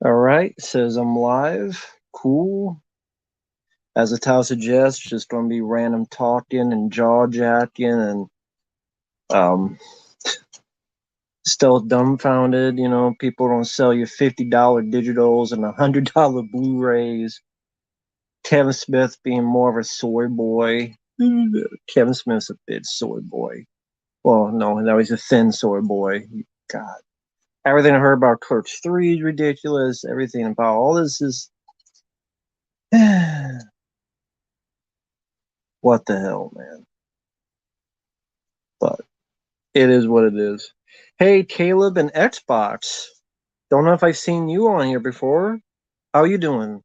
All right, says I'm live. Cool. As the title suggests, just gonna be random talking and jaw jacking and um still dumbfounded. People don't sell you $50 digitals and $100 Blu-rays. Kevin Smith being more of a soy boy. Kevin Smith's a bit soy boy. Well, no, now he's a thin soy boy. God. Everything I heard about Clerks 3 is ridiculous. Everything about all this is what the hell, man? But it is what it is. Hey, Caleb and Xbox. Don't know if I've seen you on here before. How you doing?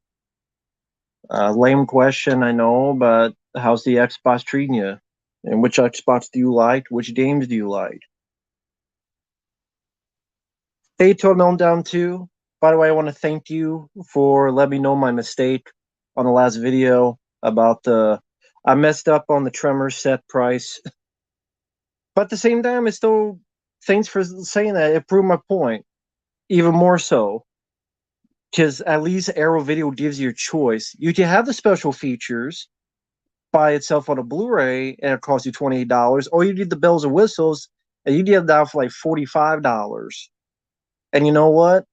Lame question, I know, but how's the Xbox treating you? And which Xbox do you like? Which games do you like? Hey, Toad Meltdown 2. By the way, I want to thank you for letting me know my mistake on the last video about I messed up on the Tremor set price. But at the same time, it's still, thanks for saying that. It proved my point even more so. Because at least Arrow Video gives you a choice. You can have the special features by itself on a Blu-ray, and it costs you $28, or you need the bells and whistles, and you get that for like $45. And you know what?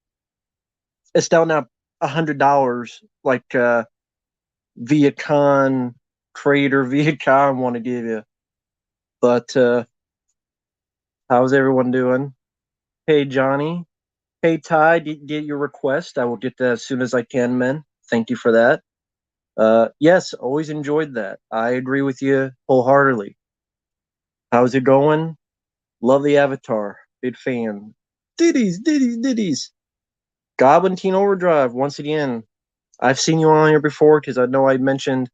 It's down now $100, like Viacom creator Viacom want to give you. But how's everyone doing? Hey, Johnny. Hey, Ty, did get your request. I will get that as soon as I can, man. Thank you for that. Yes, always enjoyed that. I agree with you wholeheartedly. How's it going? Love the Avatar. Big fan. Ditties. Goblin Teen Overdrive, once again. I've seen you on here before because I know I mentioned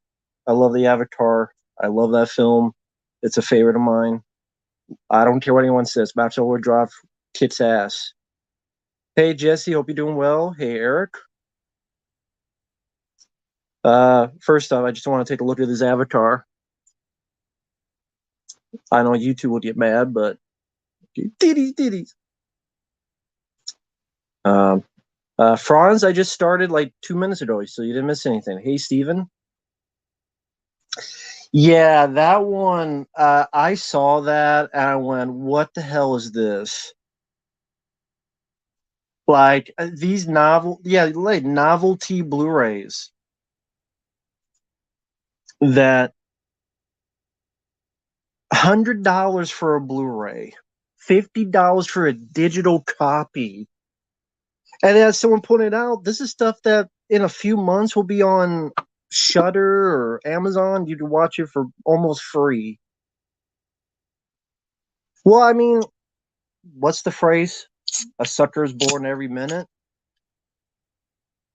I love the Avatar. I love that film. It's a favorite of mine. I don't care what anyone says. Maps Overdrive kicks ass. Hey, Jesse, hope you're doing well. Hey, Eric. First off, I just want to take a look at this Avatar. I know you two will get mad, but ditties. Franz, I just started like 2 minutes ago, so you didn't miss anything. Hey, Steven. Yeah, that one, I saw that and I went, what the hell is this? Like these like novelty Blu-rays that $100 for a Blu-ray, $50 for a digital copy. And as someone pointed out, this is stuff that in a few months will be on Shudder or Amazon. You can watch it for almost free. Well, I mean, what's the phrase? A sucker is born every minute.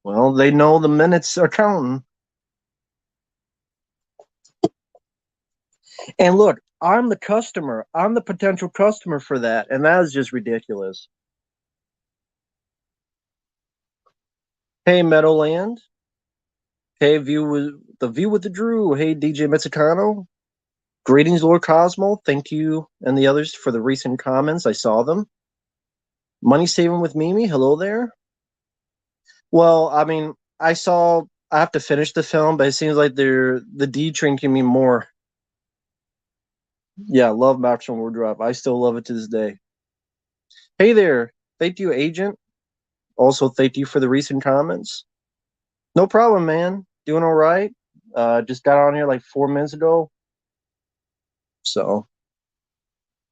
Well, they know the minutes are counting. And look, I'm the customer. I'm the potential customer for that. And that is just ridiculous. Hey, Meadowland. Hey, the view with the Drew. Hey, DJ Mexicano. Greetings, Lord Cosmo. Thank you and the others for the recent comments. I saw them. Money saving with Mimi. Hello there. Well, I mean, I have to finish the film, but it seems like the D train can mean more. Yeah, love Maximum Wardrop. I still love it to this day. Hey there. Thank you, Agent. Also, thank you for the recent comments. No problem, man. Doing all right. Just got on here like 4 minutes ago. So,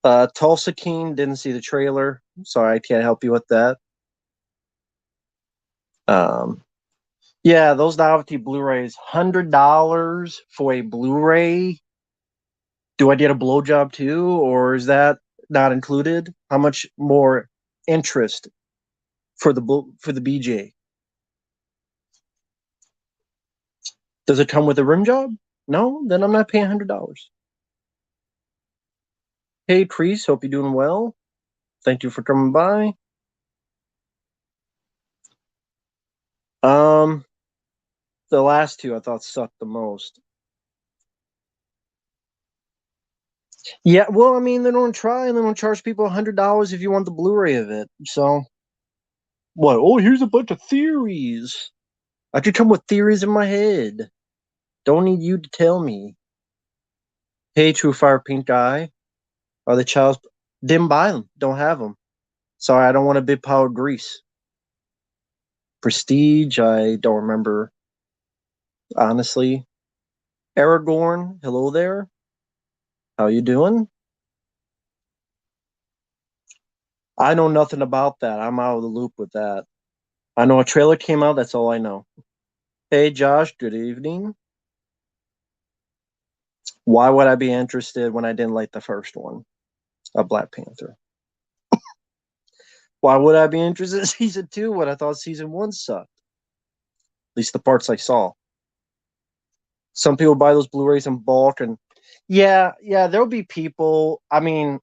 Tulsa King didn't see the trailer. Sorry, I can't help you with that. Yeah, those novelty Blu-rays, $100 for a Blu-ray. Do I get a blowjob too, or is that not included? How much more interest for the BJ? Does it come with a rim job? No, then I'm not paying $100. Hey, Chris, hope you're doing well. Thank you for coming by. The last two I thought sucked the most. Yeah, well, I mean, they don't try and they don't charge people $100 if you want the Blu-ray of it. So, What? Oh, here's a bunch of theories. I could come with theories in my head. Don't need you to tell me. Hey, True Fire Pink Eye. Are the child's. Didn't buy them. Don't have them. Sorry, I don't want a big pile of grease. Prestige, I don't remember. Honestly. Aragorn, hello there. How you doing? I know nothing about that. I'm out of the loop with that. I know a trailer came out. That's all I know. Hey, Josh. Good evening. Why would I be interested when I didn't like the first one, a Black Panther? Why would I be interested in season two when I thought season one sucked? At least the parts I saw. Some people buy those Blu-rays in bulk, and yeah, there'll be people. I mean,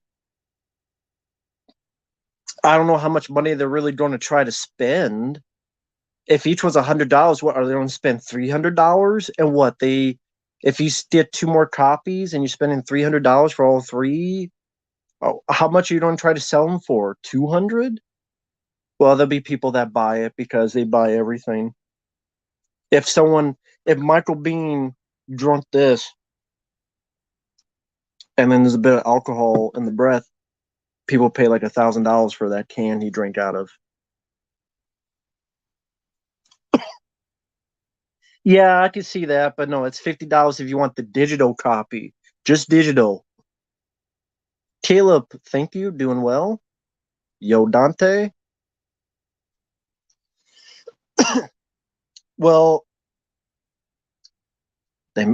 I don't know how much money they're really going to try to spend. If each was $100, what are they going to spend? $300? And what if you get two more copies and you're spending $300 for all three, how much are you going to try to sell them for? 200? Well, there'll be people that buy it because they buy everything. If Michael Bean drunk this, and then there's a bit of alcohol in the breath, people pay like $1,000 for that can he drank out of. Yeah, I can see that, but no, it's $50 if you want the digital copy. Just digital. Caleb, thank you. Doing well. Yo, Dante. Well, they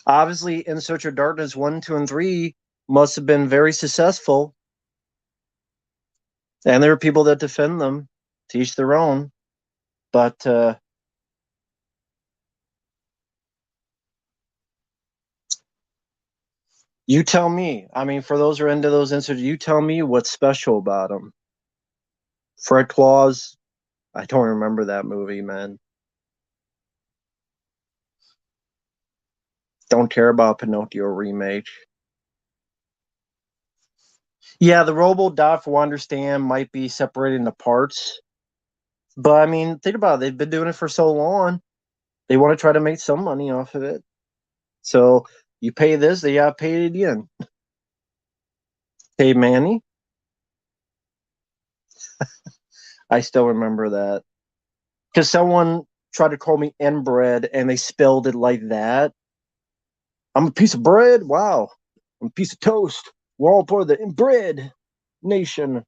obviously In Search of Darkness 1, 2, and 3 must have been very successful. And there are people that defend them, to each their own. But you tell me. I mean, for those who are into those inserts, you tell me what's special about them. Fred Claus, I don't remember that movie, man. Don't care about Pinocchio remake. Yeah, the Robo-Dot, for understand, might be separated into parts. But I mean, think about it. They've been doing it for so long. They want to try to make some money off of it. So you pay this, they got paid it again. Hey, Manny, I still remember that. Because someone tried to call me inbred and they spelled it like that. I'm a piece of bread? Wow. I'm a piece of toast. We're all part of the inbred nation.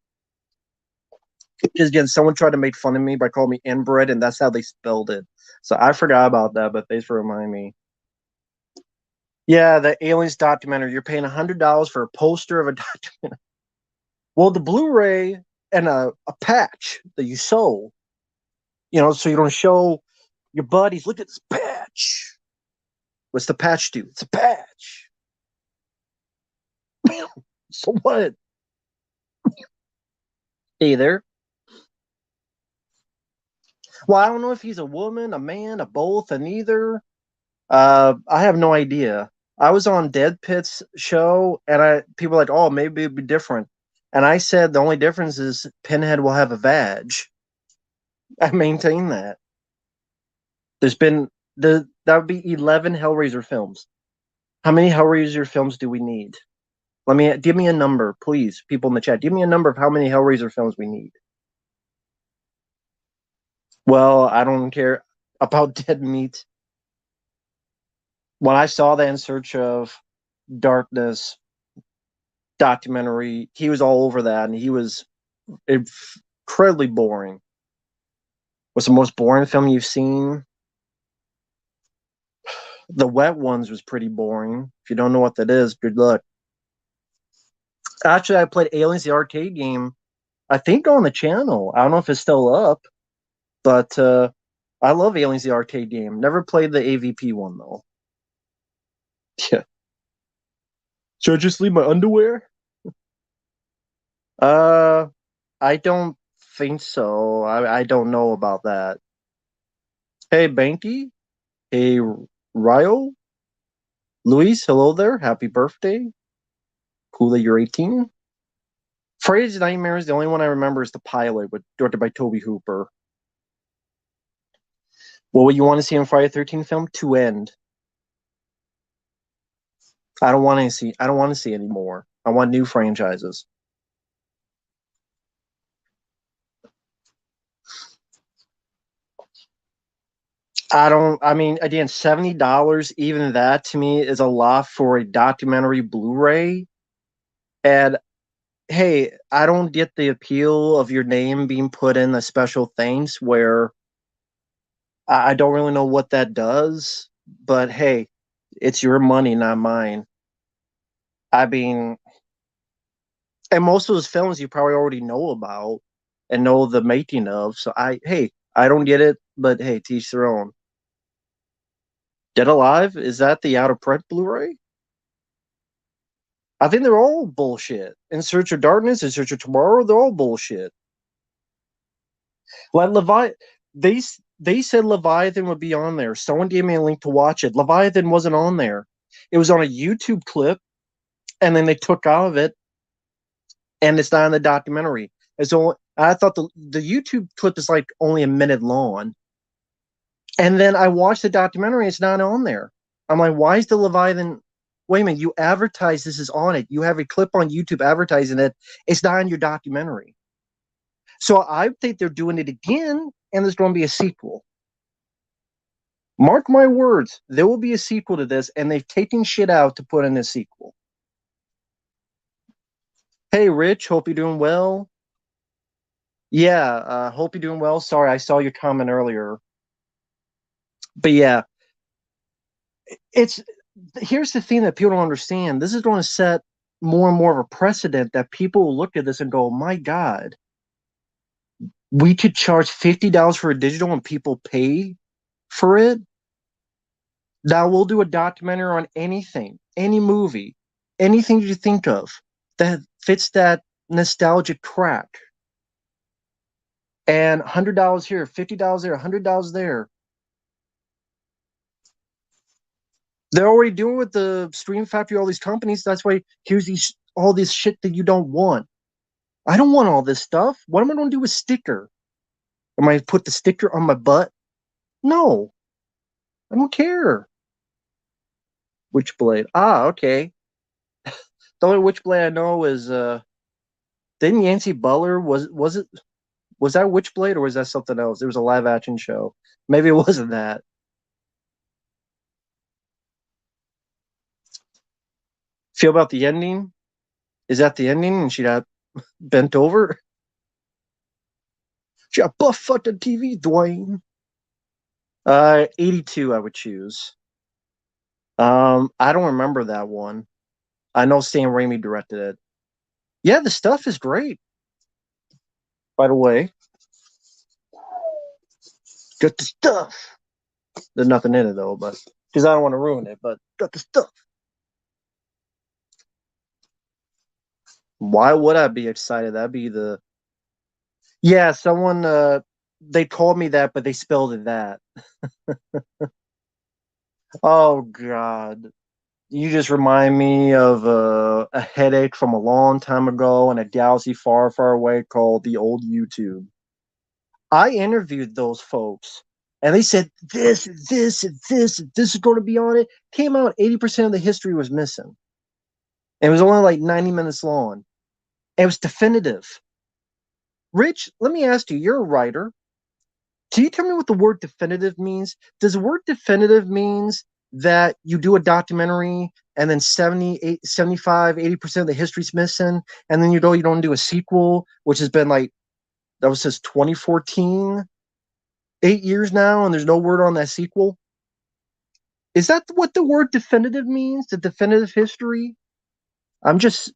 Because again, someone tried to make fun of me by calling me inbred, and that's how they spelled it. So I forgot about that, but thanks for reminding me. Yeah, the Aliens documentary. You're paying $100 for a poster of a documentary. Well, the Blu-ray and a patch that you sew, so you don't show your buddies, look at this patch. What's the patch do? It's a patch. So what? Hey there. Well, I don't know if he's a woman, a man, a both, and neither. I have no idea. I was on Dead Pit's show, and people were like, "Oh, maybe it'd be different." And I said the only difference is Pinhead will have a vag. I maintain that. There's been that would be 11 Hellraiser films. How many Hellraiser films do we need? Give me a number, please, people in the chat. Give me a number of how many Hellraiser films we need. Well, I don't care about Dead Meat. When I saw that In Search of Darkness documentary, he was all over that, and he was incredibly boring. What's the most boring film you've seen? The Wet Ones was pretty boring. If you don't know what that is, good luck. Actually, I played Aliens the arcade game, I think on the channel. I don't know if it's still up, but I love Aliens the arcade game. Never played the AVP one though. Yeah. Should I just leave my underwear? Uh, I don't think so. I don't know about that. Hey, Banky. Hey, Ryo. Luis, hello there. Happy birthday. Cool that you're 18. Freddy's Nightmares, the only one I remember is the pilot, directed by Toby Hooper. What would you want to see in Friday the 13th film? To end. I don't want to see any more. I want new franchises. I mean, again, $70, even that to me is a lot for a documentary Blu-ray. And hey, I don't get the appeal of your name being put in the special things where I don't really know what that does. But hey, it's your money, not mine. I mean, and most of those films you probably already know about and know the making of. So I don't get it, but hey, teach their own. Dead Alive, is that the out of print Blu-ray? I think they're all bullshit. In Search of Darkness, In Search of Tomorrow, they're all bullshit. Like they said Leviathan would be on there. Someone gave me a link to watch it. Leviathan wasn't on there. It was on a YouTube clip, and then they took out of it, and it's not in the documentary. I thought the YouTube clip is like only a minute long, and then I watched the documentary. It's not on there. I'm like, why is the Leviathan? Wait a minute, you advertise this is on it. You have a clip on YouTube advertising it. It's not in your documentary. So I think they're doing it again, and there's going to be a sequel. Mark my words, there will be a sequel to this, and they've taken shit out to put in a sequel. Hey, Rich, hope you're doing well. Yeah, hope you're doing well. Sorry, I saw your comment earlier. But yeah, here's the thing that people don't understand. This is going to set more and more of a precedent that people will look at this and go, my God, we could charge $50 for a digital and people pay for it. Now we'll do a documentary on anything, any movie, anything you think of that fits that nostalgic crack. And $100 here, $50 there, $100 there. They're already doing with the Stream Factory, all these companies. That's why here's all this shit that you don't want. I don't want all this stuff. What am I going to do with sticker? Am I put the sticker on my butt? No, I don't care. Witchblade. Ah, okay. The only Witchblade I know is didn't Yancey Butler was that Witchblade or was that something else? It was a live action show. Maybe it wasn't that. Feel about the ending? Is that the ending? And she got bent over. She got buff at the TV, Dwayne. 82 I would choose. I don't remember that one. I know Sam Raimi directed it. Yeah, the stuff is great. By the way, got the stuff. There's nothing in it though, but because I don't want to ruin it. But got the stuff. Why would I be excited? That'd be the yeah. Someone they called me that, but they spelled it that. Oh God. You just remind me of a headache from a long time ago in a galaxy far, far away called the old YouTube. I interviewed those folks, and they said this, this, this is going to be on it. Came out, 80% of the history was missing. And it was only like 90 minutes long. It was definitive. Rich, let me ask you, you're a writer. Can you tell me what the word definitive means? Does the word definitive means that you do a documentary and then 75, 80% of the history's missing, and then you don't do a sequel, which has been like, that was since 2014, 8 years now, and there's no word on that sequel? Is that what the word definitive means? The definitive history? I'm just,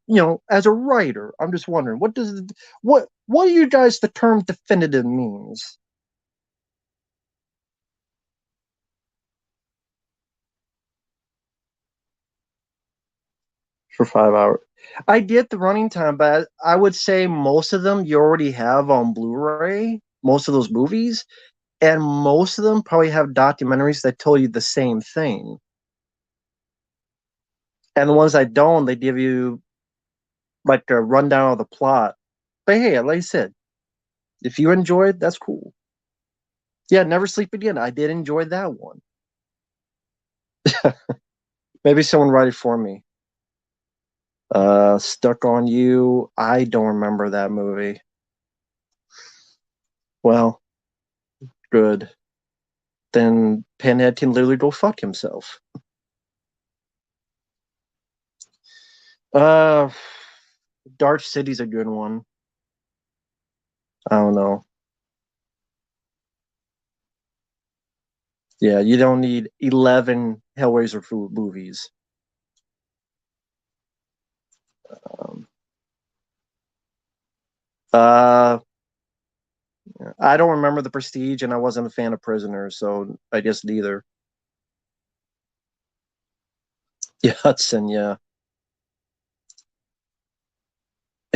as a writer, I'm just wondering, what do you guys the term definitive means? For 5 hours. I get the running time, but I would say most of them you already have on Blu-ray, most of those movies, and most of them probably have documentaries that tell you the same thing. And the ones that don't, they give you like a rundown of the plot. But hey, like I said, if you enjoy it, that's cool. Yeah, Never Sleep Again. I did enjoy that one. Maybe someone write it for me. Stuck on You. I don't remember that movie. Well, good. Then Pinhead can literally go fuck himself. Uh, Dark City's a good one. I don't know. Yeah, you don't need 11 Hellraiser movies. Um, uh, I don't remember The Prestige, and I wasn't a fan of Prisoners, so I guess neither. Yeah, Hudson, yeah.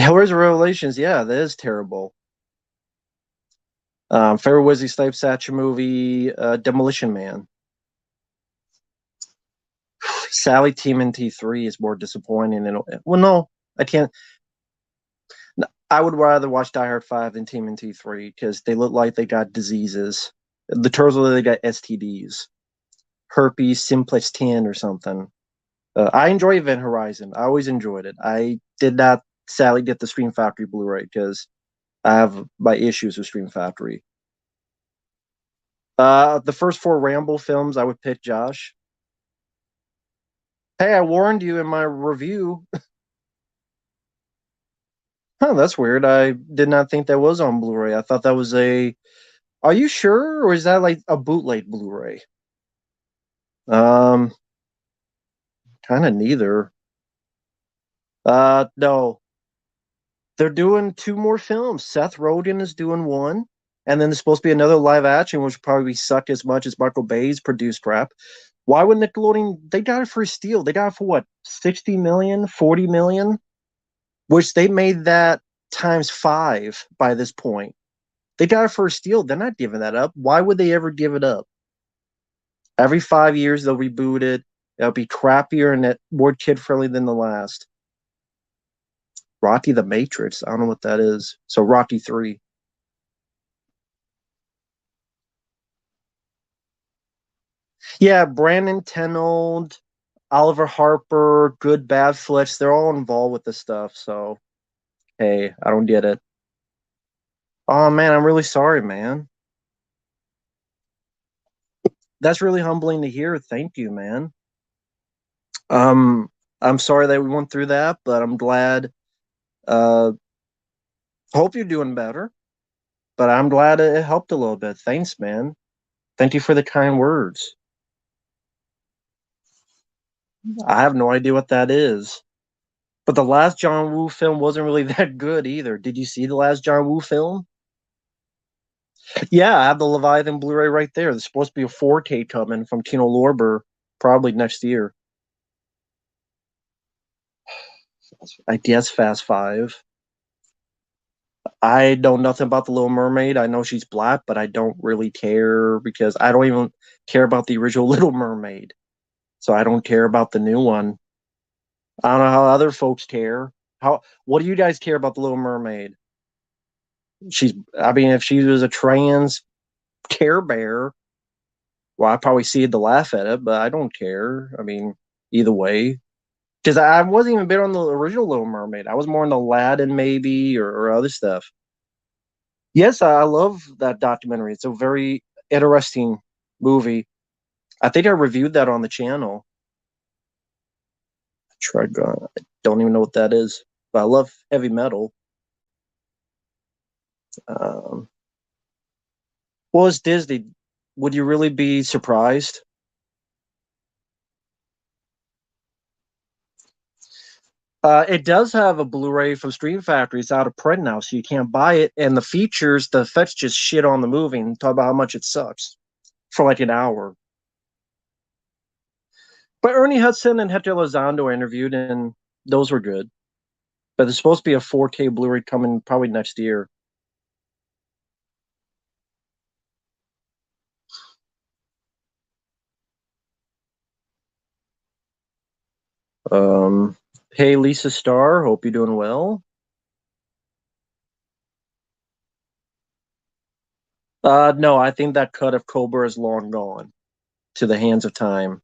Hellraiser Revelations, yeah, that is terrible. Favorite Wesley Snipes Satcher movie, Demolition Man. Sally TMNT 3 is more disappointing. Well, no, I can't. I would rather watch Die Hard 5 than TMNT 3 because they look like they got diseases. The turtles look like they got STDs, herpes simplex 10 or something. I enjoy Event Horizon. I always enjoyed it. I did not sadly get the Scream Factory Blu-ray because I have my issues with Scream Factory. The first four Rambo films, I would pick Josh. Hey, I warned you in my review. Huh, that's weird. I did not think that was on Blu-ray. I thought that was a. Are you sure, or is that like a bootleg Blu-ray? Um, kind of neither. No, they're doing two more films. Seth Rogen is doing one, and then there's supposed to be another live action, which will probably suck as much as Michael Bay's produced crap. Why would Nickelodeon? They got it for a steal. They got it for what, 60 million, 40 million, which they made that times five by this point. They got it for a steal. They're not giving that up. Why would they ever give it up? Every 5 years they'll reboot it. It'll be crappier and more kid friendly than the last. Rocky the Matrix. I don't know what that is. So Rocky 3. Yeah, Brandon Tenold, Oliver Harper, Good Bad Fletch, they're all involved with this stuff. So hey, I don't get it. Oh man, I'm really sorry, man. That's really humbling to hear. Thank you, man. Um, I'm sorry that we went through that, but I'm glad. Uh, hope you're doing better. But I'm glad it helped a little bit. Thanks, man. Thank you for the kind words. I have no idea what that is. But the last John Woo film wasn't really that good either. Did you see the last John Woo film? Yeah, I have the Leviathan Blu-ray right there. There's supposed to be a 4K coming from Kino Lorber probably next year. I guess Fast Five. I know nothing about the Little Mermaid. I know she's black, but I don't really care because I don't even care about the original Little Mermaid. So I don't care about the new one. I don't know how other folks care. What do you guys care about the Little Mermaid? I mean, if she was a trans Care Bear, well, I'd probably see it to laugh at it, but I don't care. I mean, either way. Because I wasn't even big on the original Little Mermaid. I was more into Aladdin, maybe, or other stuff. Yes, I love that documentary. It's a very interesting movie. I think I reviewed that on the channel. I don't even know what that is, but I love heavy metal. Um, well, it's Disney. Would you really be surprised? It does have a Blu-ray from Stream Factory. It's out of print now, so you can't buy it. And the features, the effects just shit on the movie and talk about how much it sucks for like an hour. But Ernie Hudson and Hector Elizondo are interviewed, and those were good. But there's supposed to be a 4K Blu-ray coming probably next year. Hey, Lisa Starr, hope you're doing well. No, I think that cut of Cobra is long gone to the hands of time.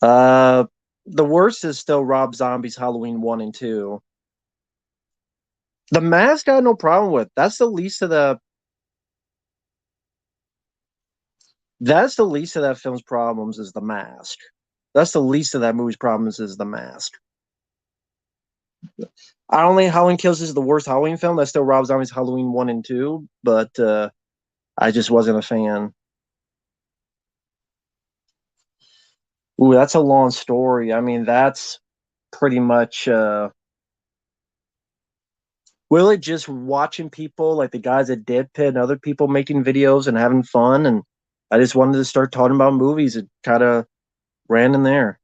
Uh, the worst is still Rob Zombie's Halloween 1 and 2. The Mask I had no problem with. That's the least of that film's problems is the mask. That's the least of that movie's problems is the mask. I don't think Halloween Kills is the worst Halloween film. That's still Rob Zombie's Halloween 1 and 2, but I just wasn't a fan. Ooh, that's a long story. I mean, that's pretty much really just watching people like the guys at Dead Pit and other people making videos and having fun. And I just wanted to start talking about movies. It kind of ran in there.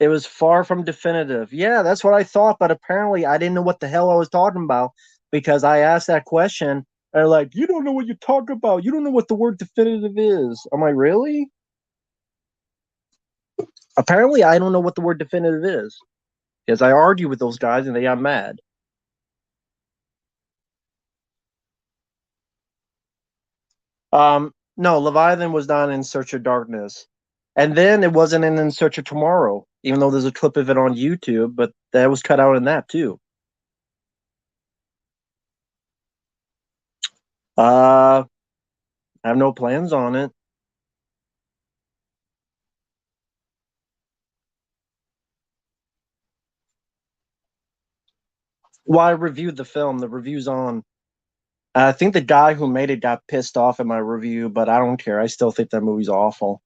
It was far from definitive. Yeah, that's what I thought, but apparently I didn't know what the hell I was talking about because I asked that question. And they're like, you don't know what you're talking about. You don't know what the word definitive is. I'm like, really? Apparently I don't know what the word definitive is because I argue with those guys and they got mad. No, Leviathan was not in Search of Darkness. And then it wasn't in Search of Tomorrow, even though there's a clip of it on YouTube, but that was cut out in that too. I have no plans on it. Well, I reviewed the film. The review's on. I think the guy who made it got pissed off at my review, but I don't care. I still think that movie's awful.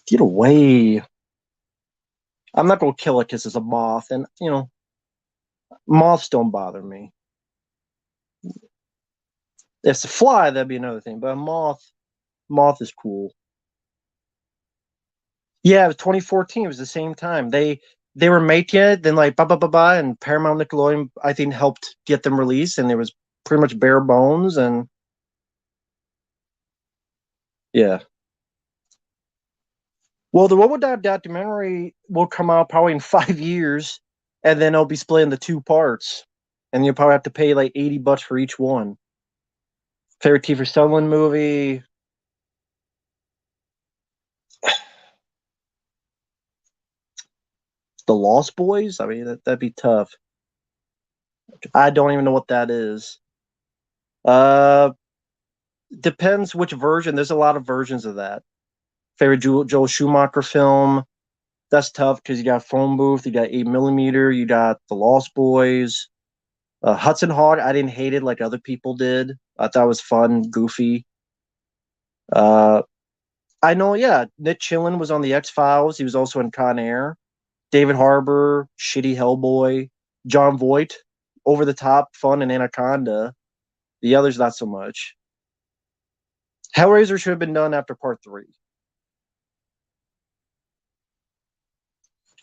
Get away. I'm not going to kill it because it's a moth. And, moths don't bother me. If it's a fly, that'd be another thing. But a moth is cool. Yeah, it was 2014. It was the same time. They were making it, then like blah, and Paramount Nickelodeon I think helped get them released, and it was pretty much bare bones. And yeah, well, the What That documentary will come out probably in 5 years, and then it'll be split into two parts, and you'll probably have to pay like $80 for each one. Favorite Kiefer Sutherland movie? The Lost Boys. I mean, that'd be tough. I don't even know what that is. Uh, depends which version. There's a lot of versions of that. Favorite Joel Schumacher film. That's tough because you got Phone Booth, you got 8mm, you got The Lost Boys. Hudson Hawk, I didn't hate it like other people did. I thought it was fun, goofy. Uh, I know, yeah, Nick Chillen was on The X Files. He was also in Con Air. David Harbour, shitty Hellboy. John Voight, over the top, fun, and Anaconda. The others, not so much. Hellraiser should have been done after part three.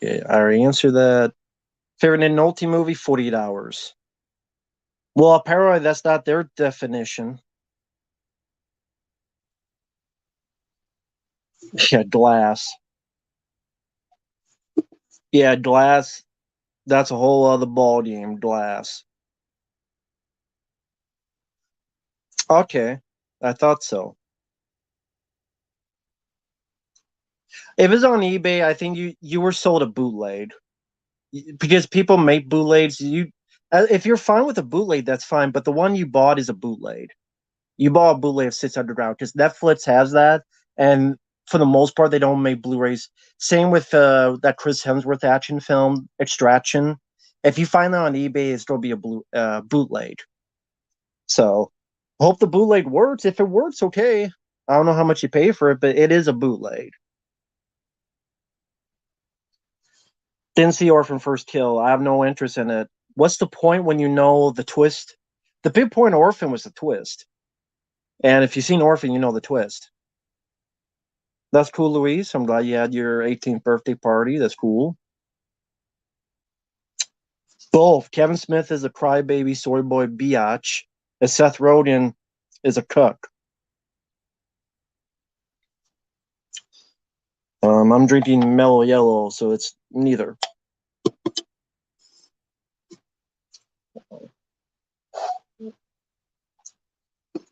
Okay, I already answered that. Favorite Nolte movie, 48 Hours. Well, apparently that's not their definition. Yeah, Glass. Yeah, Glass. That's a whole other ball game. Glass. Okay, I thought so. If it's on eBay, I think you were sold a bootleg because people make bootlegs. If you're fine with a bootleg, that's fine. But the one you bought is a bootleg. You bought a bootleg of Six Underground because Netflix has that, and for the most part, they don't make Blu-rays. Same with that Chris Hemsworth action film, Extraction. If you find that on eBay, it's going to be a bootleg. So, hope the bootleg works. If it works, okay. I don't know how much you pay for it, but it is a bootleg. Didn't see Orphan First Kill. I have no interest in it. What's the point when you know the twist? The big point of Orphan was the twist. And if you've seen Orphan, you know the twist. That's cool, Luis. I'm glad you had your 18th birthday party. That's cool. Both. Kevin Smith is a crybaby soy boy biatch, and Seth Rogen is a cook. I'm drinking Mellow Yellow, so it's neither.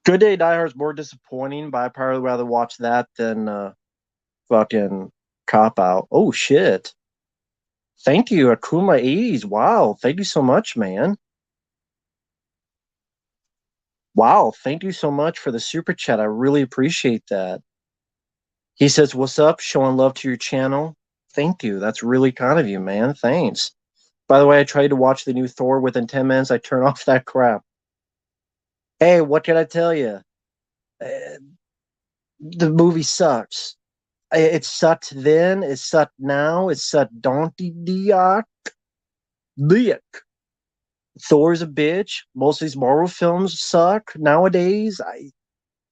Good Day Die Hard is more disappointing, but I'd probably rather watch that than fucking Cop Out. Oh shit! Thank you, Akuma 80s. Wow, thank you so much, man. Wow, thank you so much for the super chat. I really appreciate that. He says, "What's up? Showing love to your channel." Thank you. That's really kind of you, man. Thanks. By the way, I tried to watch the new Thor. Within 10 minutes, I turned off that crap. Hey, what can I tell you? Uh, the movie sucks. It sucked then. It sucked now. It sucked donkey dick. Thor's a bitch. Most of these Marvel films suck nowadays.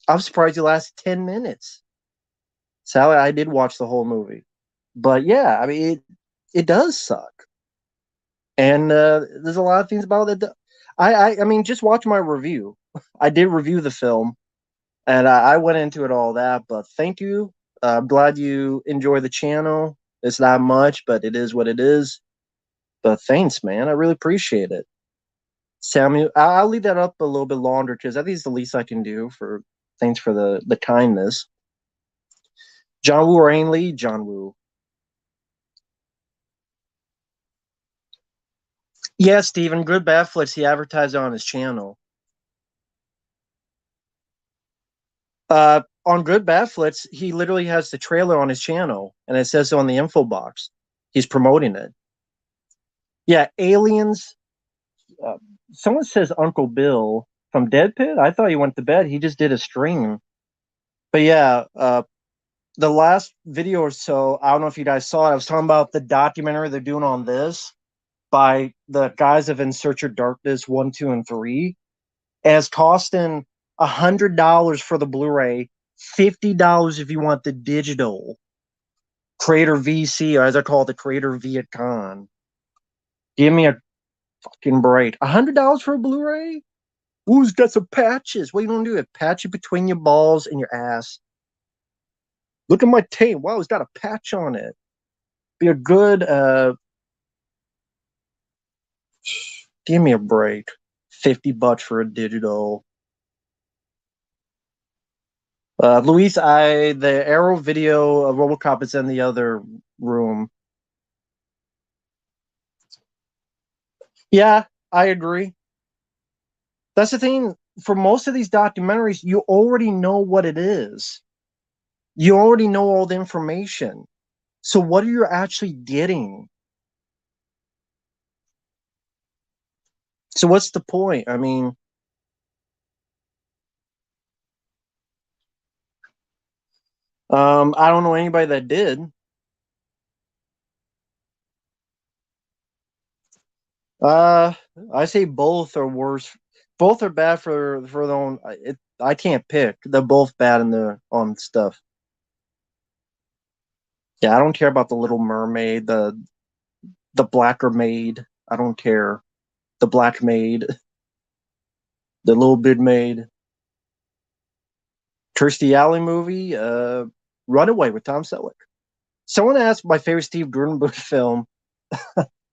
I'm surprised it lasted 10 minutes. Sally, I did watch the whole movie. But yeah, I mean, it does suck. And there's a lot of things about it. I mean, just watch my review. I did review the film, and I went into it all that. But thank you. I'm glad you enjoy the channel. It's not much, but it is what it is. But thanks, man. I really appreciate it. Samuel, I'll leave that up a little bit longer because I think it's the least I can do. For thanks for the kindness. John Woo or Ainley? John Woo. Yeah, Steven, Good Bad Flicks, he advertised on his channel. On Good Bad Flicks, he literally has the trailer on his channel, and it says on the info box. He's promoting it. Yeah, Aliens. Uh, Someone says Uncle Bill from Dead Pit. I thought he went to bed. He just did a stream. But yeah, the last video or so, I don't know if you guys saw it. I was talking about the documentary they're doing on this by the guys of In Search of Darkness 1, 2, and 3. And it's costing $100 for the Blu-ray, $50 if you want the digital. Creator VC, or as I call it, the Creator Viet Con. Give me a fucking break. $100 for a Blu-ray? Who's got some patches? What you gonna do? It patch it between your balls and your ass. Look at my tape. Wow, it's got a patch on it. Be a good give me a break. $50 for a digital. Luis, the Arrow video of RoboCop is in the other room. Yeah, I agree. That's the thing. For most of these documentaries, you already know what it is. You already know all the information. So what are you actually getting? So what's the point? I mean, I don't know anybody that did. Uh, I say both are worse. Both are bad for their own. I can't pick. They're both bad in their own stuff. Yeah, I don't care about the Little Mermaid, the Blacker Maid. I don't care. The Black Maid, the Little Big Maid. Kirstie Alley movie, Runaway with Tom Selleck. Someone asked my favorite Steve Gutenberg film,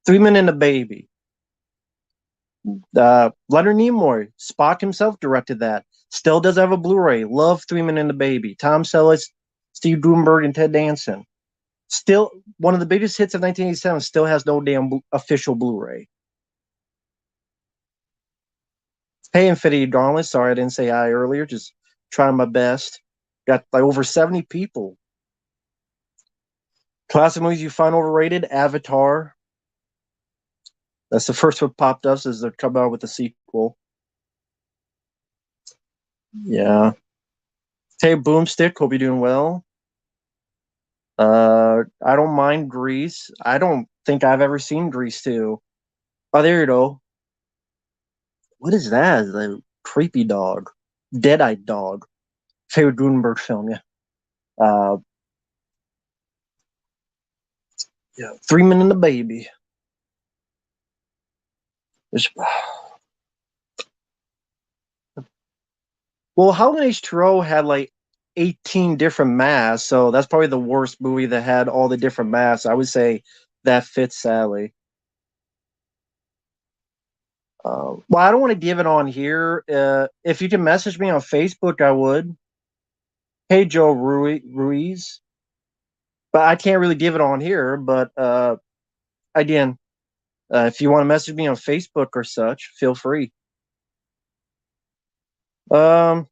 3 Men and a Baby. Leonard Nimoy, Spock himself directed that. Still does have a Blu-ray. Love 3 Men and a Baby. Tom Selleck, Steve Gutenberg, and Ted Danson. Still one of the biggest hits of 1987. Still has no damn official Blu-ray. Hey, Infinity Gauntlet. Sorry I didn't say hi earlier. Just trying my best. Got like over 70 people. Classic movies you find overrated. Avatar. That's the first one popped up as they're coming out with the sequel. Yeah. Hey, Boomstick. Hope you're doing well. I don't mind Grease. I don't think I've ever seen Grease 2. Oh, there you go. What is that? The creepy dog. Dead-eyed dog. Favorite Gutenberg film, yeah. Uh, yeah. 3 Men and a Baby. There's, well, Howlin' H2O had like 18 different masks, so that's probably the worst movie that had all the different masks. I would say that fits Sally. Well, I don't want to give it on here. If you can message me on Facebook, I would. Hey, Joe Ruiz. But I can't really give it on here. But again, if you want to message me on Facebook or such, feel free. Um,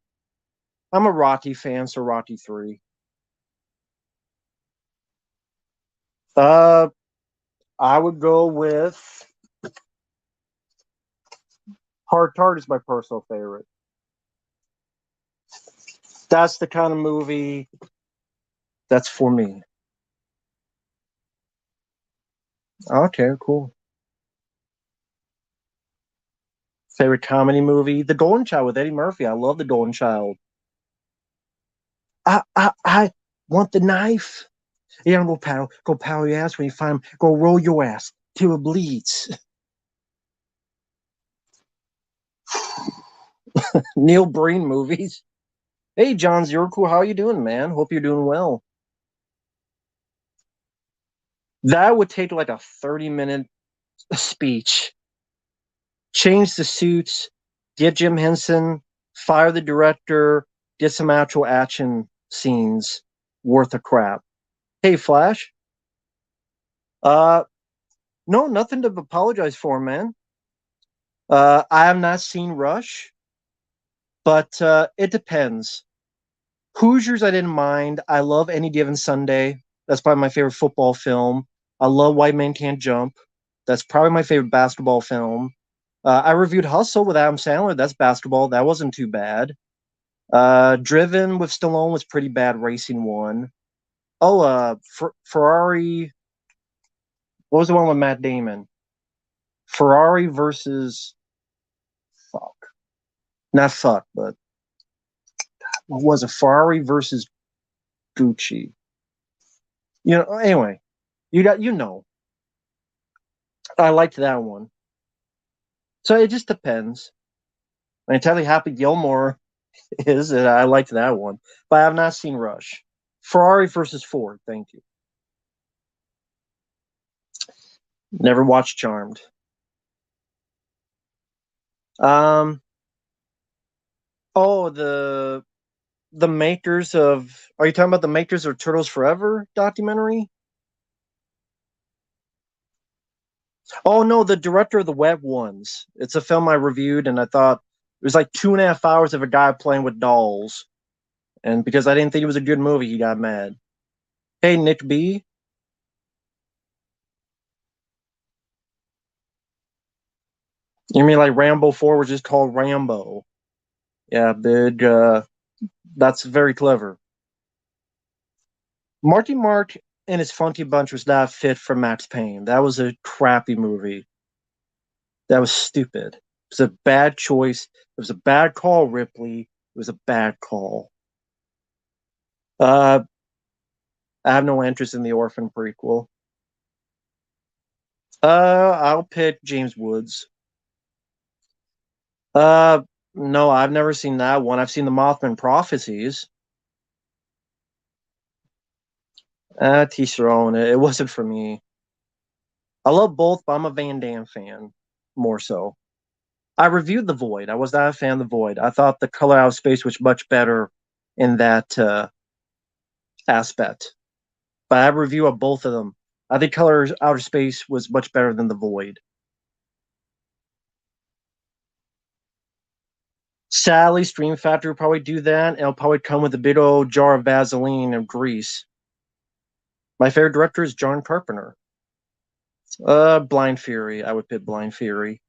I'm a Rocky fan, so Rocky 3. Uh, I would go with Hard Tart is my personal favorite. That's the kind of movie that's for me. Okay, cool. Favorite comedy movie? The Golden Child with Eddie Murphy. I love The Golden Child. I want the knife. Yeah, go paddle your ass when you find him. Go roll your ass till it bleeds. Neil Breen movies. Hey, John Zirkle, how you doing, man? Hope you're doing well. That would take like a 30-minute speech. Change the suits, get Jim Henson, fire the director, get some actual action scenes worth of crap. Hey, Flash. Uh, no, nothing to apologize for, man. I have not seen Rush, but it depends. Hoosiers, I didn't mind. I love Any Given Sunday. That's probably my favorite football film. I love White Man Can't Jump. That's probably my favorite basketball film. I reviewed Hustle with Adam Sandler. That's basketball. That wasn't too bad. Driven with Stallone was pretty bad. Racing one. Oh, Ferrari. What was the one with Matt Damon? Ferrari versus fuck, not fuck, but what was it? Ferrari versus Gucci. Anyway, you know. I liked that one. So it just depends. I tell you, Happy Gilmore is, and I liked that one, but I have not seen Rush. Ferrari versus Ford. Thank you. Never watched Charmed. Um. Oh, the makers of. Are you talking about the makers of Turtles Forever documentary? Oh no, the director of the Wet Ones. It's a film I reviewed, and I thought it was like 2.5 hours of a guy playing with dolls. And because I didn't think it was a good movie, he got mad. Hey, Nick B. You mean like Rambo 4 was just called Rambo? Yeah, big. That's very clever. Marty Mark and his Funky Bunch was not fit for Max Payne. That was a crappy movie. That was stupid. It was a bad choice. It was a bad call, Ripley. It was a bad call. Uh, I have no interest in the Orphan prequel. I'll pick James Woods. Uh, no, I've never seen that one. I've seen the Mothman Prophecies. Teach their own. It wasn't for me. I love both, but I'm a Van Damme fan more so. I reviewed The Void. I was not a fan of The Void. I thought the Color Out of Space was much better in that aspect. But I have a review of both of them. I think Color Out of Space was much better than The Void. Sadly, Stream Factory will probably do that. And it'll probably come with a big old jar of Vaseline and grease. My favorite director is John Carpenter. Blind Fury. I would pick Blind Fury.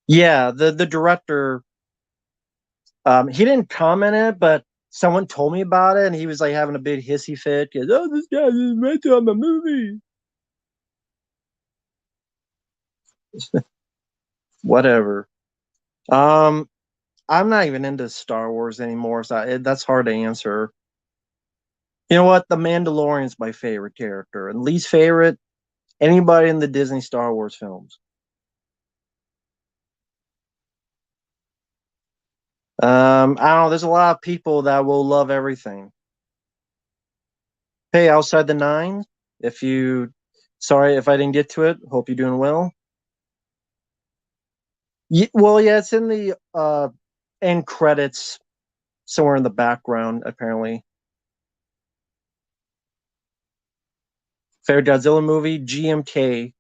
Yeah, the director. He didn't comment it, but someone told me about it, and he was like having a big hissy fit. Because, oh, this guy is right on the movie. Whatever. Um, I'm not even into Star Wars anymore, so that's hard to answer. You know what? The Mandalorian's my favorite character, and least favorite anybody in the Disney Star Wars films. I don't know. There's a lot of people that will love everything. Hey, outside the nine. If you, sorry if I didn't get to it. Hope you're doing well. Well, yeah, it's in the end credits somewhere in the background. Apparently, favorite Godzilla movie. GMK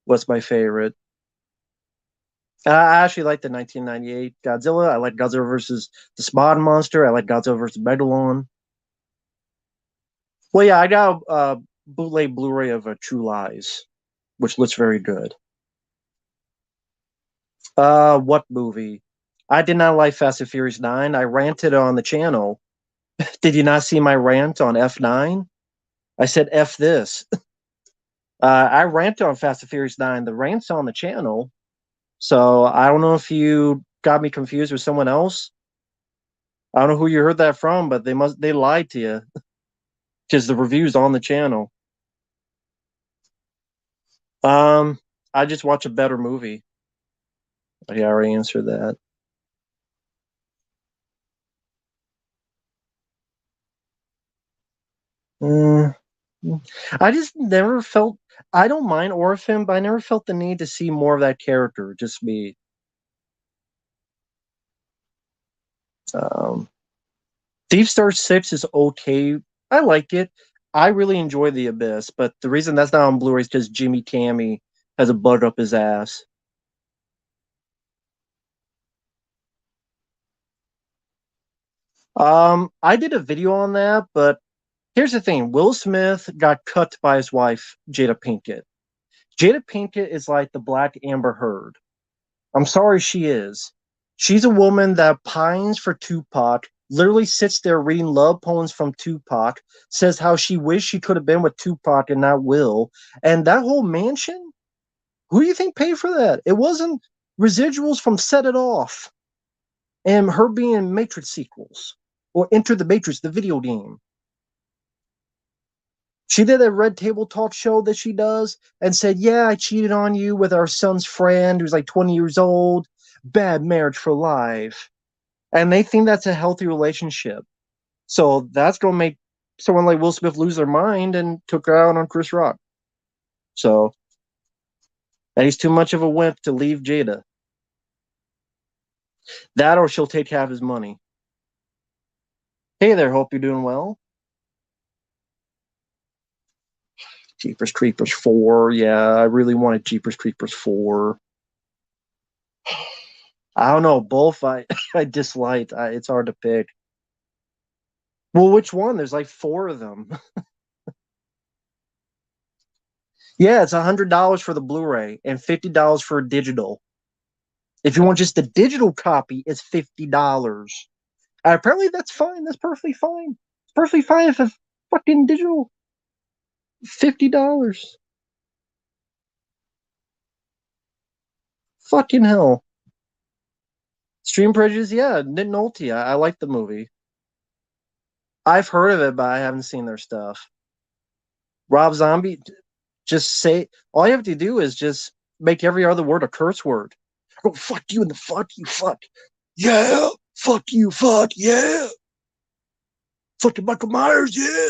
was my favorite. I actually like the 1998 Godzilla. I like Godzilla versus the Spawn Monster. I like Godzilla versus Megalon. Well, yeah, I got a bootleg Blu-ray of True Lies, which looks very good. What movie? I did not like Fast and Furious 9. I ranted on the channel. Did you not see my rant on F9? I said F this. I ranted on Fast and Furious 9. The rant's on the channel. So I don't know if you got me confused with someone else. I don't know who you heard that from, but they lied to you because the review's on the channel. Um, I just watch a better movie. I already answered that. Mm, I just never felt. I don't mind Orphan, but I never felt the need to see more of that character. Just me. Um, Thief Star 6 is okay. I like it. I really enjoy The Abyss, but the reason that's not on Blu-ray is because Jimmy Cammy has a bug up his ass. I did a video on that, but here's the thing: Will Smith got cut by his wife, Jada Pinkett. Jada Pinkett is like the Black Amber Heard. I'm sorry, she is. She's a woman that pines for Tupac, literally sits there reading love poems from Tupac, says how she wished she could have been with Tupac and not Will. And that whole mansion, who do you think paid for that? It wasn't residuals from Set It Off and her being in Matrix sequels or Enter the Matrix, the video game. She did a Red Table Talk show that she does and said, yeah, I cheated on you with our son's friend who's like 20 years old. Bad marriage for life. And they think that's a healthy relationship. So that's going to make someone like Will Smith lose their mind and took her out on Chris Rock. So, and he's too much of a wimp to leave Jada. That or she'll take half his money. Hey there, hope you're doing well. Jeepers Creepers 4. Yeah, I really wanted Jeepers Creepers 4. I don't know. Both I disliked. It's hard to pick. Well, which one? There's like four of them. Yeah, it's $100 for the Blu-ray and $50 for digital. If you want just the digital copy, it's $50. Apparently, that's fine. That's perfectly fine. It's perfectly fine if it's fucking digital. $50. Fucking hell. Stream Prejudice, yeah. Nick Nolte. I like the movie. I've heard of it, but I haven't seen their stuff. Rob Zombie, just say all you have to do is just make every other word a curse word. Oh, fuck you and the fuck you, fuck. Yeah, fuck you, fuck, yeah. Fucking Michael Myers, yeah.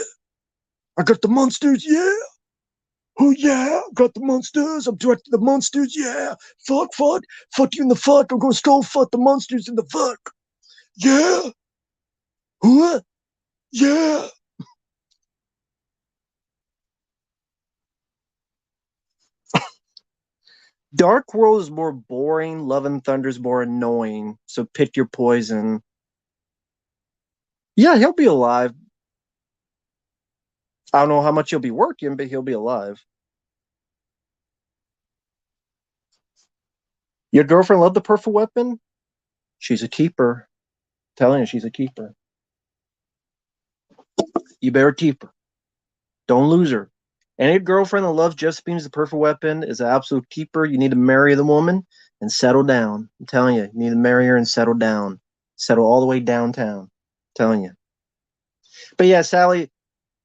I got the monsters, yeah. Oh, yeah, got the monsters. I'm directing the monsters, yeah. Fuck, fuck. Fuck you in the fuck. I'm going to skull fuck the monsters in the fuck. Yeah. What? Yeah. Dark World is more boring. Love and Thunder is more annoying. So pick your poison. Yeah, he'll be alive. I don't know how much he'll be working, but he'll be alive. Your girlfriend loved the perfect weapon? She's a keeper. I'm telling you, she's a keeper. You better keep her. Don't lose her. Any girlfriend that loves Jeff Beams the perfect weapon is an absolute keeper. You need to marry the woman and settle down. I'm telling you, you need to marry her and settle down. Settle all the way downtown. I'm telling you. But yeah, Sally,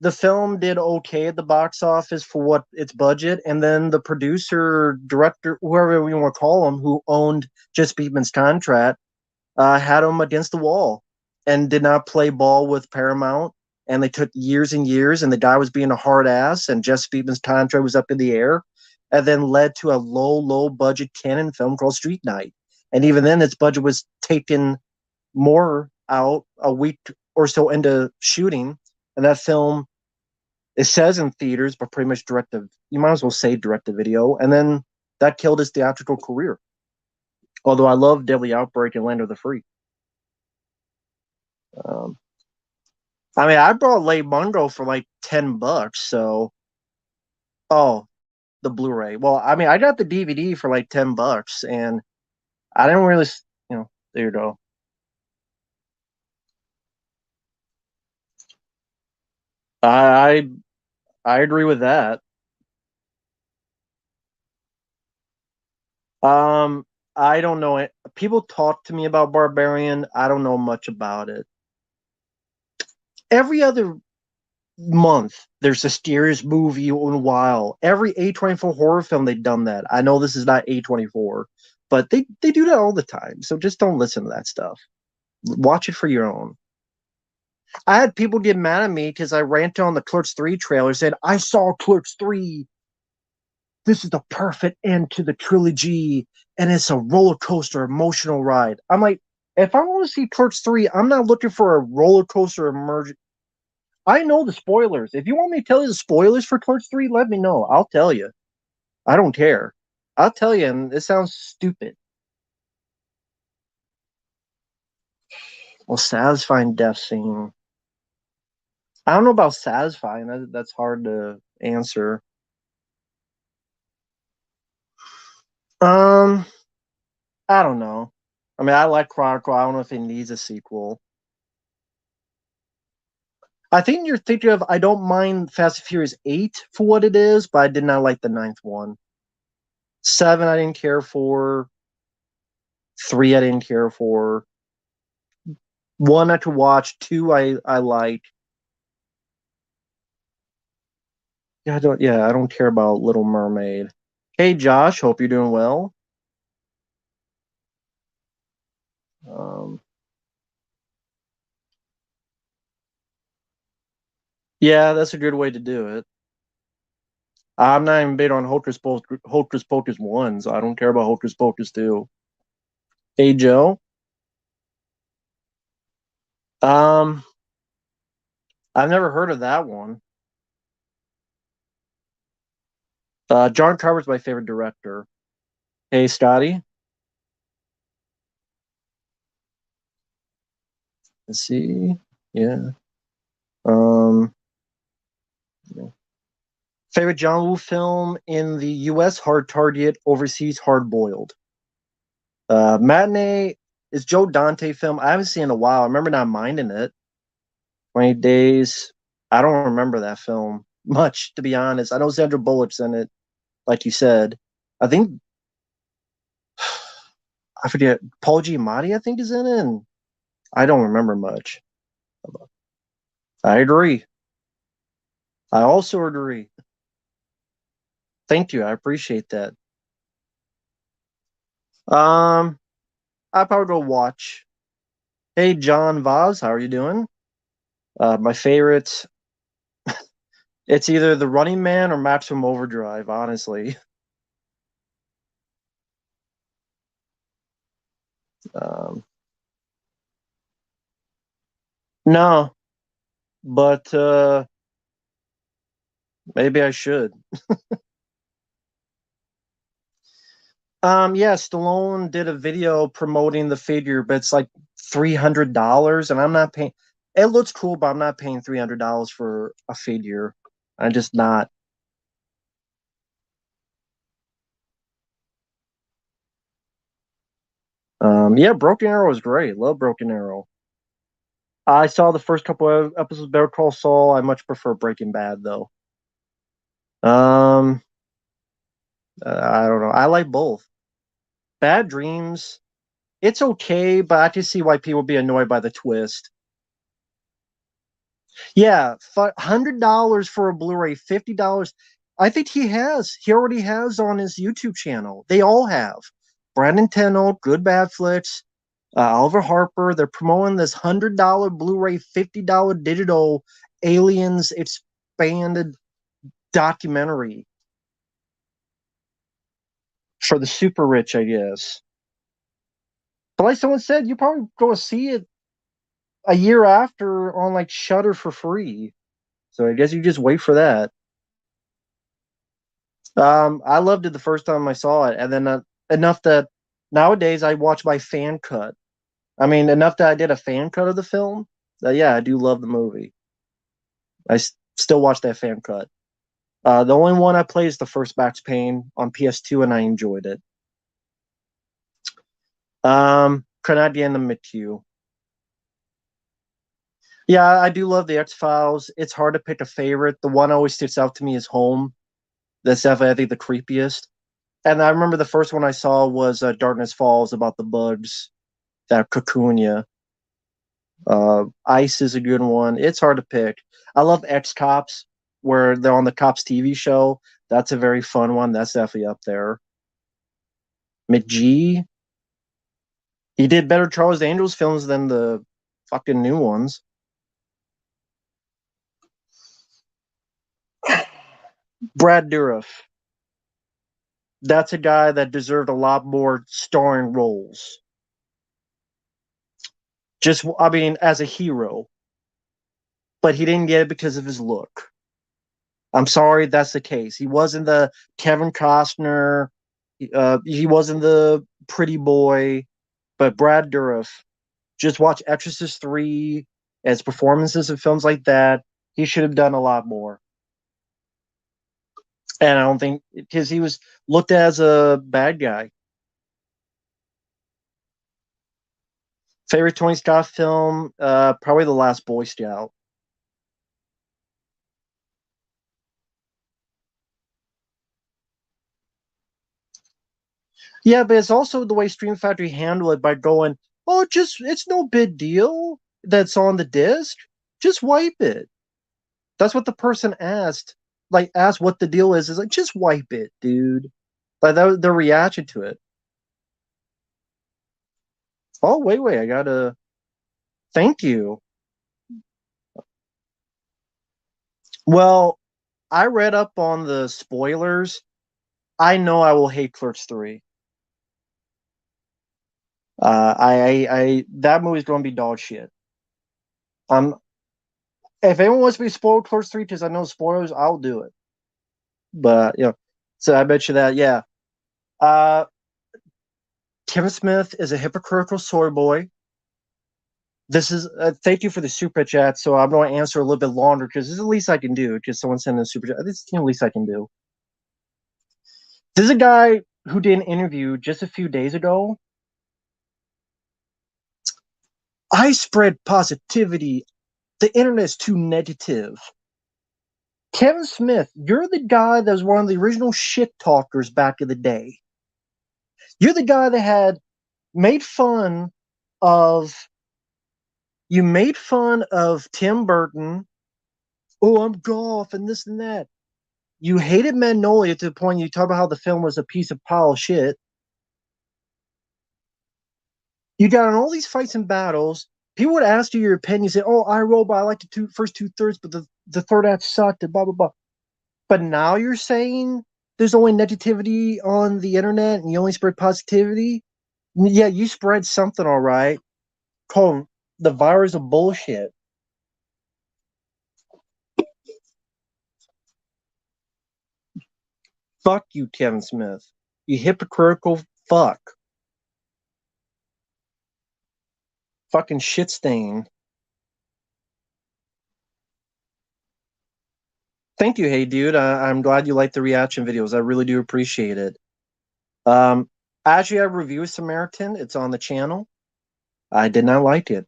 the film did okay at the box office for what its budget, and then the producer, director, whoever we want to call him, who owned Jess Beatman's contract, had him against the wall and did not play ball with Paramount. And they took years and years, and the guy was being a hard ass, and Jeff Speedman's contract was up in the air, and then led to a low budget canon film called Street Night. And even then, its budget was taken more out a week or so into shooting, and that film, it says in theaters, but pretty much you might as well say direct to video, and then that killed his theatrical career. Although I love Deadly Outbreak and Land of the Free. Um, I mean, I bought Late Mungo for like $10, so oh, the Blu-ray. Well, I mean, I got the DVD for like $10, and I didn't really, there you go. I I agree with that. Um, I don't know it. People talk to me about Barbarian. I don't know much about it. Every other month, there's a scariest movie in a while. Every A24 horror film, they've done that. I know this is not A24, but they do that all the time. So just don't listen to that stuff. Watch it for your own. I had people get mad at me because I ranted on the Clerks 3 trailer, said, I saw Clerks 3. This is the perfect end to the trilogy, and it's a roller coaster emotional ride. I'm like, if I want to see Clerks 3, I'm not looking for a roller coaster emergent. I know the spoilers. If you want me to tell you the spoilers for Clerks 3, let me know. I'll tell you. I don't care. I'll tell you, and it sounds stupid. Well, satisfying death scene. I don't know about satisfying. That's hard to answer. Um, I don't know. I mean, I like Chronicle. I don't know if it needs a sequel. I think you're thinking of. I don't mind Fast and Furious 8 for what it is, but I did not like the ninth one. 7, I didn't care for. 3, I didn't care for. 1, I could watch. 2, I like. Yeah, I don't care about Little Mermaid. Hey, Josh. Hope you're doing well. Um, yeah, that's a good way to do it. I'm not even big on Hocus Pocus 1, so I don't care about Hocus Pocus 2. Hey, Joe. Um, I've never heard of that one. John Carver's my favorite director. Hey, Scotty. Let's see. Yeah. Um, favorite John Woo film in the U.S. Hard Target, overseas Hard Boiled. Matinee is Joe Dante film. I haven't seen in a while. I remember not minding it. 20 Days. I don't remember that film much, to be honest. I know Sandra Bullock's in it, like you said. I think I forget. Paul Giamatti, I think, is in it. And I don't remember much. I agree. I also agree. Thank you. I appreciate that. Um, I probably go watch. Hey, John Vaz, how are you doing? My favorite. It's either The Running Man or Maximum Overdrive. Honestly, um, no, but maybe I should. Yeah, Stallone did a video promoting the figure, but it's like $300, and I'm not paying. It looks cool, but I'm not paying $300 for a figure. I'm just not. Yeah, Broken Arrow is great. Love Broken Arrow. I saw the first couple of episodes of Better Call Saul. I much prefer Breaking Bad, though. Um, I don't know. I like both. Bad Dreams, it's okay, but I can see why people be annoyed by the twist. Yeah, $100 for a Blu-ray, $50. I think he has. He already has on his YouTube channel. They all have. Brandon Tennant, Good Bad Flicks. Oliver Harper. They're promoting this $100 Blu-ray, $50 digital Aliens expanded documentary for the super rich, I guess. But like someone said, you probably go see it a year after on like Shudder for free. So I guess you just wait for that. I loved it the first time I saw it, and then enough that nowadays I watch my fan cut. I mean, enough that I did a fan cut of the film. Yeah, I do love the movie. Still watch that fan cut. The only one I play is the first Max Payne on PS2, and I enjoyed it. Canadian and the Mitu. Yeah, I do love the X Files. It's hard to pick a favorite. The one always sticks out to me is Home. That's definitely, I think, the creepiest. And I remember the first one I saw was Darkness Falls, about the bugs that cocoon you. Ice is a good one. It's hard to pick. I love X Cops, where they're on the Cops TV show. That's a very fun one. That's definitely up there. McGee, he did better Charles Angels films than the fucking new ones. Brad Dourif. That's a guy that deserved a lot more starring roles. Just, I mean, as a hero. But he didn't get it because of his look. I'm sorry, that's the case. He wasn't the Kevin Costner. He wasn't the pretty boy. But Brad Dourif, just watch Exorcist 3, as performances in films like that. He should have done a lot more. And I don't think, because he was looked at as a bad guy. Favorite Tony Scott film? Probably The Last Boy Scout. Yeah, but it's also the way Stream Factory handled it by going, "Oh, it's no big deal that's on the disc. Just wipe it." That's what the person asked. Like, asked what the deal is. Is like, just wipe it, dude. Like, that was their reaction to it. Oh, wait, I gotta thank you. Well, I read up on the spoilers. I know I will hate Clerks 3. That movie's going to be dog shit. Um, if anyone wants to be spoiled Clerks 3, because I know spoilers, I'll do it. But so I bet you that, yeah. Uh, Kevin Smith is a hypocritical soy boy. This is thank you for the super chat. So I'm going to answer a little bit longer because this is the least I can do. Because someone sent in a super chat. This is the least I can do. This is a guy who did an interview just a few days ago. I spread positivity. The internet is too negative. Kevin Smith, you're the guy that was one of the original shit talkers back in the day. You're the guy that had made fun of you made fun of Tim Burton. Oh, I'm golf and this and that. You hated Magnolia to the point you talk about how the film was a piece of pile of shit. You got in all these fights and battles. People would ask you your opinion. You say, "Oh, I Robot, I like the first 2/3, but the third act sucked," and blah blah blah. But now you're saying there's only negativity on the internet and you only spread positivity. Yeah, you spread something, all right. Called the virus of bullshit. Fuck you, Kevin Smith. You hypocritical fuck. Fucking shit stain. Thank you, hey dude. I'm glad you like the reaction videos. I really do appreciate it. Actually, I reviewed Samaritan. It's on the channel. I did not like it.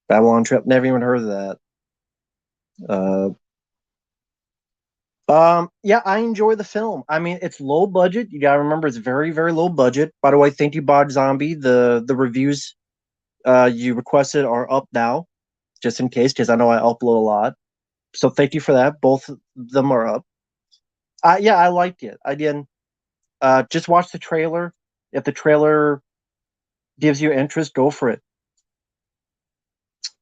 Babylon Trip. Never even heard of that. Uh, yeah, I enjoy the film. I mean, it's low budget. You gotta remember, it's very, very low budget. By the way, thank you, Bod Zombie. The reviews you requested are up now, just in case, because I know I upload a lot. So thank you for that. Both of them are up. Yeah, I liked it. I didn't. Just watch the trailer. If the trailer gives you interest, go for it.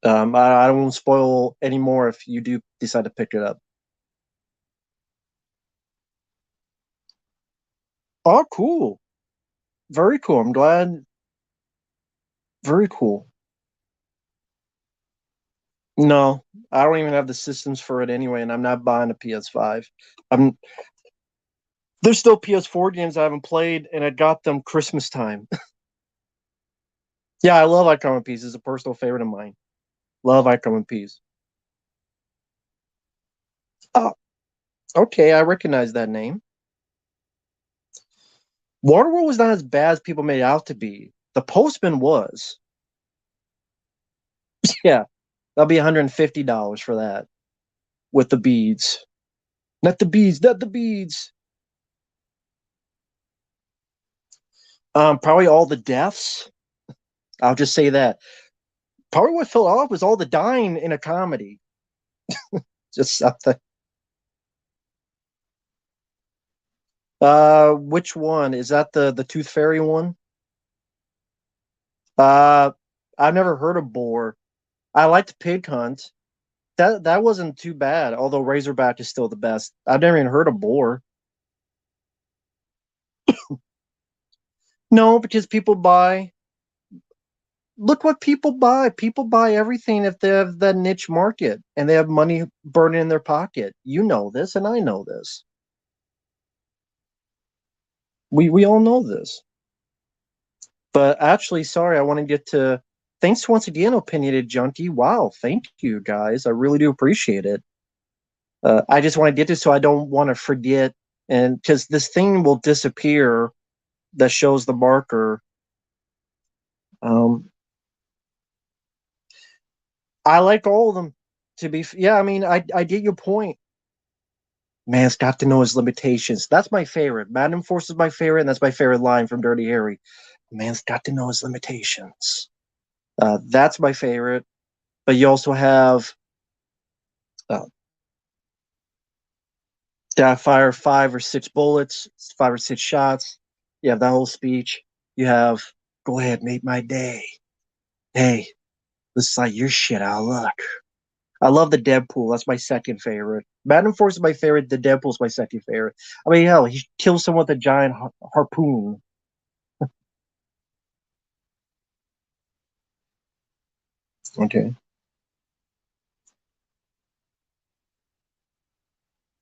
I won't spoil any more if you do decide to pick it up. Oh, cool. Very cool. I'm glad. Very cool. No, I don't even have the systems for it anyway, and I'm not buying a PS5. I'm There's still PS4 games I haven't played, and I got them Christmas time. Yeah, I love Icon One Piece. It's a personal favorite of mine. Love Icon One Piece. Oh, okay, I recognize that name. Waterworld was not as bad as people made it out to be. The Postman was. Yeah, that'll be $150 for that with the beads. Not the beads, not the beads. Probably all the deaths. I'll just say that. Probably what fell off was all the dying in a comedy. Just something. Which one is that? The Tooth Fairy one? Uh, I've never heard of Boar. I liked Pig Hunt. That wasn't too bad. Although Razorback is still the best. I've never even heard of Boar. No, because people buy. Look what people buy. People buy everything if they have that niche market and they have money burning in their pocket. You know this, and I know this. We all know this. But actually, sorry, I want to get to. Thanks once again, Opinionated Junkie. Wow, thank you guys. I really do appreciate it. I just want to get this so I don't want to forget, and because this thing will disappear that shows the marker. Um, I like all of them. Yeah, I mean, I get your point. Man's got to know his limitations. That's my favorite. Madam Force is my favorite, and that's my favorite line from Dirty Harry. Man's got to know his limitations. That's my favorite. But you also have uh, that fire 5 or 6 bullets, 5 or 6 shots. You have that whole speech. You have go ahead, make my day. Hey, this is like your shit out of luck. I love the Deadpool. That's my second favorite. Madam Force is my favorite. The Deadpool's my second favorite. I mean, hell, he kills someone with a giant harpoon. Okay.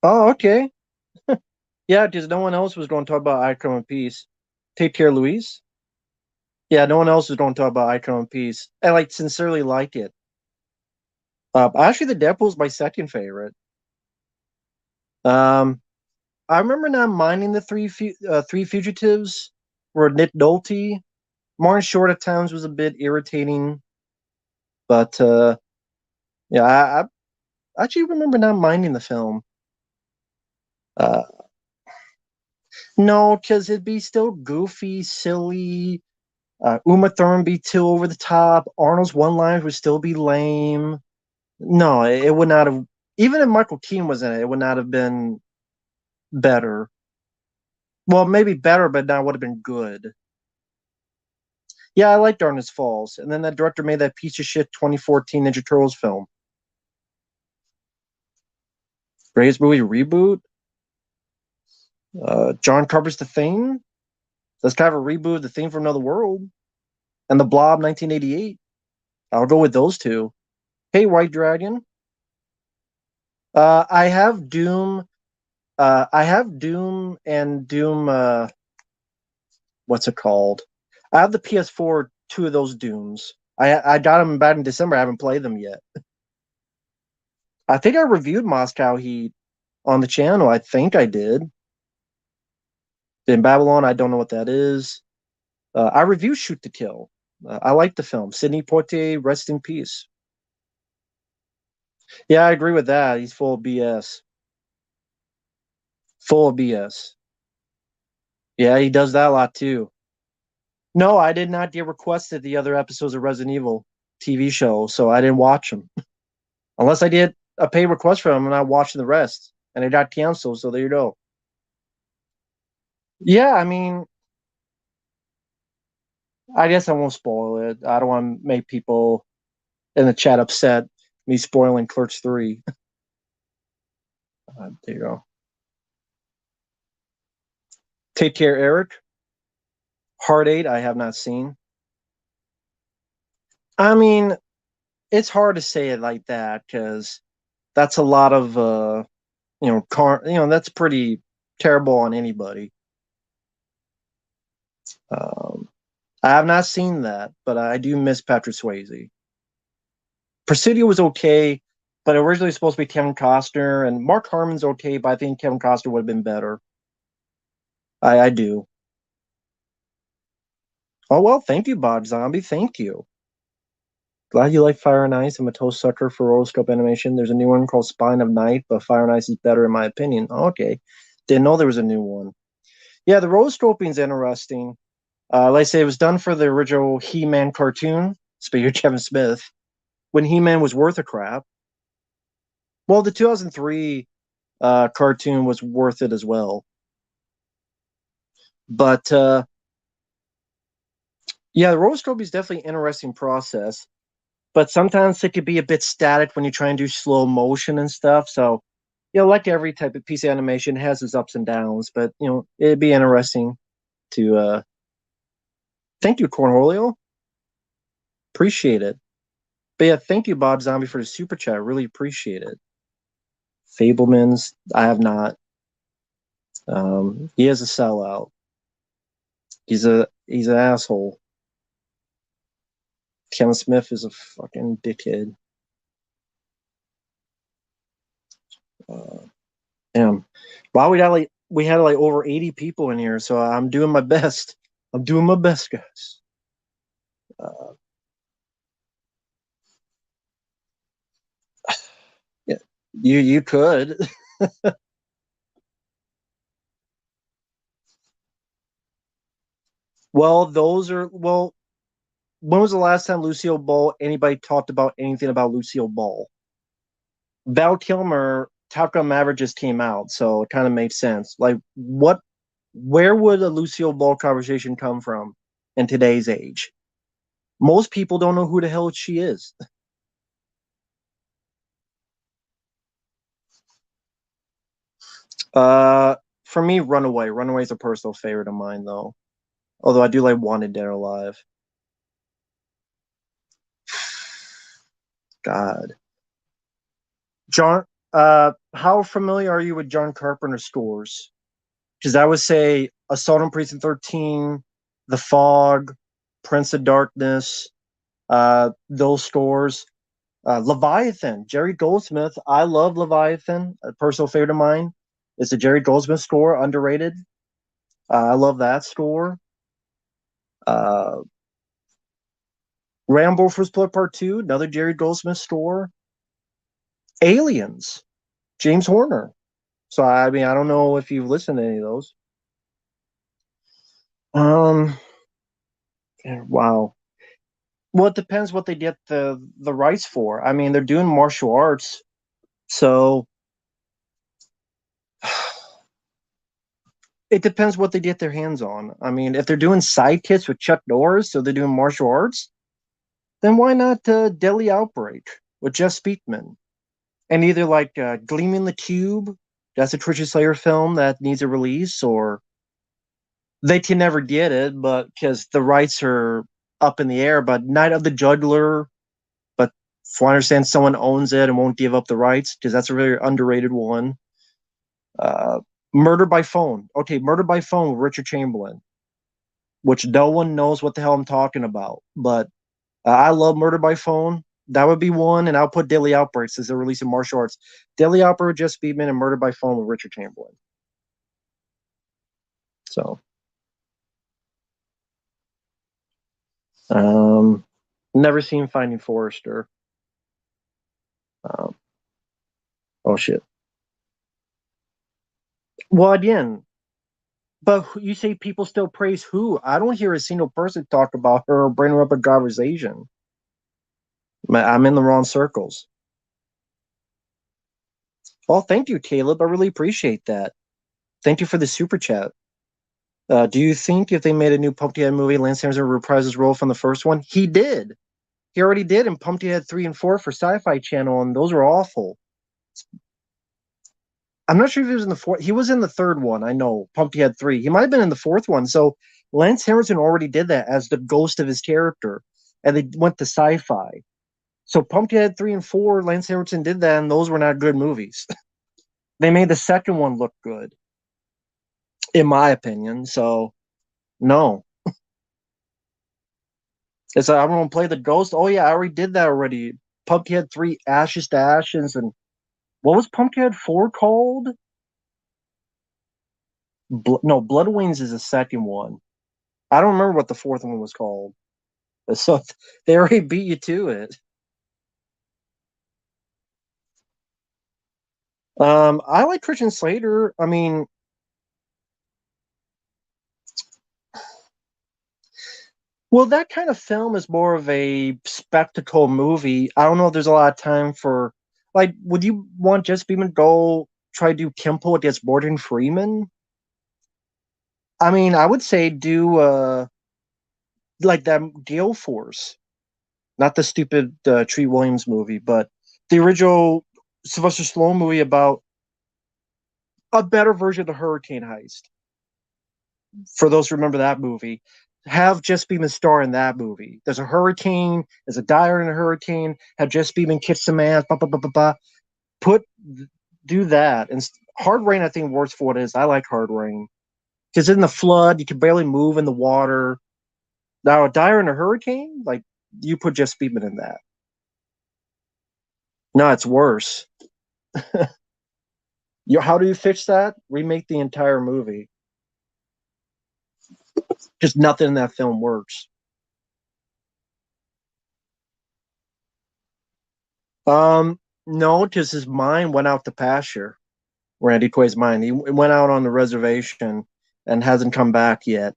Oh, okay. Yeah, because no one else was going to talk about Icon and Peace. Take care, Louise. Yeah, no one else was going to talk about Icon and Peace. I like sincerely like it. Actually, the Deadpool's my second favorite. Um, I remember not minding the three fugitives were Nick Nolte. Martin Short at times was a bit irritating, but yeah, I actually remember not minding the film. Uh, no, because it'd be still goofy, silly. Uma Thurman be too over the top. Arnold's one liners would still be lame. No, it would not have. Even if Michael Keaton was in it, it would not have been better. Well, maybe better, but not would have been good. Yeah, I like Darkness Falls, and then that director made that piece of shit 2014 Ninja Turtles film. Greatest movie reboot. John Carpenter's The Thing. That's kind of a reboot of The Thing from Another World, and The Blob 1988. I'll go with those two. Hey, White Dragon. I have Doom. I have Doom and Doom. What's it called? I have the PS4. Two of those Dooms. I got them back in December. I haven't played them yet. I think I reviewed Moscow Heat on the channel. I think I did. In Babylon, I don't know what that is. I reviewed Shoot to Kill. I like the film. Sidney Poitier, rest in peace. Yeah, I agree with that. He's full of BS. Full of BS. Yeah, he does that a lot too. No, I did not get requested the other episodes of Resident Evil TV show, so I didn't watch them. Unless I did a pay request for them and I watched the rest. And it got canceled, so there you go. Yeah, I mean, I guess I won't spoil it. I don't want to make people in the chat upset. Me spoiling Clerks 3. There you go. Take care, Eric. Heart 8, I have not seen. I mean, it's hard to say it like that because that's a lot of that's pretty terrible on anybody. Um, I have not seen that, but I do miss Patrick Swayze. Presidio was okay, but originally supposed to be Kevin Costner, and Mark Harmon's okay, but I think Kevin Costner would have been better. I do. Oh well, thank you, Bob Zombie. Thank you. Glad you like Fire and Ice. I'm a toast sucker for rotoscope animation. There's a new one called Spine of Night, but Fire and Ice is better in my opinion. Okay, didn't know there was a new one. Yeah, the rotoscoping's interesting. Like I say, it was done for the original He-Man cartoon. Speaking of Kevin Smith, when He-Man was worth a crap. Well, the 2003 cartoon was worth it as well. But yeah, the rotoscoping is definitely an interesting process. But sometimes it could be a bit static when you try and do slow motion and stuff. So, like every type of piece of animation, it has its ups and downs. But it'd be interesting to. Thank you, Cornholio. Appreciate it. But yeah, thank you, Bob Zombie, for the super chat. Really appreciate it. Fablemans, I have not. He is a sellout. He's an asshole. Kevin Smith is a fucking dickhead. Damn. Wow, we had like over 80 people in here, so I'm doing my best. I'm doing my best, guys. Yeah, you could. Well, when was the last time Lucille Ball anybody talked about anything about Lucille Ball? Val Kilmer, Top Gun Maverick just came out, so it kind of makes sense. Like, where would a Lucille Ball conversation come from in today's age? Most people don't know who the hell she is. Uh, for me, Runaway. Runaway is a personal favorite of mine, though. Although I do like Wanted Dead or Alive. God, John. How familiar are you with John Carpenter scores? Because I would say Assault on Precinct 13, The Fog, Prince of Darkness, those scores. Leviathan, Jerry Goldsmith. I love Leviathan. A personal favorite of mine. It's a Jerry Goldsmith score, underrated. I love that score. Uh, Rambo First Blood Part 2, another Jerry Goldsmith score. Aliens, James Horner. So, I mean, I don't know if you've listened to any of those. Um, wow. Well, it depends what they get the rights for. I mean, they're doing martial arts, so it depends what they get their hands on. I mean, if they're doing sidekicks with Chuck Norris, so they're doing martial arts, then why not Deadly Outbreak with Jeff Speakman? And either like Gleaming the Cube, that's a Trisha Slayer film that needs a release, or they can never get it, but because the rights are up in the air. But Night of the Juggler, but if I understand, someone owns it and won't give up the rights because that's a really underrated one. Uh, Murder by Phone. Okay, Murder by Phone with Richard Chamberlain, which no one knows what the hell I'm talking about. But I love Murder by Phone. That would be one, and I'll put Deadly Outbreaks as a release of martial arts. Deadly Outbreak with Jeff Speedman and Murder by Phone with Richard Chamberlain. So, never seen Finding Forrester. Um, oh shit. Well, again, but you say people still praise who? I don't hear a single person talk about her or bring her up a conversation. I'm in the wrong circles. Well, thank you, Caleb. I really appreciate that. Thank you for the super chat. Do you think if they made a new Pumpkinhead movie, Lance Henriksen would reprise his role from the first one? He did. He already did in Pumpkinhead 3 and 4 for Sci-Fi Channel, and those were awful. I'm not sure if he was in the fourth. He was in the third one. I know Pumpkinhead 3. He might have been in the fourth one. So Lance Henriksen already did that as the ghost of his character, and they went to Sci-Fi. So Pumpkinhead 3 and 4, Lance Henriksen did that, and those were not good movies. They made the second one look good, in my opinion. So no. It's like, I'm gonna play the ghost. Oh yeah, I already did that already. Pumpkinhead 3, Ashes to Ashes, and what was Pumpkinhead 4 called? No, Blood Wings is the second one. I don't remember what the fourth one was called. So they already beat you to it. I like Christian Slater. I mean, well, that kind of film is more of a spectacle movie. I don't know if there's a lot of time for, like, would you want Jess Beeman to go try to do Kimpo against Morgan Freeman? I mean, I would say do like that Gale Force, not the stupid Treat Williams movie, but the original Sylvester Stallone movie about a better version of the Hurricane Heist. For those who remember that movie, have Jess Beeman star in that movie. There's a hurricane, there's a dyer in a hurricane, have Jess Beeman kick some ass, blah, blah, blah, blah, blah. Put, do that. And Hard Rain, I think, works for what it is. I like Hard Rain. Because in the flood, you can barely move in the water. Now, a dyer in a hurricane, like, you put Jess Beeman in that. No, it's worse. How do you fix that? Remake the entire movie. Just nothing in that film works. No, because his mind went out to pasture. Randy Quaid's mind. He went out on the reservation and hasn't come back yet.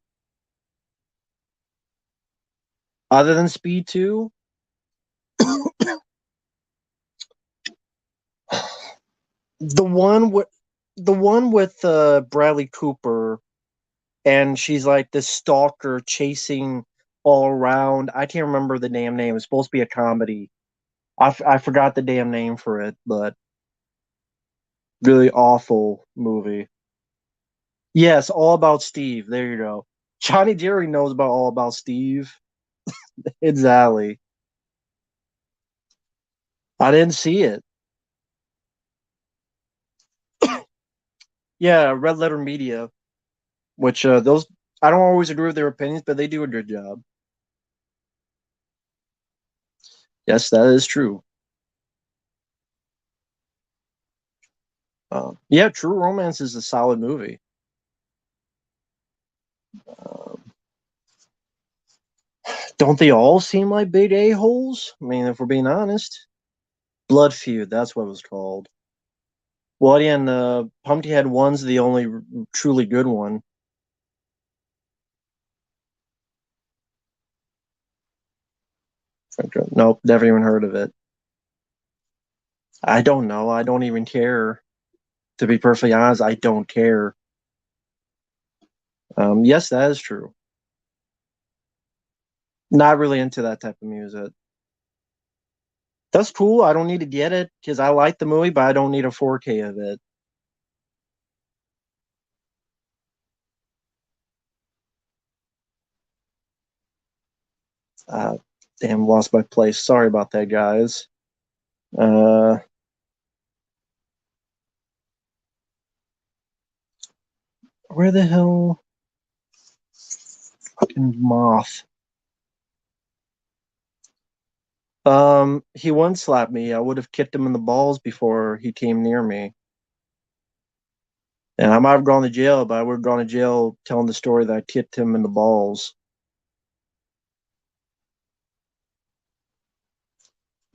Other than Speed 2, the one with Bradley Cooper, and she's like this stalker chasing all around. I can't remember the damn name. It's supposed to be a comedy. I forgot the damn name for it, but really awful movie. Yes, All About Steve. There you go. Johnny Jerry knows about All About Steve. Exactly. I didn't see it. Yeah, Red Letter Media, which those I don't always agree with their opinions, but they do a good job. Yes, that is true. Yeah, True Romance is a solid movie. Um, don't they all seem like big a-holes? I mean, if we're being honest. Blood Feud, that's what it was called. Well, yeah, and Pumpkinhead 1's the only truly good one. Nope, never even heard of it. I don't know. I don't even care. To be perfectly honest, I don't care. Yes, that is true. Not really into that type of music. That's cool. I don't need to get it because I like the movie, but I don't need a 4K of it. Uh, Damn, lost my place. Sorry about that, guys. Uh, where the hell? Fucking moth. He once slapped me. I would have kicked him in the balls before he came near me. And I might have gone to jail, but I would have gone to jail telling the story that I kicked him in the balls.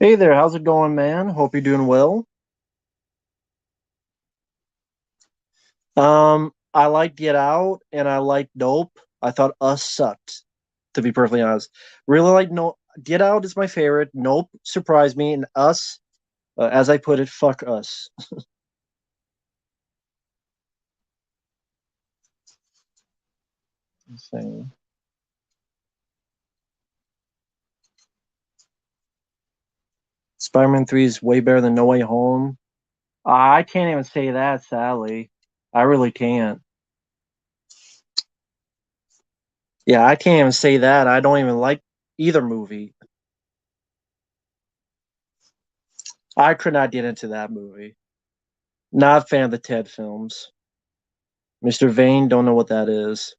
Hey there, how's it going, man? Hope you're doing well. I like Get Out and I like Nope. I thought Us sucked, to be perfectly honest. Really like No Get Out is my favorite. Nope surprised me, and Us, as I put it, fuck Us. Insane. Spider-Man 3 is way better than No Way Home. I can't even say that, sadly. I really can't. Yeah, I can't even say that. I don't even like either movie. I could not get into that movie. Not a fan of the Ted films. Mr. Vane, don't know what that is.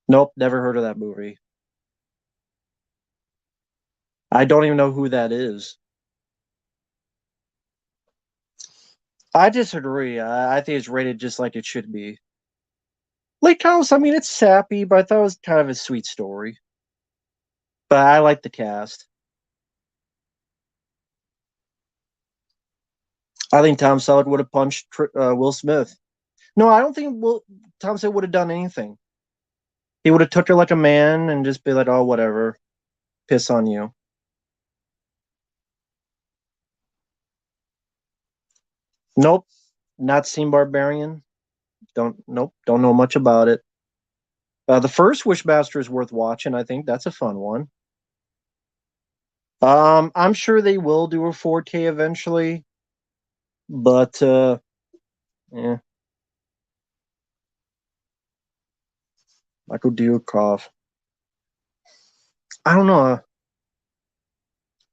Nope, never heard of that movie. I don't even know who that is. I disagree. I think it's rated just like it should be. Lake House, I mean, it's sappy, but I thought it was kind of a sweet story. But I like the cast. I think Tom Selleck would have punched Will Smith. No, I don't think Tom Selleck would have done anything. He would have took her like a man and just be like, "Oh, whatever, piss on you." Nope, not seen Barbarian. Don't know much about it. The first Wishmaster is worth watching. I think that's a fun one. I'm sure they will do a 4K eventually, but yeah, Michael Dudikoff. I don't know.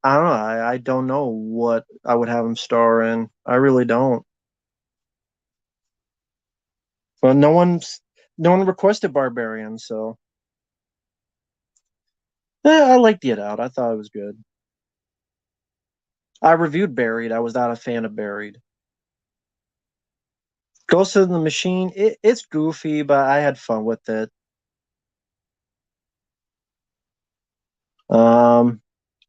I don't know. I don't know what I would have him star in. I really don't. But no one requested Barbarian, so I liked Get Out. I thought it was good. I reviewed Buried. I was not a fan of Buried. Ghost of the Machine. It's goofy, but I had fun with it. Um,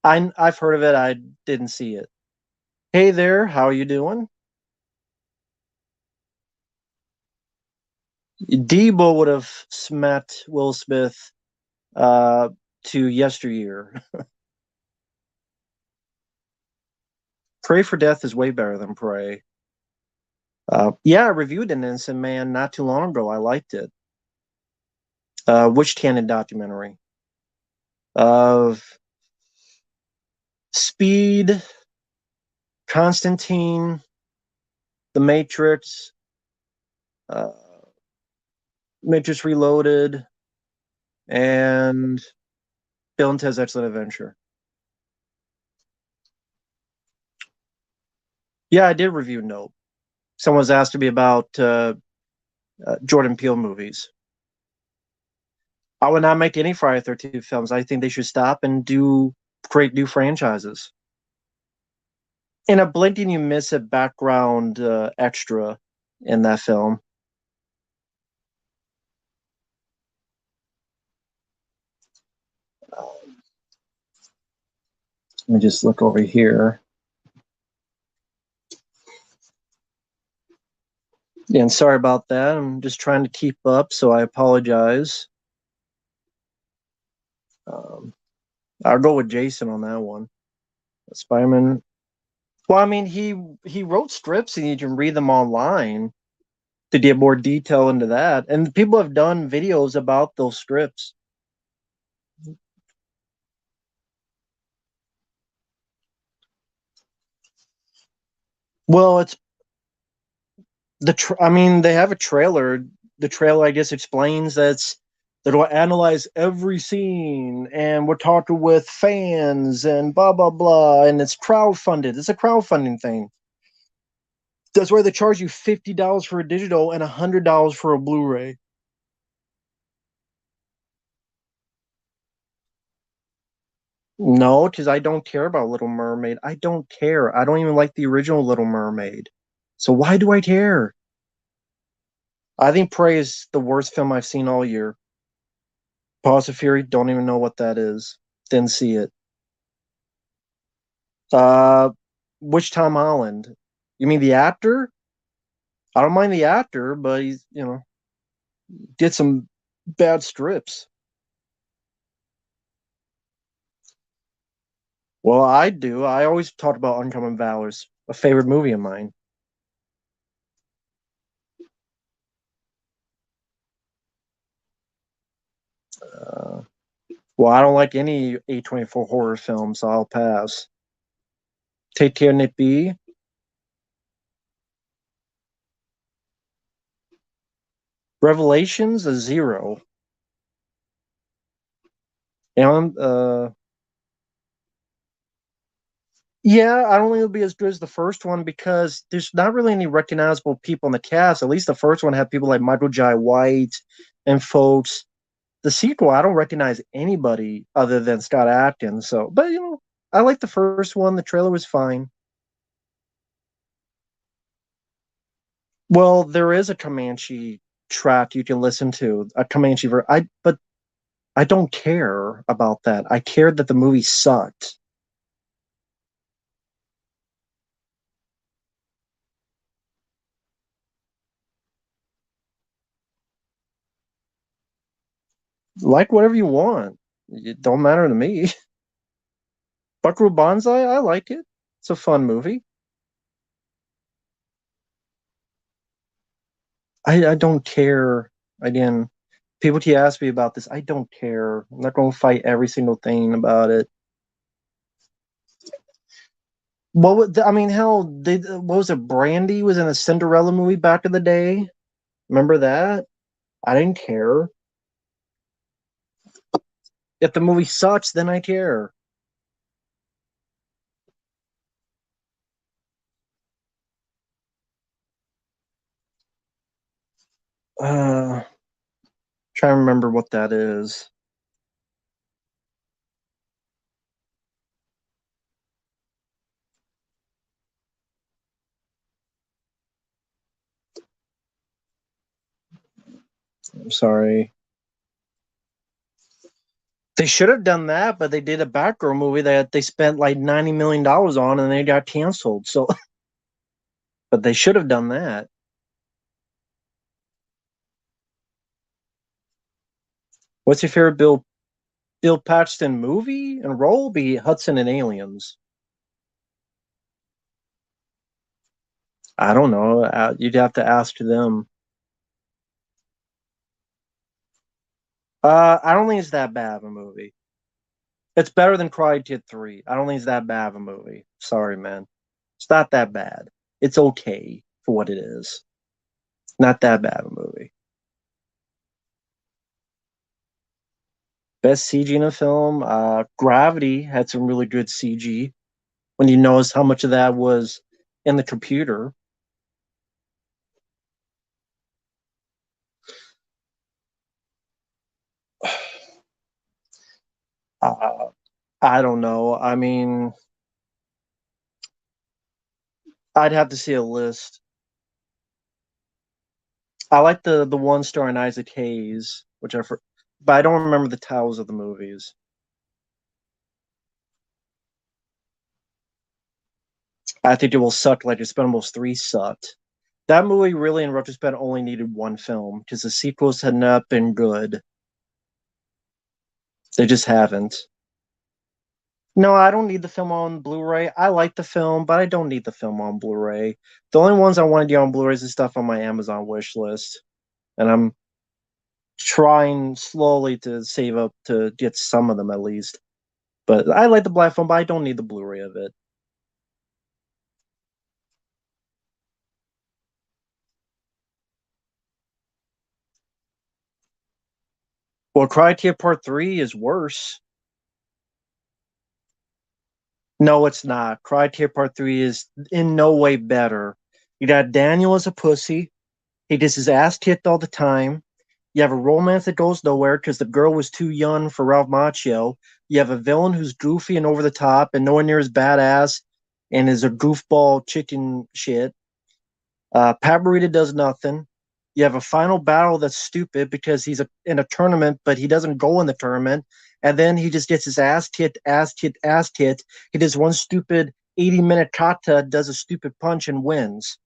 I've heard of it. I didn't see it. Hey there, how are you doing? Debo would have smacked Will Smith uh, to yesteryear. Pray for Death is way better than Pray. Yeah, I reviewed an Innocent Man not too long ago. I liked it. Which canon documentary? Of Speed, Constantine, The Matrix, uh, Matrix Reloaded, and Bill and Ted's Excellent Adventure. Yeah, I did review Nope. Someone was asking me about Jordan Peele movies. I would not make any Friday 13th films. I think they should stop and create new franchises. In a blink and you miss a background extra in that film. Let me just look over here. Yeah, and sorry about that. I'm just trying to keep up, so I apologize. Um, I'll go with Jason on that one. Spider-Man. Well, I mean, he wrote scripts, and you can read them online to get more detail into that. And people have done videos about those scripts. Well, it's I mean, they have a trailer. The trailer, I guess, explains that will analyze every scene, and we're talking with fans, and blah blah blah, and it's crowdfunded. It's a crowdfunding thing. That's why they charge you $50 for a digital and $100 for a Blu-ray. No, because I don't care about Little Mermaid. I don't care. I don't even like the original Little Mermaid. So why do I care? I think Prey is the worst film I've seen all year. Paws of Fury, don't even know what that is. Didn't see it. Uh, which Tom Holland? You mean the actor? I don't mind the actor, but he's did some bad strips. Well, I do. I always talk about Uncommon Valors, a favorite movie of mine. Uh, well, I don't like any A24 horror films, so I'll pass. Titanic B. Revelations, a 0. And yeah, I don't think it'll be as good as the first one because there's not really any recognizable people in the cast. At least the first one had people like Michael Jai White and folks. The sequel, I don't recognize anybody other than Scott Adkins. So, but I like the first one. The trailer was fine. Well, there is a Comanche track you can listen to, a Comanche but I don't care about that. I cared that the movie sucked. Like whatever you want. It don't matter to me. Buckaroo Banzai, I like it. It's a fun movie. I don't care. Again, people keep asking me about this. I don't care. I'm not going to fight every single thing about it. I mean, hell, what was it? Brandy was in a Cinderella movie back in the day. Remember that? I didn't care. If the movie sucks, then I care. Uh, Trying to remember what that is. I'm sorry. They should have done that, but they did a Batgirl movie that they spent like $90 million on, and they got canceled. So, but they should have done that. What's your favorite Bill Paxton movie and role? Be Hudson and Aliens. I don't know. You'd have to ask them. I don't think it's that bad of a movie. It's better than Cry Kid 3. I don't think it's that bad of a movie. Sorry, man. It's not that bad. It's okay for what it is. Not that bad of a movie. Best CG in a film. Gravity had some really good CG. When you notice how much of that was in the computer. Uh, I don't know. I mean, I'd have to see a list. I like the one starring Isaac Hayes, but I don't remember the titles of the movies. I think it will suck like Expendables 3 sucked. That movie really, in retrospect, only needed one film because the sequels had not been good. They just haven't. No, I don't need the film on Blu-ray. I like the film, but I don't need the film on Blu-ray. The only ones I want to get on Blu-rays is stuff on my Amazon wish list, and I'm trying slowly to save up to get some of them at least. But I like the black film, but I don't need the Blu-ray of it. Well, Cry Part 3 is worse. No, it's not. Cry Part 3 is in no way better. You got Daniel as a pussy. He gets his ass kicked all the time. You have a romance that goes nowhere because the girl was too young for Ralph Macchio. You have a villain who's goofy and over the top and nowhere near as badass and is a goofball chicken shit. Pat Morita does nothing. You have a final battle that's stupid because he's in a tournament, but he doesn't go in the tournament. And then he just gets his ass kicked, ass kicked, ass kicked. He does one stupid 80-minute kata, does a stupid punch, and wins.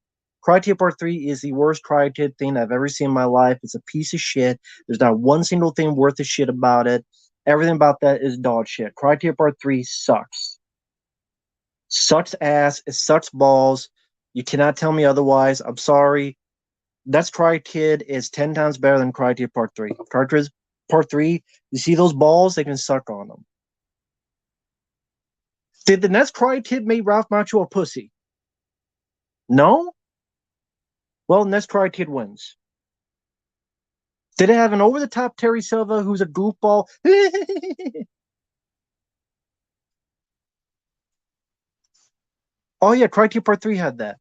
Karate Part 3 is the worst Karate thing I've ever seen in my life. It's a piece of shit. There's not one single thing worth a shit about it. Everything about that is dog shit. Karate Part 3 sucks. Sucks ass. It sucks balls. You cannot tell me otherwise. I'm sorry. That's Cry Kid is 10 times better than Cry Kid Part 3. Cartridge. Part 3, you see those balls? They can suck on them. Did the next Karate Kid make Ralph Macchio a pussy? No? Well, next Karate Kid wins. Did it have an over-the-top Terry Silva who's a goofball? Oh yeah, Karate Kid Part 3 had that.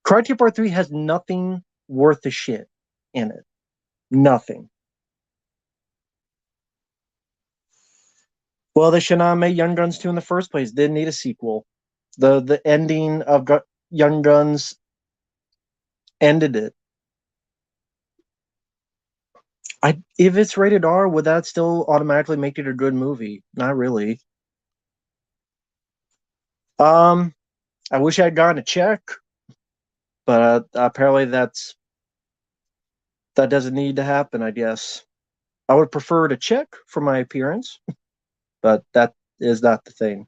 Karate Kid Part 3 has nothing worth a shit in it. Nothing. Well, they should not have made Young Guns 2 in the first place. Didn't need a sequel. The ending of Young Guns ended it. If it's rated R, would that still automatically make it a good movie? Not really. I wish I had gotten a check, but apparently that doesn't need to happen, I guess. I would prefer to check for my appearance, but that is not the thing.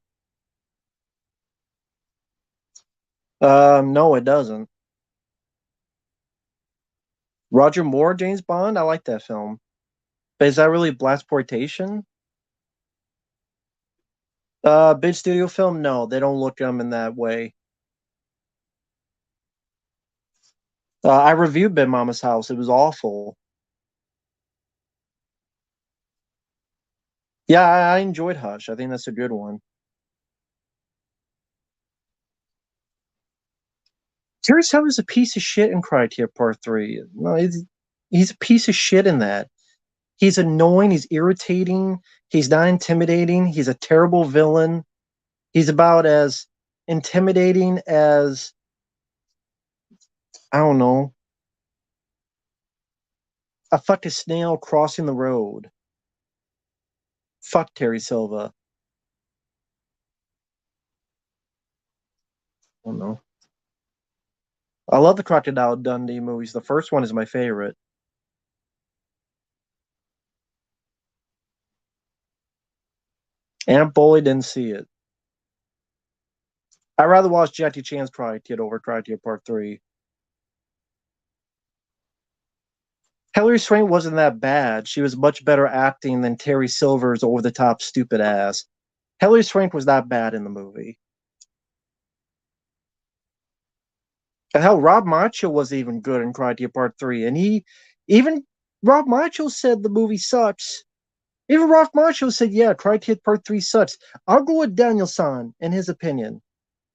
No, it doesn't. Roger Moore, James Bond, I like that film. But is that really blaxploitation? Big studio film? No, they don't look at them in that way. I reviewed Big Mama's House. It was awful. Yeah, I enjoyed Hush. I think that's a good one. Terry Silver's a piece of shit in Criteria Part 3. No, he's a piece of shit in that. He's annoying. He's irritating. He's not intimidating. He's a terrible villain. He's about as intimidating as, I don't know, a fucking snail crossing the road. Fuck Terry Silva. I don't know. I love the Crocodile Dundee movies. The first one is my favorite. Aunt Bully didn't see it. I'd rather watch Jackie Chan's Karate Kid over Karate Kid Part 3. Hilary Swank wasn't that bad. She was much better acting than Terry Silver's over-the-top stupid ass. Hilary Swank was not bad in the movie. And hell, Rob Macho was even good in Karate Kid Part 3. And even Rob Macho said the movie sucks. Even Rob Macho said, yeah, Karate Kid Part 3 sucks. I'll go with Daniel-san in his opinion.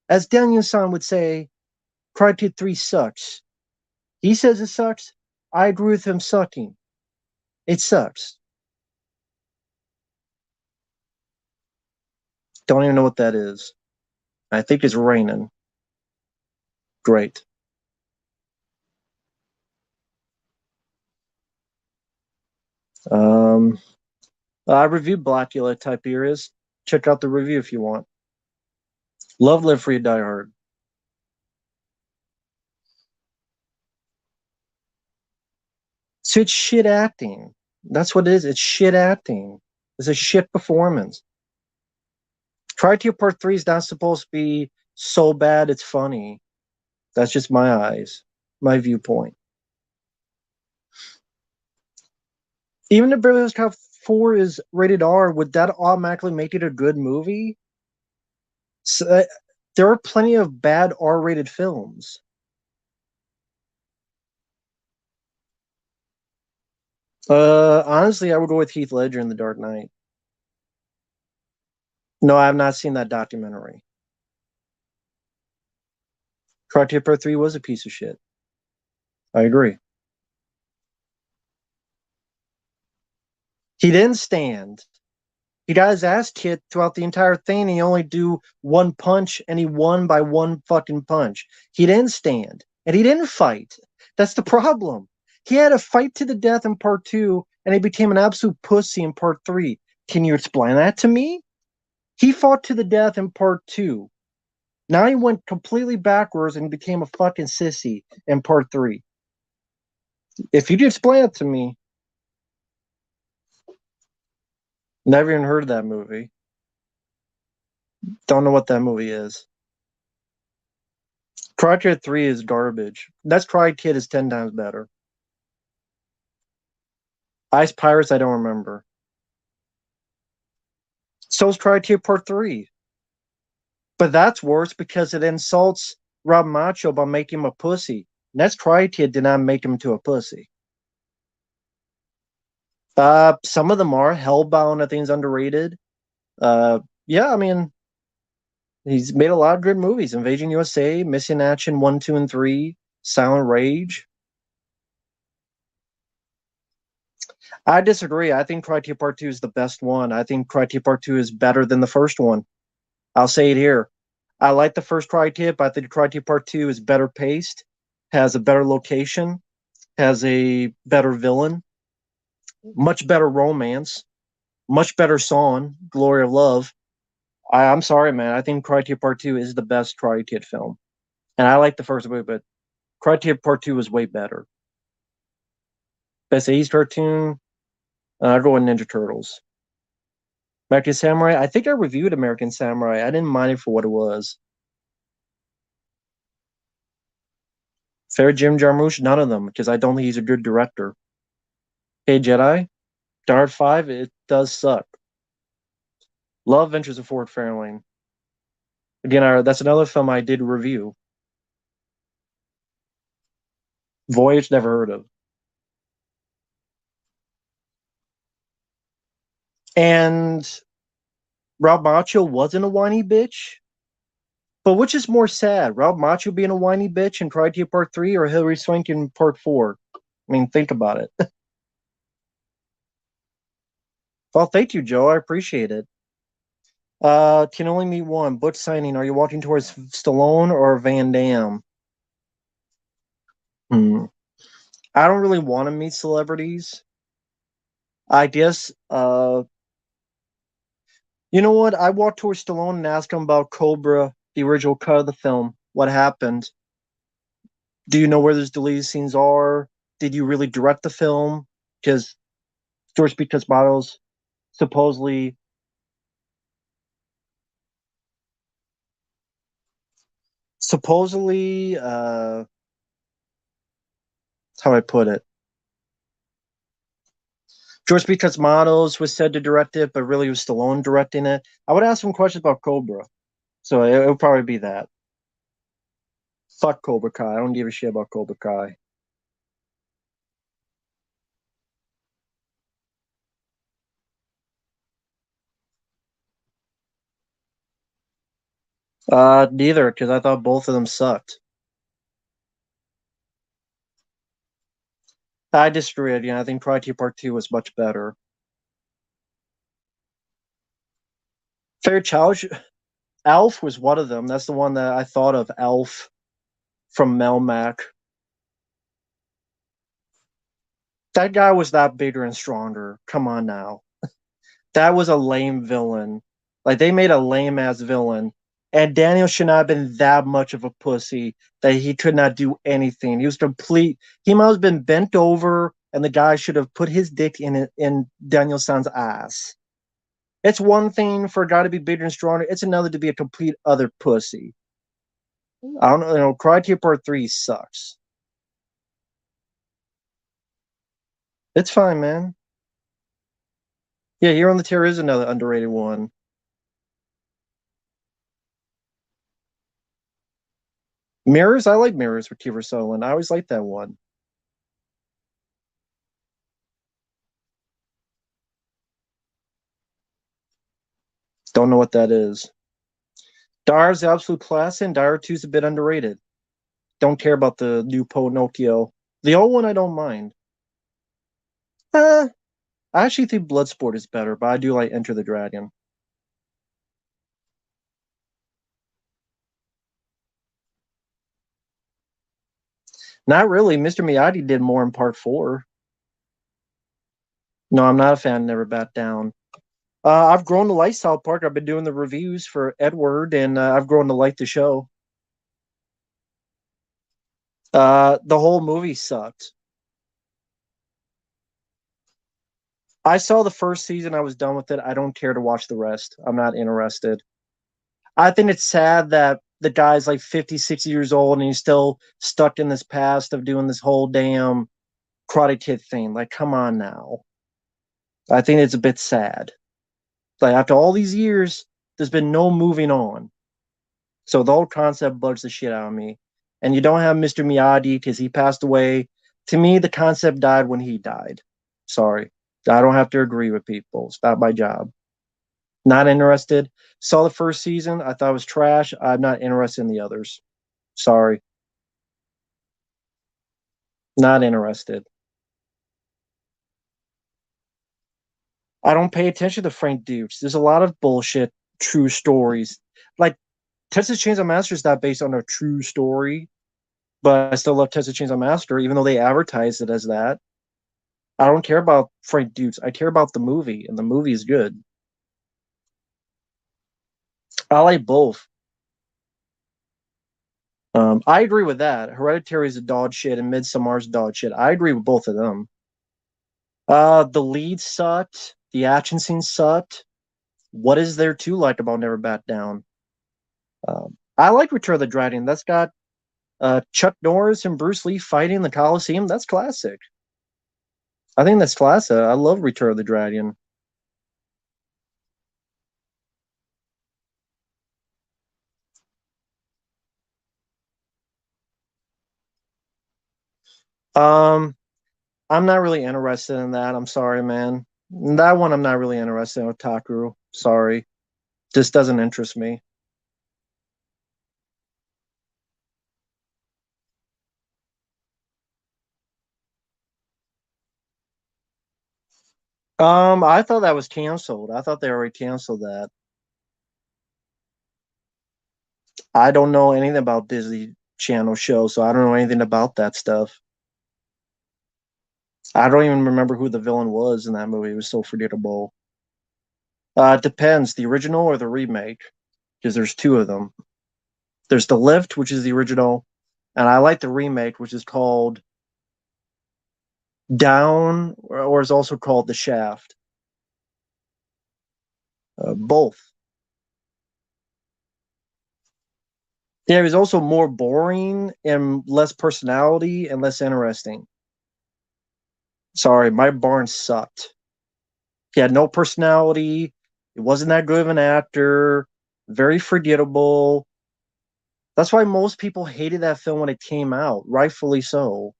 As Daniel-san would say, Karate Kid 3 sucks. He says it sucks. I agree with him sucking. It sucks. Don't even know what that is. I think it's raining. Great. Um, I reviewed Blackula Tiberius. Check out the review if you want. Love, Live Free, Die Hard. So it's shit acting. That's what it is. It's shit acting. It's a shit performance. Karate Part 3 is not supposed to be so bad it's funny. That's just my eyes, my viewpoint. Even if Beverly Hills Cop 4 is rated R, would that automatically make it a good movie? So, there are plenty of bad R-rated films. Honestly, I would go with Heath Ledger in The Dark Knight. No, I have not seen that documentary. Karate Part 3 was a piece of shit. I agree. He didn't stand. He got his ass kicked throughout the entire thing. And he only do one punch, and he won by one fucking punch. He didn't stand, and he didn't fight. That's the problem. He had a fight to the death in Part 2, and he became an absolute pussy in Part 3. Can you explain that to me? He fought to the death in Part 2. Now he went completely backwards and became a fucking sissy in Part 3. If you could explain it to me. Never even heard of that movie. Don't know what that movie is. Karate Kid 3 is garbage. That's Karate Kid is 10 times better. Ice Pirates, I don't remember. So's Karate Kid Part 3. But that's worse because it insults Rob Macho by making him a pussy. Next Karate Kid did not make him into a pussy. Some of them are. Hellbound, I think, is underrated. Yeah, I mean, he's made a lot of good movies. Invasion USA, Missing Action 1, 2, and 3, Silent Rage. I disagree. I think Karate Part 2 is the best one. I think Karate Part 2 is better than the first one. I'll say it here. I like the first Karate, but I think Karate Part 2 is better paced, has a better location, has a better villain, much better romance, much better song, Glory of Love. I'm sorry, man. I think Karate Part 2 is the best Karate Kid film. And I like the first movie, but Karate Kid Part 2 is way better. Best 80s cartoon, I'll go with Ninja Turtles. American Samurai, I think I reviewed American Samurai. I didn't mind it for what it was. Fair Jim Jarmusch, none of them, because I don't think he's a good director. Hey Jedi, Dart 5, it does suck. Love Adventures of Ford Fairlane. Again, that's another film I did review. Voyage, never heard of. And Rob Macho wasn't a whiny bitch. But which is more sad, Rob Macho being a whiny bitch in Karate Part 3 or Hilary Swank in Part 4? I mean, think about it. Well, thank you, Joe. I appreciate it. Can only meet one. Butch signing. Are you walking towards Stallone or Van Damme? I don't really want to meet celebrities. I guess, you know what? I walked towards Stallone and asked him about Cobra, the original cut of the film. What happened? Do you know where those deleted scenes are? Did you really direct the film? Because George P. Cosmatos supposedly how I put it. George P. Cosmatos was said to direct it, but really was Stallone directing it. I would ask him questions about Cobra. So it would probably be that. Fuck Cobra Kai. I don't give a shit about Cobra Kai. Neither, because I thought both of them sucked. I disagree again. I think Karate Part 2 was much better. Fair challenge. Alf was one of them. That's the one that I thought of. Alf from Melmac. That guy was not bigger and stronger. Come on now. That was a lame villain. Like they made a lame ass villain. And Daniel should not have been that much of a pussy that he could not do anything. He was complete. He must have been bent over, and the guy should have put his dick in Daniel-san's ass. It's one thing for a guy to be bigger and stronger. It's another to be a complete other pussy. I don't know. Karate Part 3 sucks. It's fine, man. Yeah, Hero on the Terror is another underrated one. Mirrors, I like Mirrors with Kiefer Sutherland. I always liked that one. Don't know what that is. Dyer's absolute class, and Dyer 2 is a bit underrated. Don't care about the new Pinocchio. The old one I don't mind. I actually think Bloodsport is better, but I do like Enter the Dragon. Not really. Mr. Miyagi did more in Part 4. No, I'm not a fan. Never Bat Down. I've grown to like South Park. I've been doing the reviews for Edward, and I've grown to like the show. The whole movie sucked. I saw the first season. I was done with it. I don't care to watch the rest. I'm not interested. I think it's sad that the guy's like 50, 60 years old and he's still stuck in this past of doing this whole damn Karate Kid thing. Like, come on now. I think it's a bit sad. Like after all these years, there's been no moving on. So the whole concept bugs the shit out of me. And you don't have Mr. Miyagi because he passed away. To me, the concept died when he died. Sorry. I don't have to agree with people. It's not my job. Not interested. Saw the first season. I thought it was trash. I'm not interested in the others. Sorry. Not interested. I don't pay attention to Frank Dukes. There's a lot of bullshit true stories. Like Texas Chainsaw Massacre is not based on a true story, but I still love Texas Chainsaw Massacre, even though they advertise it as that. I don't care about Frank Dukes. I care about the movie, and the movie is good. I like both. I agree with that. Hereditary is a dog shit, and Midsommar's dog shit. I agree with both of them. The lead sucked. The action scene sucked. What is there to like about Never Back Down? I like Return of the Dragon. That's got Chuck Norris and Bruce Lee fighting in the Coliseum. That's classic. I think that's classic. I love Return of the Dragon. Um, I'm not really interested in that. I'm sorry, man. That one I'm not really interested in, Otaku. Sorry. Just doesn't interest me. I thought that was canceled. I thought they already canceled that. I don't know anything about Disney Channel shows, so I don't know anything about that stuff. I don't even remember who the villain was in that movie. It was so forgettable. It depends, the original or the remake, because there's two of them. There's The Lift, which is the original, and I like the remake, which is called Down, or is also called The Shaft. Both. Yeah, it was also more boring and less personality and less interesting. Sorry, my Barn sucked. He had no personality. He wasn't that good of an actor. Very forgettable. That's why most people hated that film when it came out, rightfully so.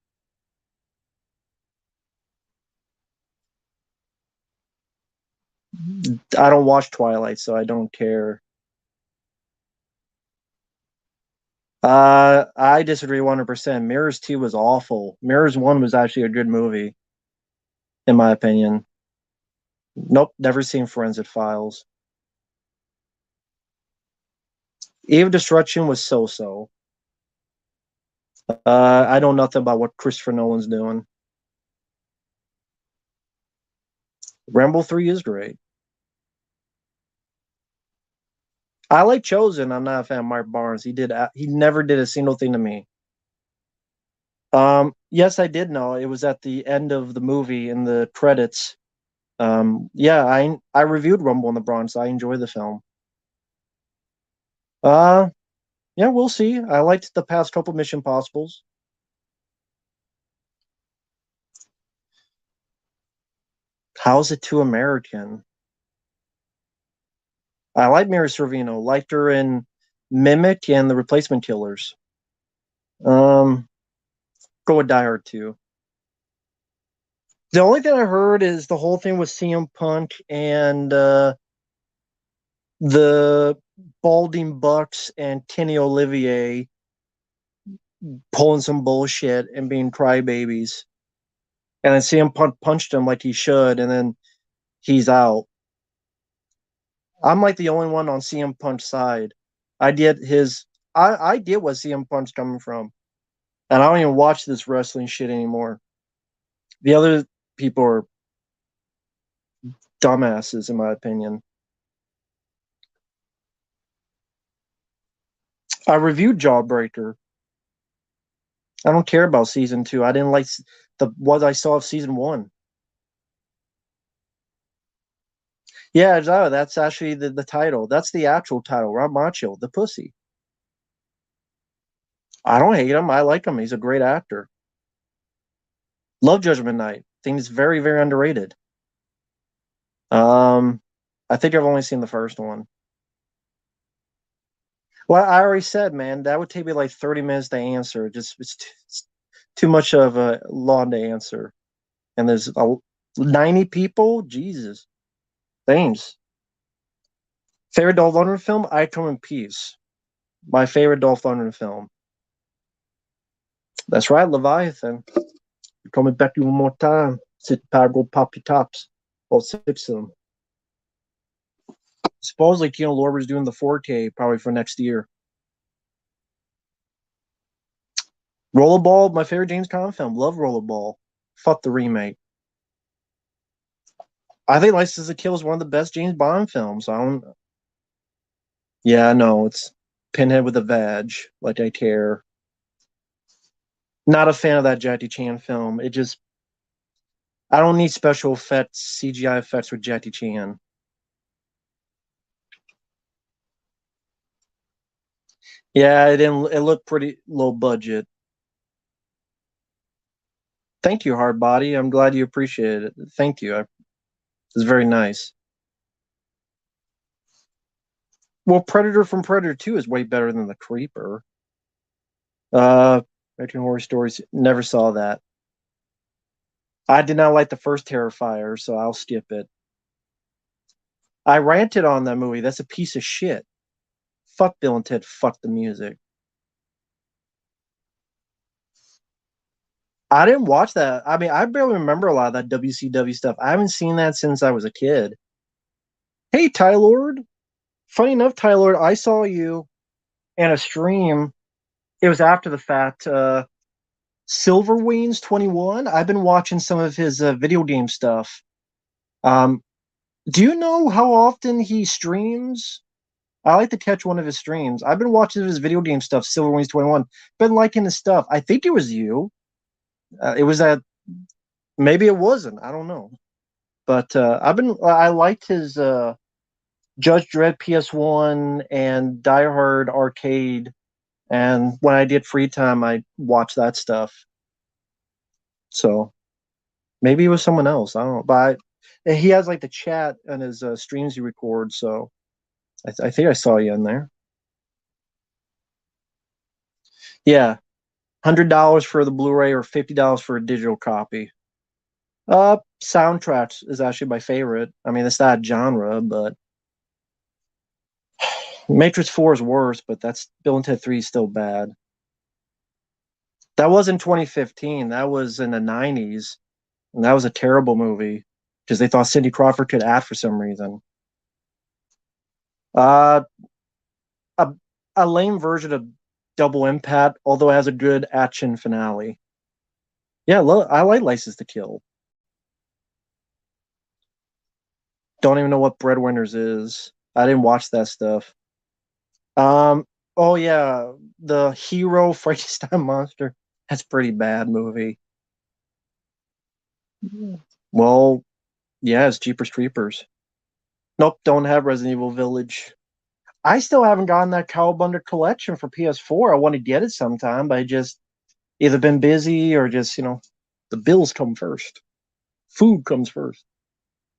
I don't watch Twilight, so I don't care. I disagree 100%. Mirrors 2 was awful. Mirrors 1 was actually a good movie, in my opinion. Nope, never seen Forensic Files. Eve of Destruction was so so. I know nothing about what Christopher Nolan's doing. Rambo 3 is great. I like Chosen. I'm not a fan of Mark Barnes. He never did a single thing to me. Yes, I did know. It was at the end of the movie in the credits. Yeah, I reviewed Rumble in the Bronx. I enjoy the film. Uh, yeah, we'll see. I liked the past couple Mission Possibles. How's it too American? I like Mary Sorvino. Liked her in Mimic and The Replacement Killers. Um, go with Die Hard 2. The only thing I heard is the whole thing with CM Punk and the Balding Bucks and Kenny Olivier pulling some bullshit and being crybabies. And then CM Punk punched him like he should, and then he's out. I'm like the only one on CM Punk's side. I get his. I get what CM Punk's coming from, and I don't even watch this wrestling shit anymore. The other people are dumbasses, in my opinion. I reviewed Jawbreaker. I don't care about season two. I didn't like the what I saw of season one. Yeah, exactly. That's actually the title. That's the actual title. Rob Macho, the pussy. I don't hate him. I like him. He's a great actor. Love Judgment Night. Think it's very, very underrated. Um, I think I've only seen the first one. Well, I already said, man, that would take me like 30 minutes to answer. It's too much of a long to answer. And there's 90 people. Jesus, thanks. Favorite Dolph Lundgren film? I Come in Peace. My favorite Dolph Lundgren film. That's right, Leviathan. You're coming back to you one more time. Sit power, go pop your tops. All six of them. Supposedly, Keanu Lorber's doing the 4K probably for next year. Rollerball, my favorite James Caan film. Love Rollerball. Fuck the remake. I think License to Kill is one of the best James Bond films. I don't. Yeah, no, it's Pinhead with a vag. Like I care. Not a fan of that Jackie Chan film. It just. I don't need special effects, CGI effects with Jackie Chan. Yeah, it didn't. It looked pretty low budget. Thank you, hard body. I'm glad you appreciate it. Thank you. It's very nice. Well, Predator from Predator 2 is way better than the Creeper. American Horror Stories. Never saw that. I did not like the first Terrifier, so I'll skip it. I ranted on that movie. That's a piece of shit. Fuck Bill and Ted. Fuck the music. I didn't watch that. I mean, I barely remember a lot of that WCW stuff. I haven't seen that since I was a kid. Hey, Ty Lord. Funny enough, Ty Lord, I saw you in a stream. It was after the fact. Silver Wings 21. I've been watching some of his video game stuff. Um, do you know how often he streams? I like to catch one of his streams. I've been watching his video game stuff, Silver Wings 21. Been liking his stuff. I think it was you. It was that. Maybe it wasn't. I don't know. But I liked his Judge Dredd PS1 and Die Hard Arcade. And when I did free time, I watched that stuff. So maybe it was someone else. I don't know. But he has like the chat and his streams he records. So I think I saw you in there. Yeah, $100 for the Blu-ray or $50 for a digital copy. Soundtracks is actually my favorite. I mean, it's not a genre, but Matrix 4 is worse, but that's Bill and Ted 3 is still bad. That was in 2015. That was in the 90s, and that was a terrible movie because they thought Cindy Crawford could act for some reason. Uh, a, a lame version of Double Impact, although it has a good action finale. Yeah, I like License to Kill. Don't even know what Breadwinners is. I didn't watch that stuff. Um, oh yeah, the Hero Frankenstein monster. That's a pretty bad movie. Well, yeah, it's Jeepers Creepers. Nope, don't have Resident Evil Village. I still haven't gotten that Cowabunga collection for PS4. I want to get it sometime, but I just either been busy or just, the bills come first. Food comes first.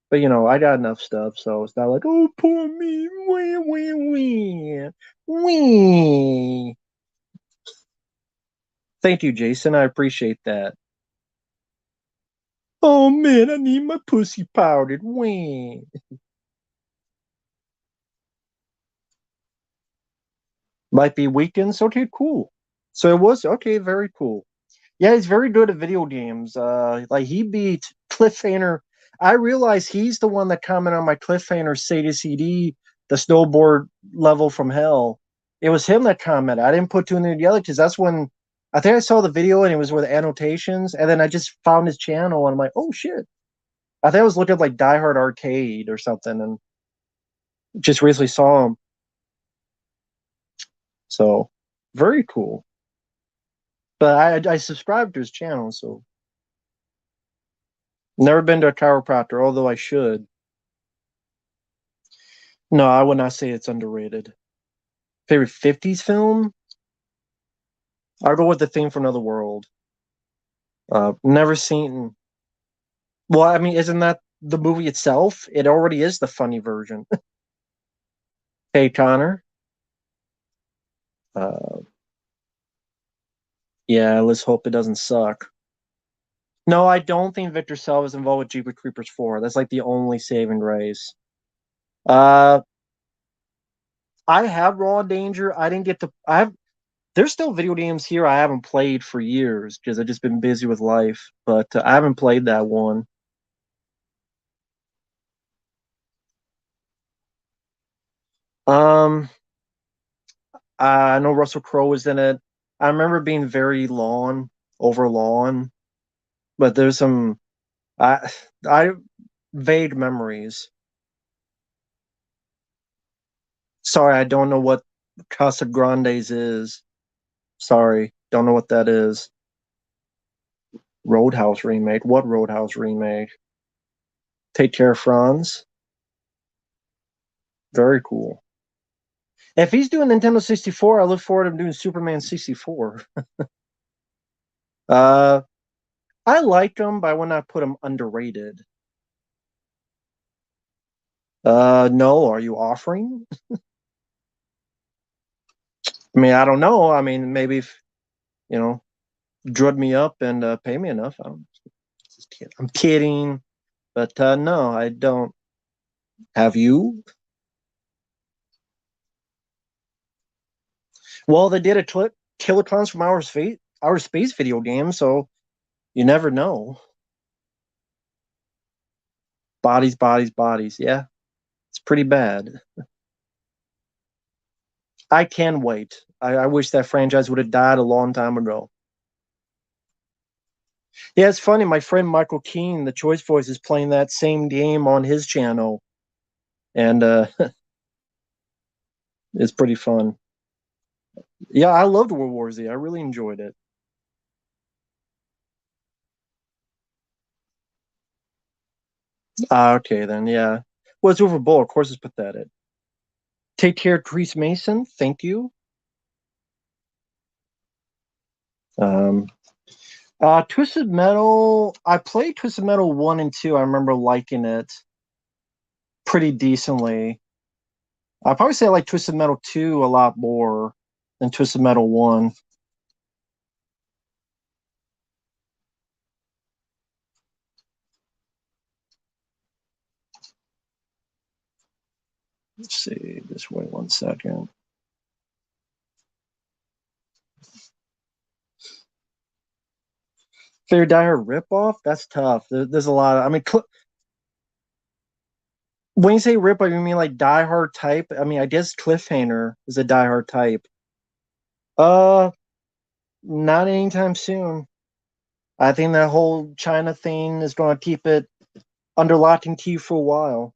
But I got enough stuff, so it's not like, oh, poor me. Wee, wee, wee. Wee. Thank you, Jason. I appreciate that. Oh man, I need my pussy powdered. Wee. Might be weekends. Okay, cool. So it was okay, very cool. Yeah, he's very good at video games. Like he beat Cliffhanger. I realize he's the one that commented on my Cliffhanger Sega CD, the snowboard level from hell. It was him that commented. I didn't put two and two together because that's when I think I saw the video and it was with annotations, and then I just found his channel and I'm like, oh shit. I think I was looking at like Die Hard Arcade or something and just recently saw him. So very cool. But I subscribed to his channel, so never been to a chiropractor, although I should. No, I would not say it's underrated. Favorite 50s film? I'll go with The Thing from Another World. Never seen. Well, I mean, isn't that the movie itself, it already is the funny version. Hey, Connor. Uh, yeah, let's hope it doesn't suck. No, I don't think Victor Salva is involved with Jeepers Creepers 4. That's like the only saving grace. Uh, I have Raw Danger. I didn't get to. I have. There's still video games here I haven't played for years because I've just been busy with life. But I haven't played that one. Um, I know Russell Crowe was in it. I remember being very long, over long, but there's some I I vague memories. Sorry, I don't know what Casa Grandes is. Sorry, don't know what that is. Roadhouse remake. What Roadhouse remake? Take Care, Franz. Very cool. If he's doing Nintendo 64, I look forward to him doing Superman 64. Uh, I like him, but I would not put him underrated. No, are you offering? I mean, I don't know. I mean, maybe if, you know, drud me up and pay me enough. I'm kidding, but no, I don't. Have you? Well, they did a Killer Clowns from Outer Space video game, so you never know. Bodies, bodies, bodies. Yeah, it's pretty bad. I can wait. I wish that franchise would have died a long time ago. Yeah, it's funny. My friend Michael Keane, the Choice Voice, is playing that same game on his channel, and it's pretty fun. Yeah, I loved World War Z. I really enjoyed it. Okay, then, yeah. Well, it's Over Bull. Of course, it's pathetic. Take care, Therese Mason. Thank you. Um, Twisted Metal. I played Twisted Metal 1 and 2. I remember liking it pretty decently. I'd probably say I like Twisted Metal 2 a lot more than Twisted Metal 1. Let's see. Just wait 1 second. Fair Dire ripoff? That's tough. There's a lot of. I mean, when you say ripoff, you mean like Die Hard type? I mean, I guess Cliffhanger is a Die Hard type. Uh, Not anytime soon. I think that whole China thing is going to keep it under lock and key for a while,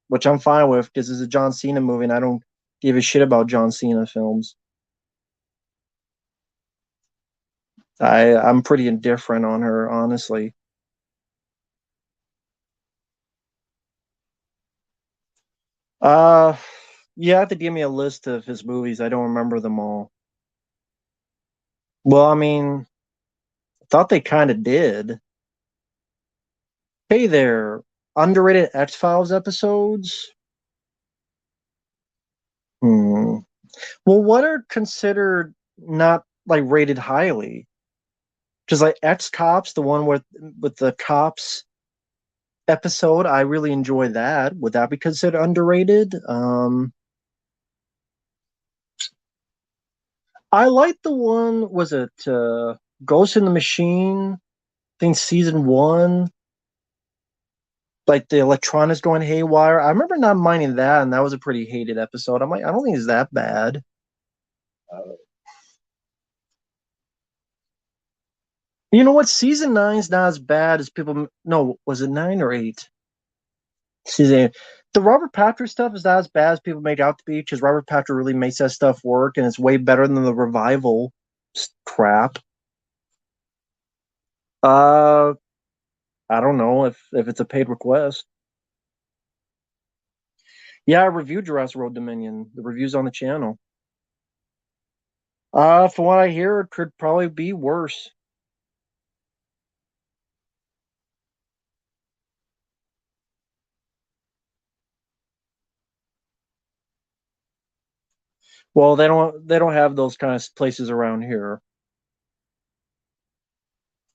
which I'm fine with because it's a John Cena movie and I don't give a shit about John Cena films. I'm pretty indifferent on her, honestly. Uh, you have to give me a list of his movies. I don't remember them all. Well, I mean, I thought they kind of did. Hey there, underrated X Files episodes. Hmm. Well, what are considered not like rated highly? Just like X Cops, the one with the cops episode, I really enjoy that. Would that be considered underrated? I like the one. Was it Ghost in the Machine? I think season one. Like the electronics going haywire. I remember not minding that, and that was a pretty hated episode. I'm like, I don't think it's that bad. You know what? Season nine's not as bad as people. No, was it 9 or 8? Season 8. The Robert Patrick stuff is not as bad as people make out to be because Robert Patrick really makes that stuff work, and it's way better than the revival crap. Uh, I don't know if it's a paid request. Yeah, I reviewed Jurassic World Dominion. The review's on the channel. From what I hear, it could probably be worse. Well, they don't have those kind of places around here.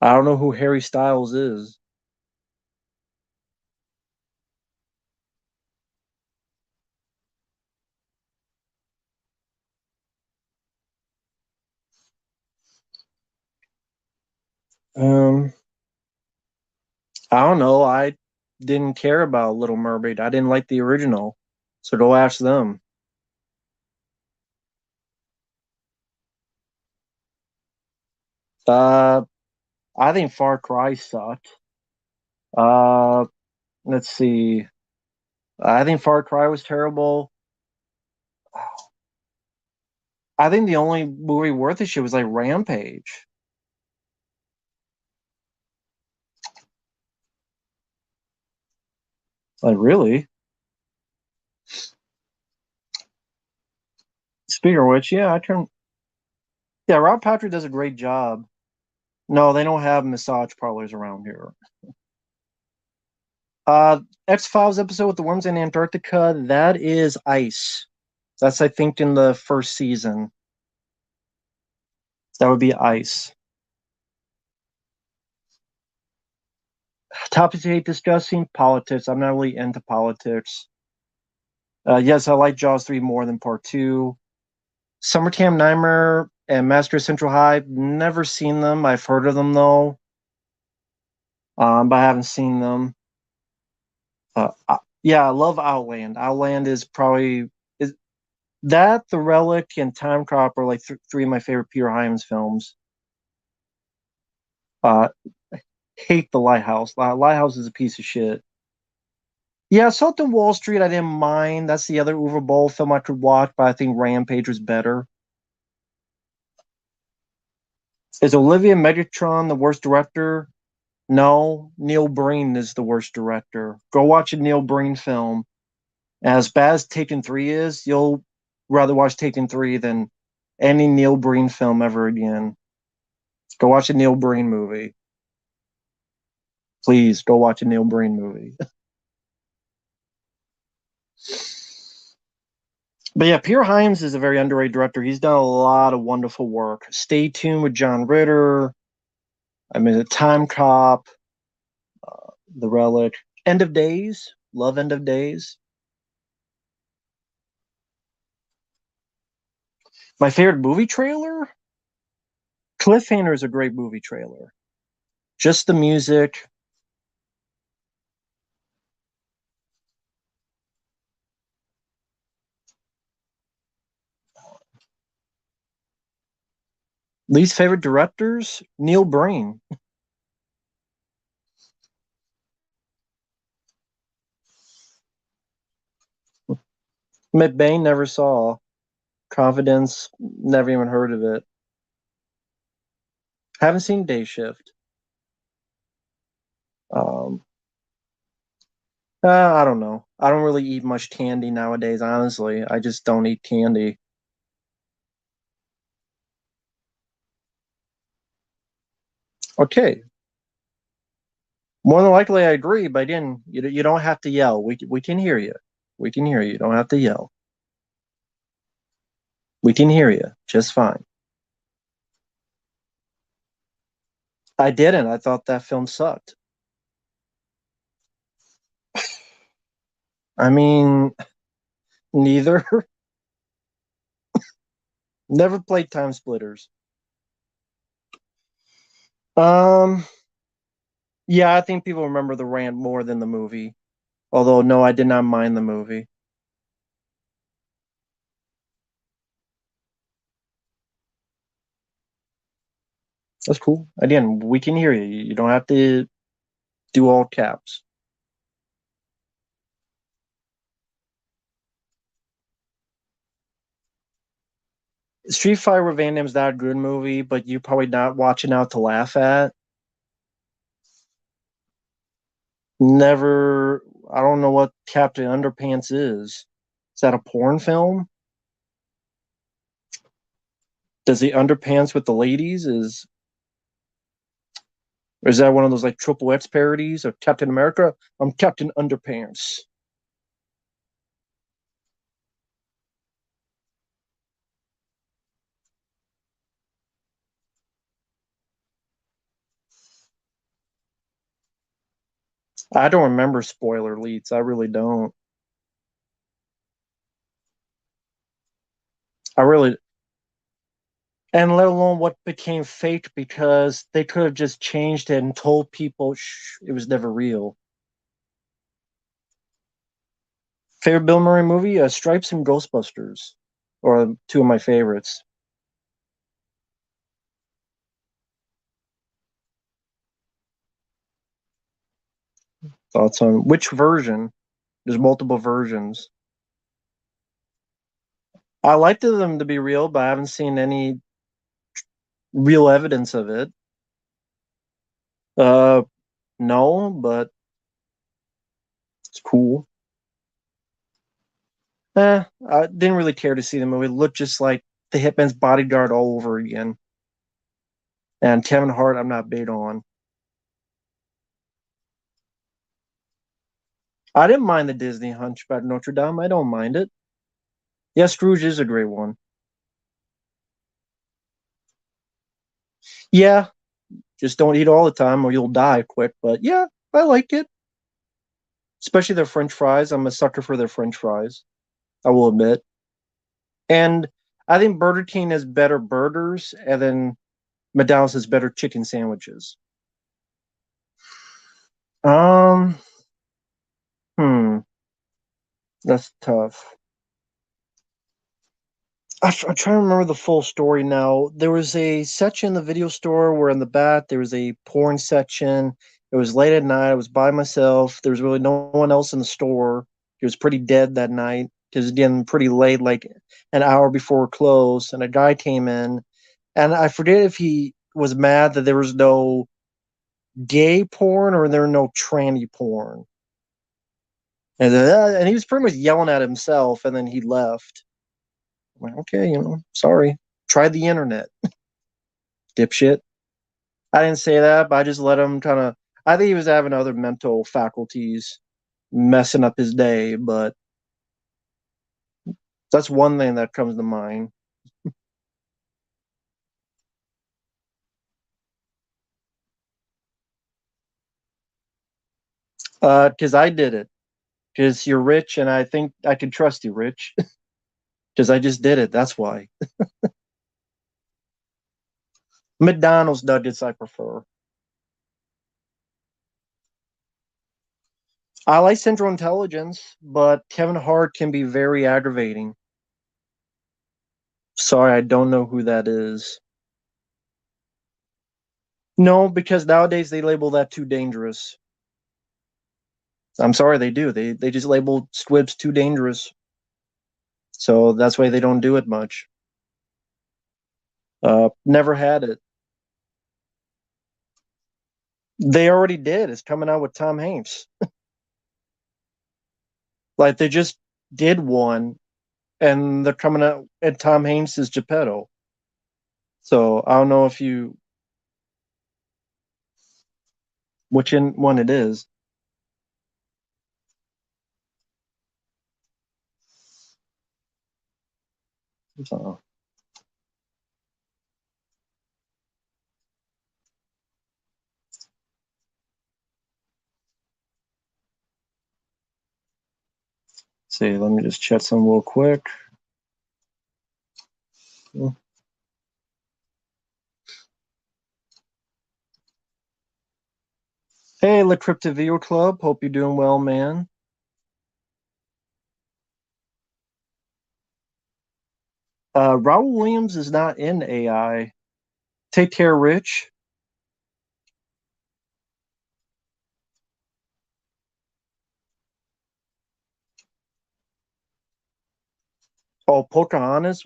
I don't know who Harry Styles is. Um, I don't know. I didn't care about Little Mermaid. I didn't like the original, so go ask them. Uh, I think Far Cry sucked. Uh, let's see. I think Far Cry was terrible. I think the only movie worth a shit was like Rampage. Like really. Speaking of which, yeah, I turn. Yeah, Rob Patrick does a great job. No, they don't have massage parlors around here. X-Files episode with the worms in Antarctica, that is ice. That's I think in the first season. That would be ice. Topics I hate discussing politics. I'm not really into politics. Yes, I like Jaws 3 more than Part 2. Summertime Nightmare and Master of Central High, never seen them. I've heard of them though, but I haven't seen them. Yeah, I love Outland. Outland is probably is that The Relic and Time Cop are like three of my favorite Peter Hyams films. Uh, hate The Lighthouse. Lighthouse is a piece of shit. Yeah, Salt on Wall Street, I didn't mind. That's the other Uwe Boll film I could watch, but I think Rampage was better. Is Olivia Megatron the worst director? No, Neil Breen is the worst director. Go watch a Neil Breen film. As bad as Taken 3 is, you'll rather watch Taken 3 than any Neil Breen film ever again. Go watch a Neil Breen movie. Please go watch a Neil Breen movie. But yeah, Peter Hyams is a very underrated director. He's done a lot of wonderful work. Stay tuned with John Ritter. I mean, The Time Cop, The Relic, End of Days. Love End of Days. My favorite movie trailer? Cliffhanger is a great movie trailer. Just the music. Least favorite directors? Neil Breen. McBain never saw. Confidence, never even heard of it. Haven't seen Day Shift. Um, I don't know. I don't really eat much candy nowadays, honestly. I just don't eat candy. Okay. More than likely, I agree, but again, you don't have to yell. We can hear you. We can hear you. You don't have to yell. We can hear you just fine. I didn't. I thought that film sucked. I mean, neither. Never played Time Splitters. Um, yeah, I think people remember the rant more than the movie. Although, no, I did not mind the movie. That's cool. Again, we can hear you. You don't have to do all caps. Street Fighter with Van Damme's not a good movie, but you're probably not watching out to laugh at. Never. I don't know what Captain Underpants is. Is that a porn film? Does he underpants with the ladies? Or is that one of those like triple X parodies of Captain America? I'm Captain Underpants. I don't remember spoiler leaks. I really don't. I really, and let alone what became fake because they could have just changed it and told people it was never real. Favorite Bill Murray movie? Stripes and Ghostbusters, or two of my favorites. Thoughts on which version? There's multiple versions. I liked them to be real, but I haven't seen any real evidence of it. Uh, no, but it's cool. I didn't really care to see the movie. It looked just like the Hitman's Bodyguard all over again. And Kevin Hart, I'm not big on. I didn't mind the Disney Hunchback of Notre Dame. I don't mind it. Yeah, Scrooge is a great one. Yeah, just don't eat all the time or you'll die quick. But yeah, I like it. Especially their French fries. I'm a sucker for their French fries. I will admit. And I think Burger King has better burgers, and then McDonald's has better chicken sandwiches. Um, hmm, that's tough. I'm trying to remember the full story now. There was a section in the video store where in the back there was a porn section. It was late at night. I was by myself. There was really no one else in the store. It was pretty dead that night because it's getting pretty late, like an hour before close. And a guy came in, and I forget if he was mad that there was no gay porn or there were no tranny porn. And he was pretty much yelling at himself, and then he left. I'm like, okay, sorry. Try the internet, dipshit. I didn't say that, but I just let him kind of. I think he was having other mental faculties messing up his day, but that's one thing that comes to mind. Because I did it. Because you're rich, and I think I can trust you, Rich. Because I just did it. That's why. McDonald's nuggets I prefer. I like Central Intelligence, but Kevin Hart can be very aggravating. Sorry, I don't know who that is. No, because nowadays they label that too dangerous. I'm sorry, they do. They just label squibs too dangerous, so that's why they don't do it much. Never had it. They already did. It's coming out with Tom Hanks. Like they just did one, and they're coming out, and Tom Hanks is Geppetto. So I don't know if you which one it is. So, see, let me just check some real quick. Hey, La Crypto Video Club. Hope you're doing well, man. Raul Williams is not in AI. Take care, Rich. Oh, Pocahontas.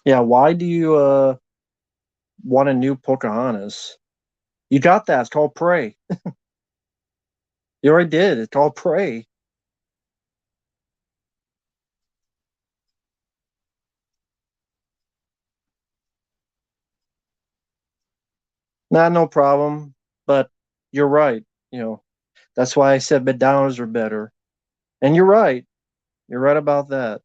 Yeah, why do you want a new Pocahontas? You got that. It's called Prey. You already did. It's called Prey. Not no problem. But you're right. You know, that's why I said McDonald's are better. And you're right. You're right about that.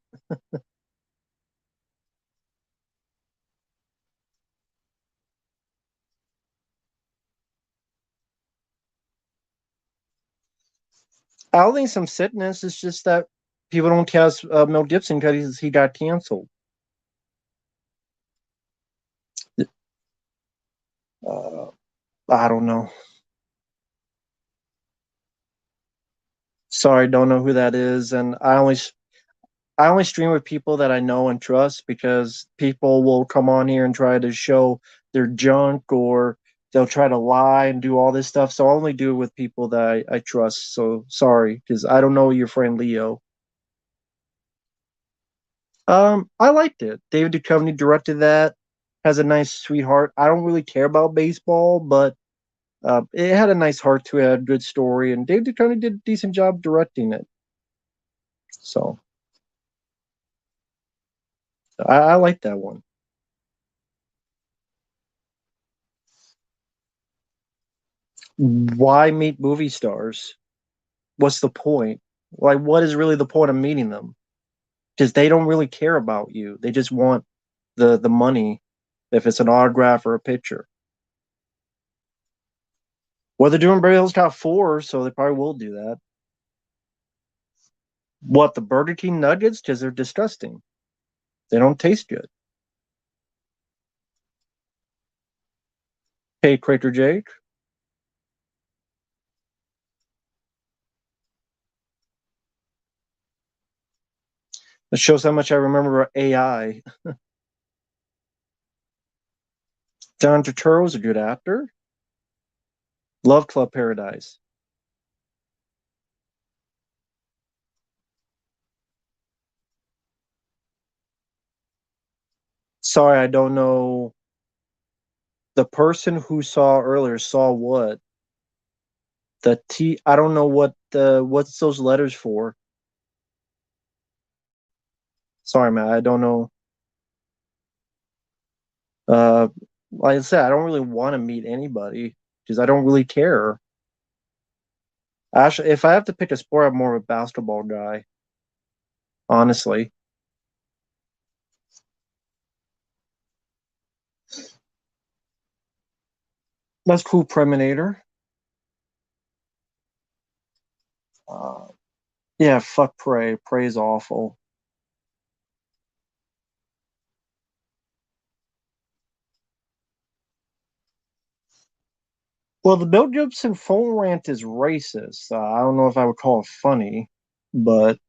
I don't think some sickness. It's just that people don't cast Mel Gibson because he got canceled. Uh, I don't know. Sorry, don't know who that is, and I only stream with people that I know and trust because people will come on here and try to show their junk or they'll try to lie and do all this stuff. So I only do it with people that I trust. So sorry, because I don't know your friend Leo. I liked it. David Duchovny directed that. Has a nice sweetheart. I don't really care about baseball, but it had a nice heart to it, had a good story, and David Duchovny did a decent job directing it. So I like that one. Why meet movie stars? What's the point? Like, what is really the point of meeting them? Because they don't really care about you. They just want the money, if it's an autograph or a picture. Well, they're doing Beverly Hills Cop 4, so they probably will do that. What, the Burger King nuggets? Because they're disgusting. They don't taste good. Hey, Crater Jake. It shows how much I remember AI. John Turturro's a good actor. Love Club Paradise. Sorry, I don't know. The person who saw earlier saw what? The T. I don't know what's those letters for. Sorry, man. I don't know. Uh, like I said, I don't really want to meet anybody because I don't really care. Actually, if I have to pick a sport, I'm more of a basketball guy. Honestly, that's cool. Preminator. Uh, yeah, fuck Prey. Prey's awful. Well, the Bill Gibson phone rant is racist. I don't know if I would call it funny, but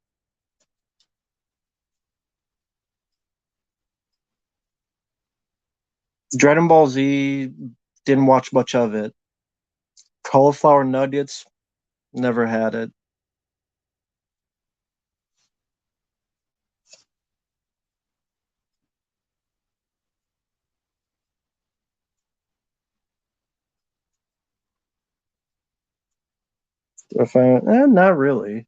Dragon Ball Z didn't watch much of it. Cauliflower nuggets, never had it. If I, not really.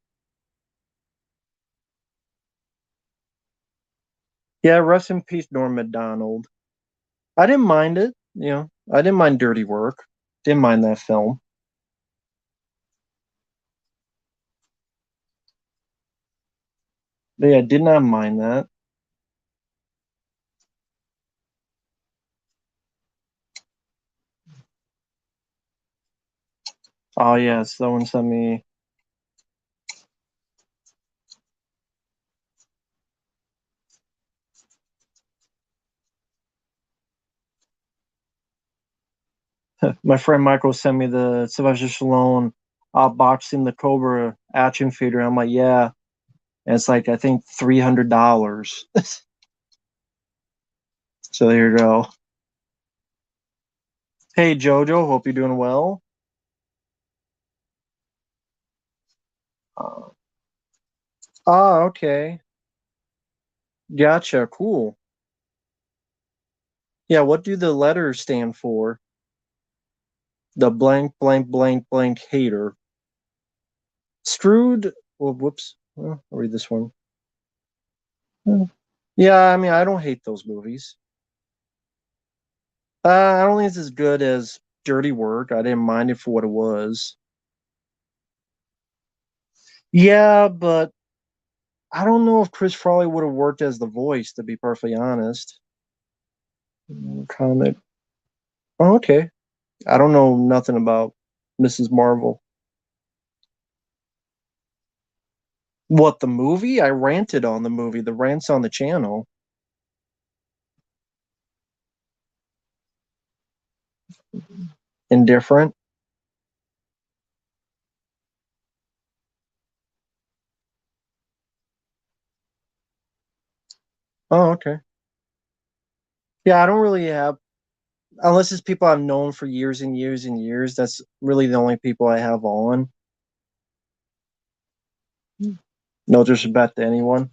Yeah, rest in peace, Norm Macdonald. I didn't mind it. I didn't mind Dirty Work. Didn't mind that film. But yeah, did not mind that. Oh yeah, someone sent me. My friend Michael sent me the Sylvester Stallone boxing the Cobra action figure. I'm like, yeah, and it's like I think $300. So there you go. Hey Jojo, hope you're doing well. Uh, okay, gotcha, cool. Yeah, what do the letters stand for? The blank blank blank blank hater. Screwed. Well, whoops. I'll read this one. Yeah, I mean, I don't hate those movies. I don't think it's as good as Dirty Work. I didn't mind it for what it was. Yeah, but I don't know if Chris Farley would have worked as the voice, to be perfectly honest. Comic. Oh, okay. I don't know nothing about Mrs. Marvel. What, the movie? I ranted on the movie. The rant's on the channel. Indifferent. Oh, okay. Yeah, I don't really have, unless it's people I've known for years and years and years. That's really the only people I have on. No disrespect to anyone.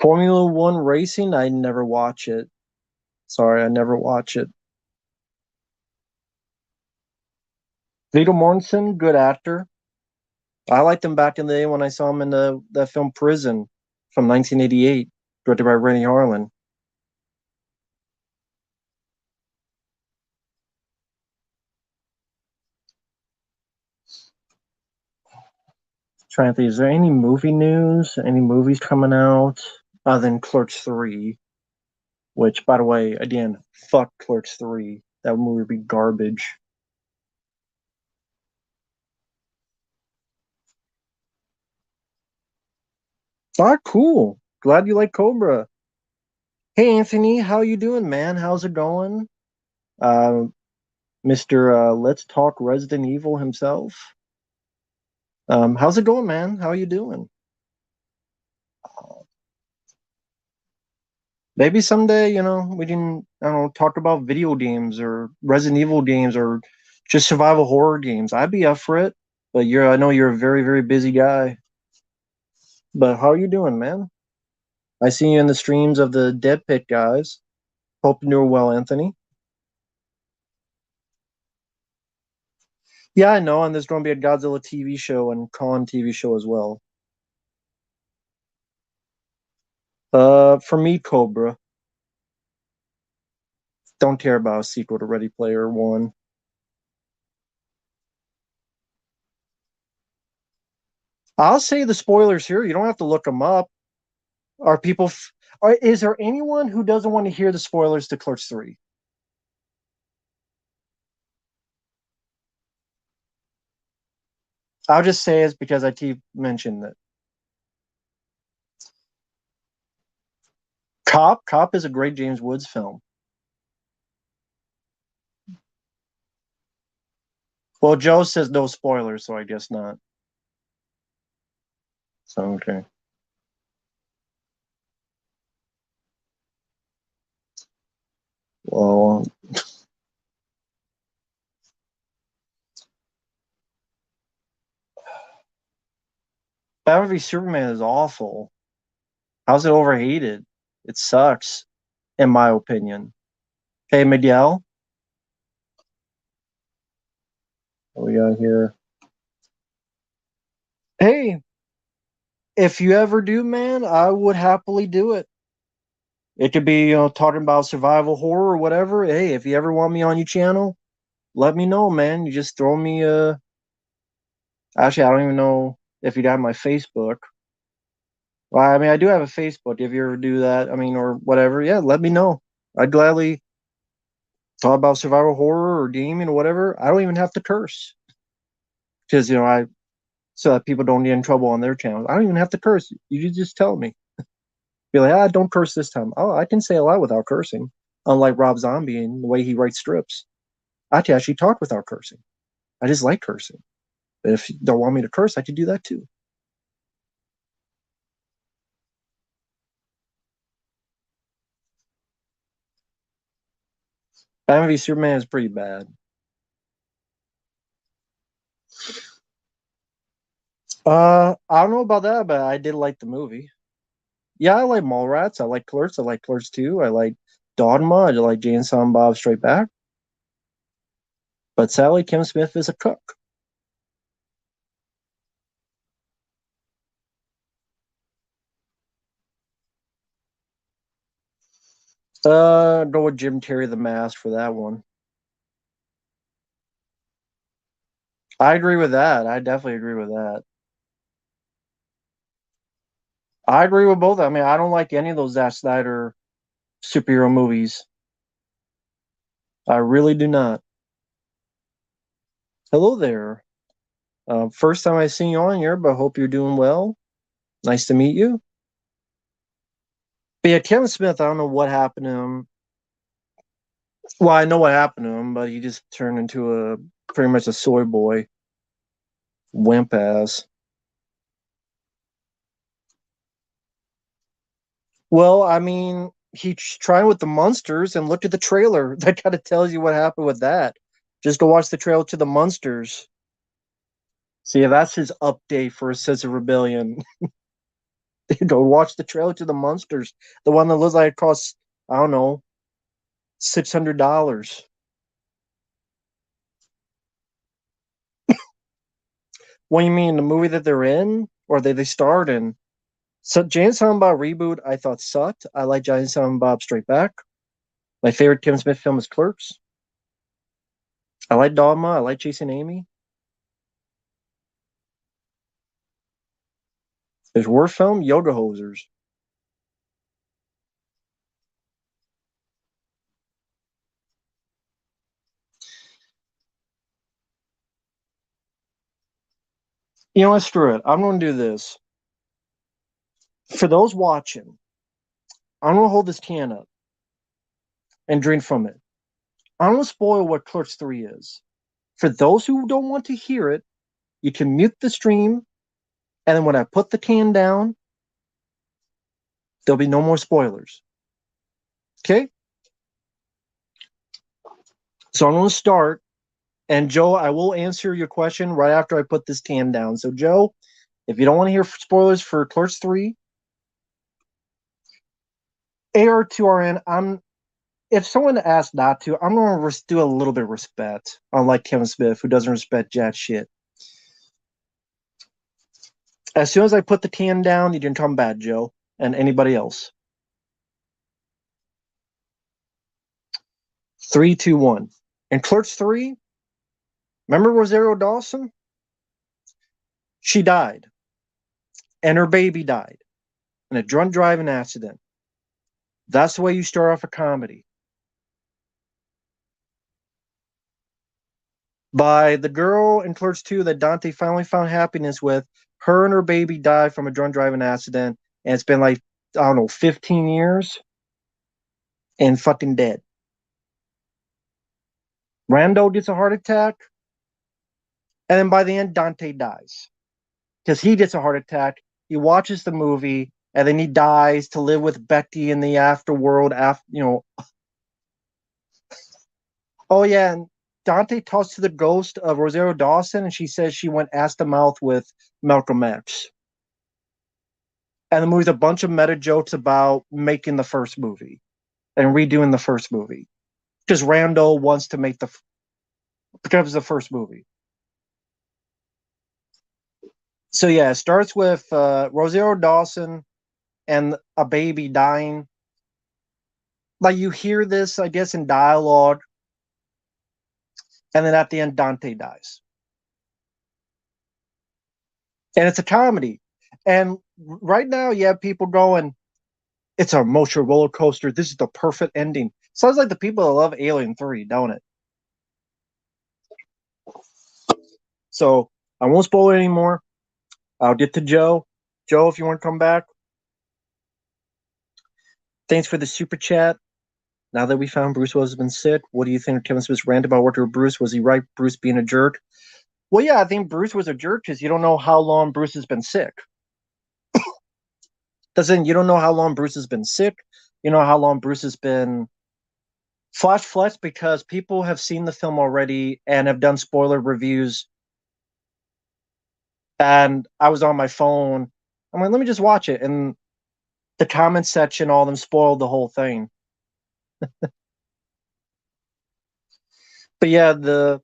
Formula One racing, I never watch it. Sorry, I never watch it. Viggo Mortensen, good actor. I liked him back in the day when I saw him in the film Prison from 1988, directed by Rennie Harlan. Trying to think, is there any movie news? Any movies coming out other than Clerks 3? Which, by the way, again, fuck Clerks 3. That movie would be garbage. Ah, cool. Glad you like Cobra. Hey, Anthony, how you doing, man? How's it going? Uh, Mr. Let's Talk Resident Evil himself. How's it going, man? How you doing? Maybe someday, we can, I don't know, talk about video games or Resident Evil games or just survival horror games. I'd be up for it. But I know you're a very, very busy guy. But how are you doing, man? I see you in the streams of the Dead Pit guys. Hope you're doing well, Anthony. Yeah, I know, and there's going to be a Godzilla TV show and Kong TV show as well. For me, Cobra. Don't care about a sequel to Ready Player One. I'll say the spoilers here. You don't have to look them up. Are people? Is there anyone who doesn't want to hear the spoilers to Clerks 3? I'll just say it's because I keep mentioning it. Cop is a great James Woods film. Well, Joe says no spoilers, so I guess not. So okay. Well, Batman v Superman is awful. How's it overhated? It sucks, in my opinion. Hey, Miguel, what we got here? Hey, if you ever do, man, I would happily do it. It could be, talking about survival horror or whatever. Hey, if you ever want me on your channel, let me know, man. You just throw me a. Actually, I don't even know if you got my Facebook. Well, I mean, I do have a Facebook. If you ever do that, I mean, or whatever, yeah, let me know. I'd gladly talk about survival horror or gaming or whatever. I don't even have to curse because I so that people don't get in trouble on their channels. I don't even have to curse. You just tell me. Be like, don't curse this time. Oh, I can say a lot without cursing. Unlike Rob Zombie and the way he writes strips, I can actually talk without cursing. I just like cursing. But if you don't want me to curse, I could do that too. Batman v Superman is pretty bad. I don't know about that, but I did like the movie. Yeah, I like Mallrats. I like Clerks. I like Clerks 2. I like Dogma. I like Jane Silent Bob Straight Back. But sadly, Kim Smith is a cook. Go with Jim Carrey the Mask for that one. I agree with that. I definitely agree with that. I agree with both. I mean, I don't like any of those Zack Snyder superhero movies. I really do not. Hello there. First time I seen you on here, but hope you're doing well. Nice to meet you. But yeah, Kevin Smith, I don't know what happened to him. Well, I know what happened to him, but he just turned into a pretty much a soy boy, wimp ass. Well, I mean, he's trying with the monsters, and look at the trailer. That kind of tells you what happened with that. Just go watch the trailer to the monsters. See, yeah, that's his update for a sense of rebellion. Go watch the trailer to the monsters. The one that looks like it costs, I don't know, $600. What do you mean, the movie that they're in, or they starred in? So Jane Silent Bob reboot, I thought sucked. I like Jane Silent Bob Straight Back. My favorite Kevin Smith film is Clerks. I like Dogma. I like Chasing Amy. His worst film, Yoga Hosers. You know what? Screw it. I'm going to do this. For those watching, I'm going to hold this can up and drink from it. I'm going to spoil what Clerks 3 is. For those who don't want to hear it, you can mute the stream, and then when I put the can down, there'll be no more spoilers. Okay? So I'm going to start. And Joe, I will answer your question right after I put this can down. So, Joe, if you don't want to hear spoilers for Clerks 3, AR2RN, if someone asks not to, I'm going to do a little bit of respect, unlike Kevin Smith, who doesn't respect jack shit. As soon as I put the can down, you can come back, Joe, and anybody else. 3, 2, 1. And Clerks 3, remember Rosario Dawson? She died. And her baby died in a drunk driving accident. That's the way you start off a comedy. By the girl in Clerks 2 that Dante finally found happiness with, her and her baby died from a drunk driving accident, and it's been like, I don't know, 15 years and fucking dead. Randall gets a heart attack, and then by the end, Dante dies. Because he gets a heart attack, he watches the movie, and then he dies to live with Becky in the afterworld, Oh, yeah, and Dante talks to the ghost of Rosario Dawson, and she says she went ass to mouth with Malcolm X. And the movie's a bunch of meta jokes about making the first movie and redoing the first movie. Because Randall wants to make because it's the first movie. So yeah, it starts with Rosario Dawson and a baby dying. Like you hear this, I guess, in dialogue. And then at the end, Dante dies. And it's a comedy. And right now, you have people going, it's an emotional roller coaster. This is the perfect ending. Sounds like the people that love Alien 3, don't it? So I won't spoil it anymore. I'll get to Joe. Joe, if you want to come back. Thanks for the super chat. Now that we found Bruce Willis has been sick, what do you think of Kevin Smith's rant about working with Bruce? Was he right, Bruce being a jerk? Well, yeah, I think Bruce was a jerk because you don't know how long Bruce has been sick. You don't know how long Bruce has been sick. You know how long Bruce has been flash because people have seen the film already and have done spoiler reviews. And I was on my phone. I'm like, let me just watch it. And the comment section, all of them spoiled the whole thing. But yeah, and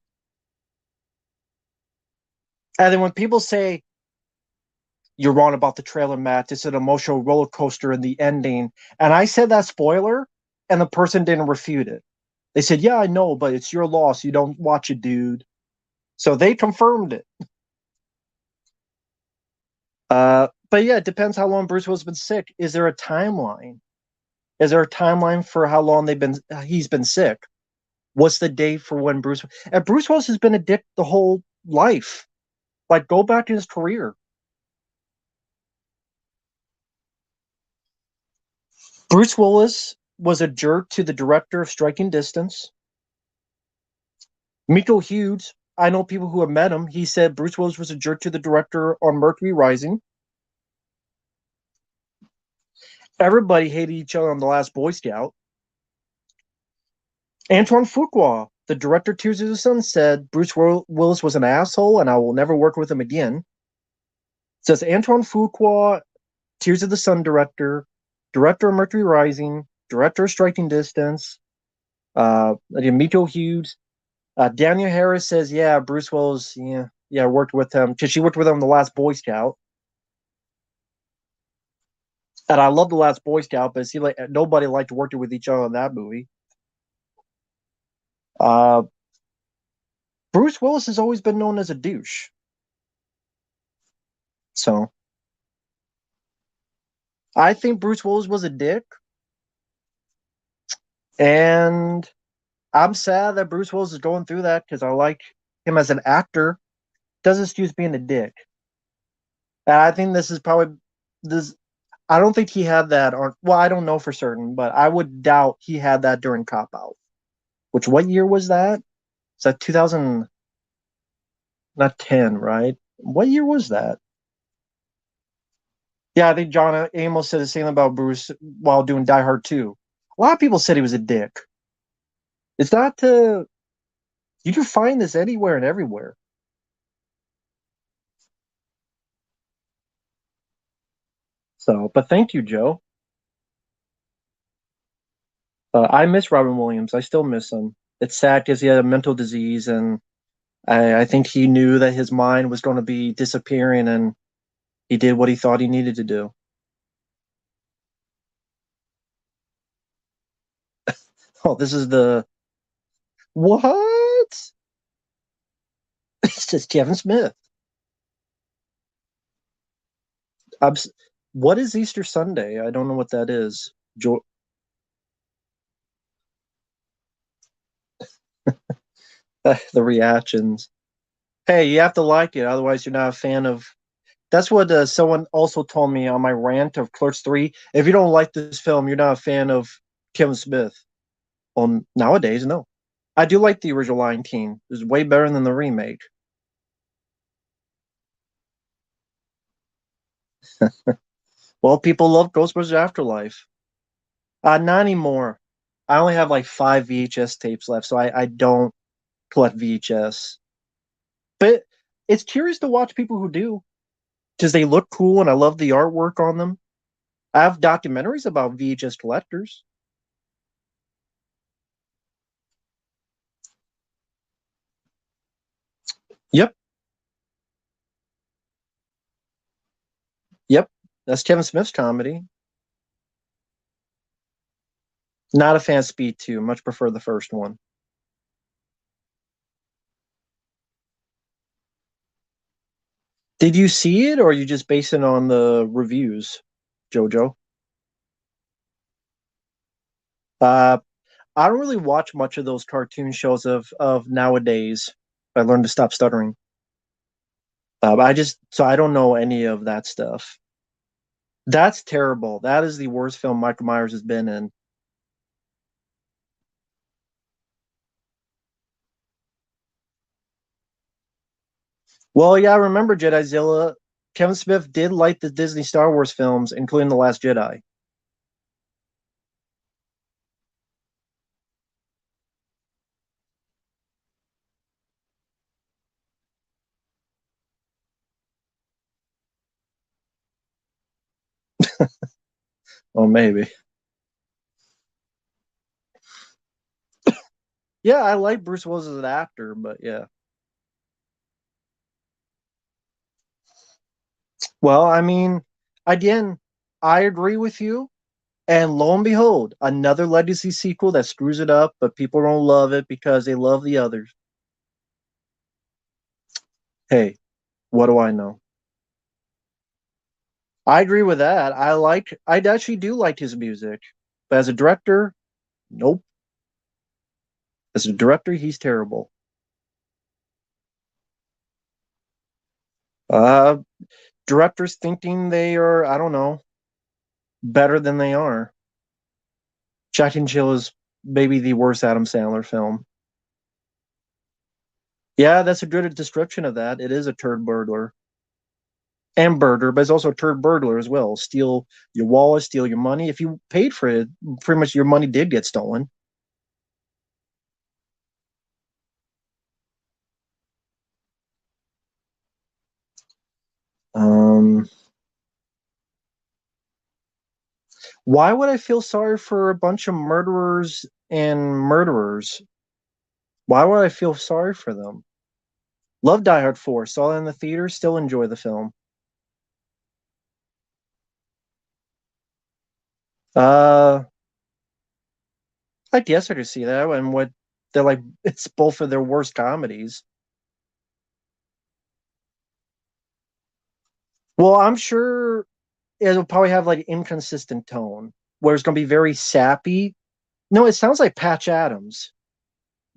then when people say you're wrong about the trailer, Matt, it's an emotional roller coaster in the ending, and I said that spoiler, and the person didn't refute it. They said, "Yeah, I know, but it's your loss. You don't watch it, dude." So they confirmed it. But yeah, it depends how long Bruce Willis has been sick. Is there a timeline? Is there a timeline for how long he's been sick? What's the date for when Bruce Willis has been a dick the whole life? Like, go back to his career. Bruce Willis was a jerk to the director of Striking Distance. Miko Hughes, I know people who have met him. He said Bruce Willis was a jerk to the director on Mercury Rising. Everybody hated each other on The Last Boy Scout. Antoine Fuqua, the director of Tears of the Sun, said Bruce Willis was an asshole and I will never work with him again. Says Antoine Fuqua, Tears of the Sun director, director of Mercury Rising, director of Striking Distance, Miko Hughes. Daniel Harris says, yeah, Bruce Willis, yeah, worked with him because she worked with him on The Last Boy Scout. And I love The Last Boy Scout, but see, like nobody liked working with each other in that movie. Bruce Willis has always been known as a douche. So I think Bruce Willis was a dick. And I'm sad that Bruce Willis is going through that because I like him as an actor. Doesn't excuse being a dick. And I think this is probably this. I don't think he had that on. Well, I don't know for certain, but I would doubt he had that during Cop Out. Which what year was that? Is that 2000? Not 10, right? What year was that? Yeah, I think John Amos said the same about Bruce while doing Die Hard 2. A lot of people said he was a dick. It's not to. You can find this anywhere and everywhere. So, but thank you, Joe. I miss Robin Williams. I still miss him. It's sad because he had a mental disease, and I think he knew that his mind was going to be disappearing, and he did what he thought he needed to do. Oh, this is the what? It's just Kevin Smith. I'm, what is Easter Sunday? I don't know what that is. The reactions. Hey, you have to like it, otherwise you're not a fan of. That's what someone also told me on my rant of Clerks 3. If you don't like this film, you're not a fan of Kevin Smith. Well, nowadays, no. I do like the original Lion King. It's way better than the remake. Well, people love Ghostbusters Afterlife. Not anymore. I only have like 5 VHS tapes left, so I don't collect VHS. But it's curious to watch people who do, because they look cool and I love the artwork on them. I have documentaries about VHS collectors. Yep, yep. That's Kevin Smith's comedy. Not a fan of Speed 2. Much prefer the first one. Did you see it, or are you just basing it on the reviews, Jojo? Uh, I don't really watch much of those cartoon shows of nowadays. I learned to stop stuttering. I just so I don't know any of that stuff. That's terrible. That is the worst film Michael Myers has been in. Well, yeah, I remember Jedi'Zilla. Kevin Smith did like the Disney Star Wars films, including The Last Jedi. Oh, maybe. Yeah, I like Bruce Willis as an actor, but yeah. Well, I mean, again, I agree with you. And lo and behold, another Legacy sequel that screws it up, but people don't love it because they love the others. Hey, what do I know? I agree with that. I actually do like his music, but as a director, nope. As a director, he's terrible. Uh, Directors thinking they are, I don't know, better than they are. Jack and Jill is maybe the worst Adam Sandler film. Yeah, that's a good description of that. It is a turd burglar and burglar, but it's also a turd burglar as well. Steal your wallet, steal your money. If you paid for it, pretty much your money did get stolen. Um, why would I feel sorry for a bunch of murderers and murderers? Why would I feel sorry for them? Love Die Hard 4. Saw it in the theater. Still enjoy the film. Uh, I guess I could see that. And what they're like, it's both of their worst comedies. Well, I'm sure it'll probably have like inconsistent tone where it's going to be very sappy. No, it sounds like Patch Adams.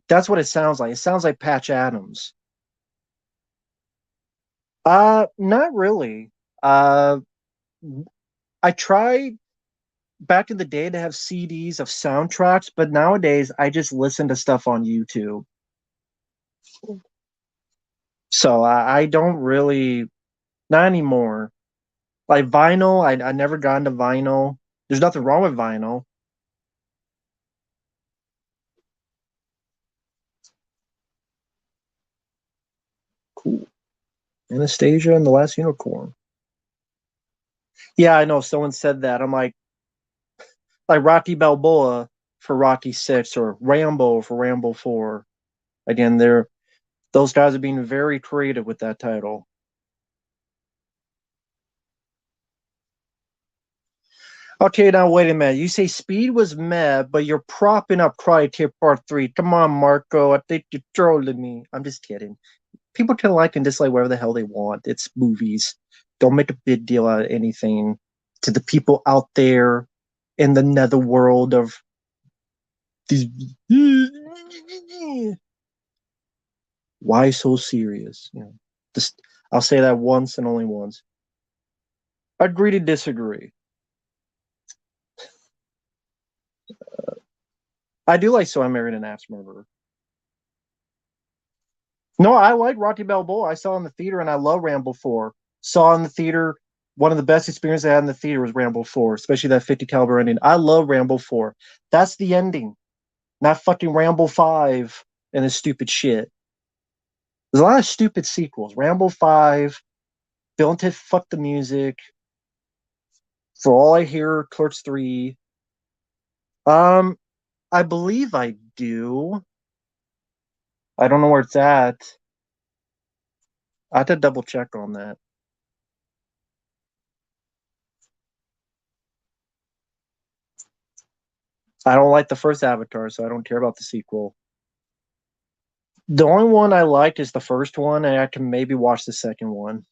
That's what it sounds like. It sounds like Patch Adams. Not really. Uh, I tried back in the day to have CDs of soundtracks, but nowadays I just listen to stuff on YouTube. So I don't really, not anymore. Like vinyl, I never got into vinyl. There's nothing wrong with vinyl. Cool. Anastasia and the Last Unicorn. Yeah, I know. Someone said that. I'm like Rocky Balboa for Rocky Six or Rambo for Rambo 4. Again, those guys are being very creative with that title. Okay, now wait a minute. You say Speed was meh, but you're propping up Crytek Part 3. Come on, Marco. I think you're trolling me. I'm just kidding. People can like and dislike whatever the hell they want. It's movies. Don't make a big deal out of anything. To the people out there in the netherworld of these. Why so serious? Just I'll say that once and only once. Agree to disagree. I do like So I Married an Axe Murderer. No, I like Rocky Balboa. I saw it in the theater and I love Rambo 4. Saw in the theater. One of the best experiences I had in the theater was Rambo 4, especially that 50 caliber ending. I love Rambo 4. That's the ending, not fucking Rambo 5 and this stupid shit. There's a lot of stupid sequels. Rambo 5, Bill and Ted Fuck the Music. For All I Hear, Clerks 3. Um, I believe I do. I don't know where it's at. I have to double check on that. I don't like the first Avatar, so I don't care about the sequel. The only one I liked is the first one, and I can maybe watch the second one.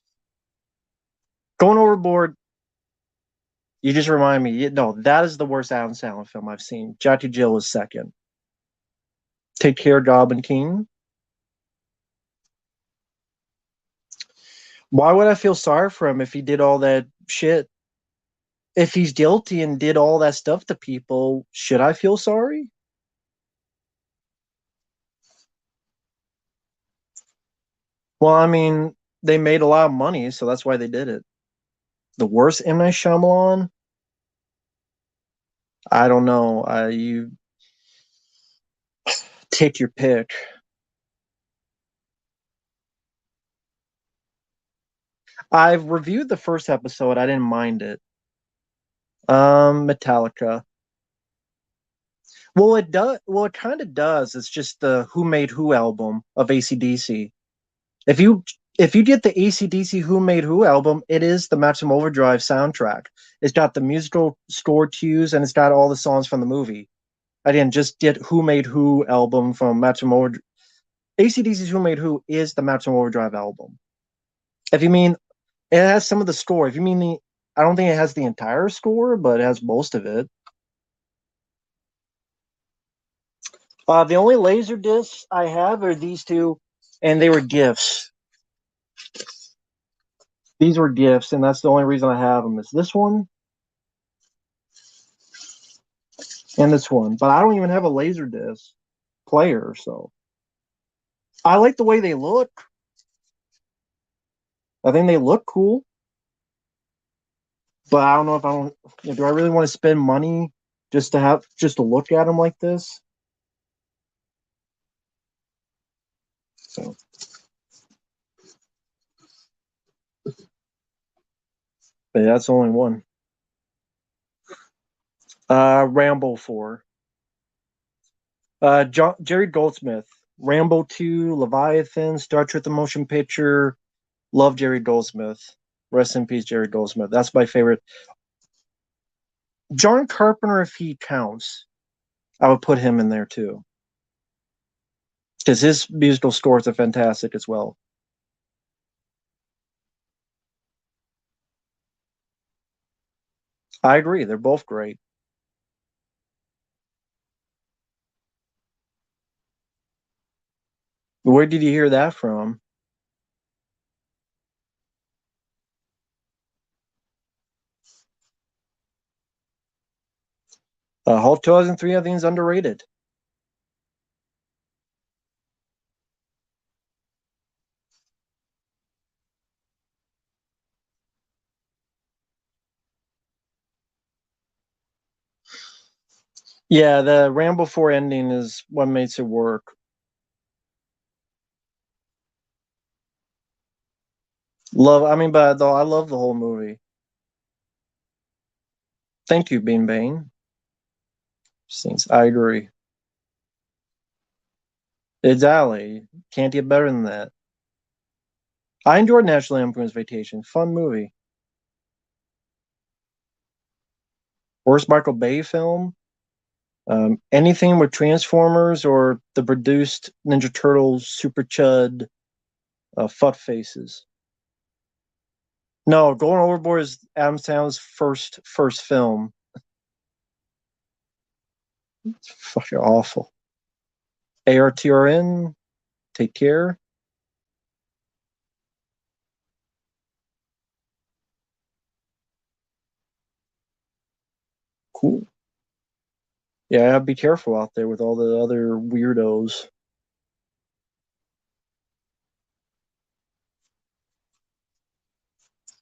Going Overboard, you just remind me. No, that is the worst Adam Sandler film I've seen. Jackie Jill was second. Take Care, Goblin King. Why would I feel sorry for him if he did all that shit? If he's guilty and did all that stuff to people, should I feel sorry? Well, I mean, they made a lot of money, so that's why they did it. The worst M. Night Shyamalan? I don't know. You take your pick. I've reviewed the first episode. I didn't mind it. Metallica. Well, it does. Well, it kind of does. It's just the Who Made Who album of AC/DC. If you if you get the AC/DC Who Made Who album, it is the Maximum Overdrive soundtrack. It's got the musical score cues and it's got all the songs from the movie. I didn't just get Who Made Who album from Maximum Overdrive. AC/DC's Who Made Who is the Maximum Overdrive album. If you mean it has some of the score, if you mean I don't think it has the entire score, but it has most of it. The only laser discs I have are these two, and they were gifts. These were gifts, and that's the only reason I have them. Is this one and this one, but I don't even have a Laserdisc player, so I like the way they look. I think they look cool, but I don't know if I don't. Do I really want to spend money just to look at them like this? So, but yeah, that's the only one. Rambo 4. Jerry Goldsmith. Rambo 2, Leviathan, Star Trek the Motion Picture. Love Jerry Goldsmith. Rest in peace, Jerry Goldsmith. That's my favorite. John Carpenter, if he counts, I would put him in there too. Because his musical scores are fantastic as well. I agree. They're both great. Where did you hear that from? Hulk 2003, I think, is underrated. Yeah, the Rambo 4 ending is what makes it work. But though I love the whole movie. Thank you, Bean Bane. Since I agree. Exactly. Can't get better than that. I enjoyed National Lampoon's Vacation. Fun movie. Worst Michael Bay film. Anything with Transformers or the produced Ninja Turtles, Super Chud, Futt Faces. No, Going Overboard is Adam Sandler's first film. It's fucking awful. ARTRN, take care. Cool. Yeah, be careful out there with all the other weirdos.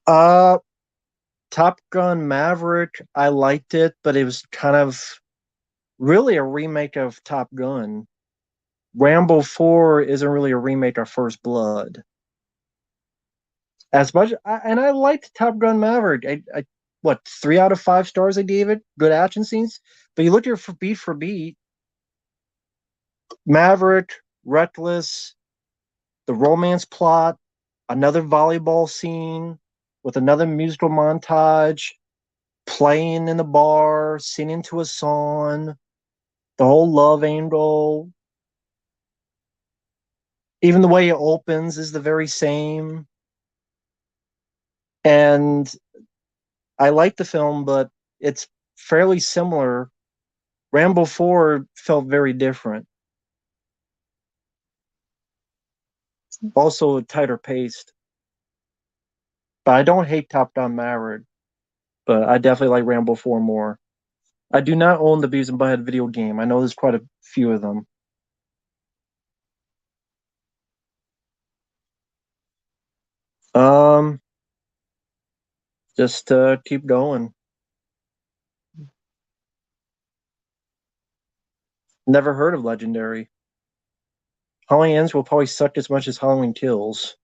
Uh, Top Gun Maverick, I liked it, but it was kind of really a remake of Top Gun. Rambo 4 isn't really a remake of First Blood. And I liked Top Gun Maverick. What 3 out of 5 stars I gave it. Good action scenes, but you look at it for beat, Maverick, Reckless, the romance plot, another volleyball scene with another musical montage, playing in the bar, singing to a song, the whole love angle. Even the way it opens is the very same. And I like the film, but it's fairly similar. Rambo 4 felt very different. Also tighter paced. But I don't hate Top Gun Maverick, but I definitely like Rambo 4 more. I do not own the Beavis and Butthead video game. I know there's quite a few of them. Um, just keep going. Never heard of Legendary. Halloween Ends will probably suck as much as Halloween Kills.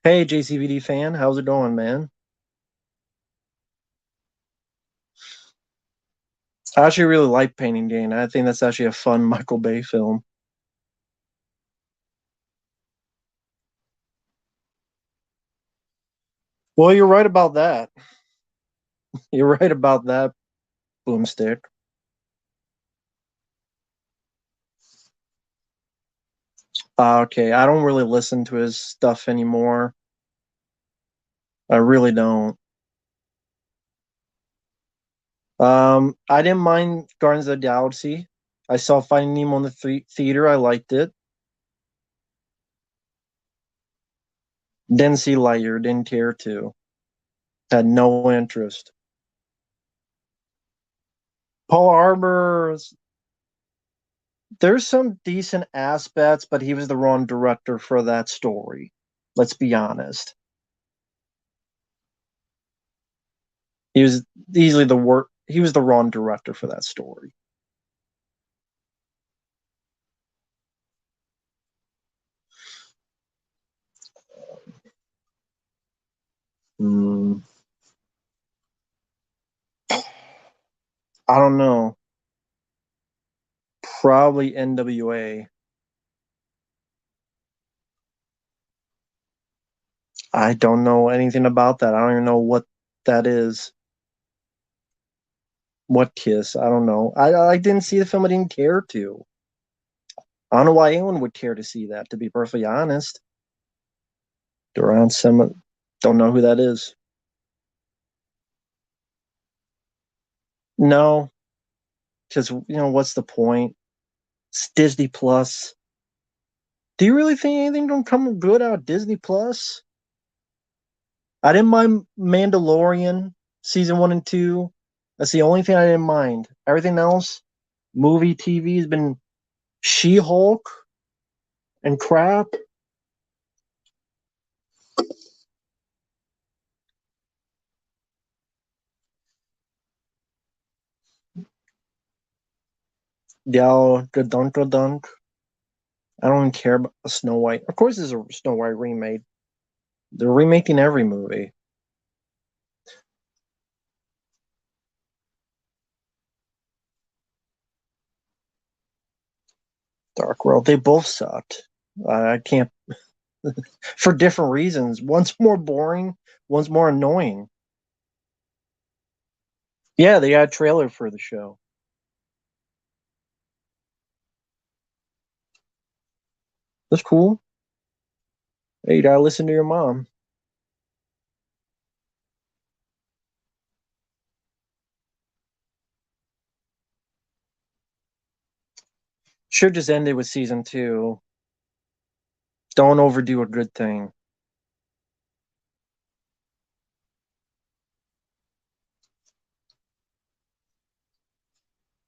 Hey, JCVD fan, how's it going, man? I actually really like Painting Game. I think that's actually a fun Michael Bay film. Well, you're right about that. You're right about that, Boomstick. Okay, I don't really listen to his stuff anymore. I really don't. I didn't mind Guardians of the Galaxy. I saw Finding Nemo in the theater. I liked it. Didn't see Lightyear, didn't care to. Had no interest. Paul Arbor, there's some decent aspects, but he was the wrong director for that story. Let's be honest. He was easily the worst. He was the wrong director for that story. Mm, I don't know. Probably NWA. I don't know anything about that. I don't even know what that is. What Kiss? I don't know. I didn't see the film. I didn't care to. I don't know why anyone would care to see that. To be perfectly honest, Duran some don't know who that is. No, because what's the point? It's Disney Plus. Do you really think anything gonna come good out of Disney Plus? I didn't mind Mandalorian season 1 and 2. That's the only thing I didn't mind. Everything else, movie, TV has been She-Hulk and crap. Yeah, dunk dunk. I don't even care about Snow White. Of course, there's a Snow White remake. They're remaking every movie. Dark World, they both sucked. I can't for different reasons. One's more boring, one's more annoying. Yeah, they got a trailer for the show. That's cool. Hey, you gotta listen to your mom. Should just ended with season 2. Don't overdo a good thing.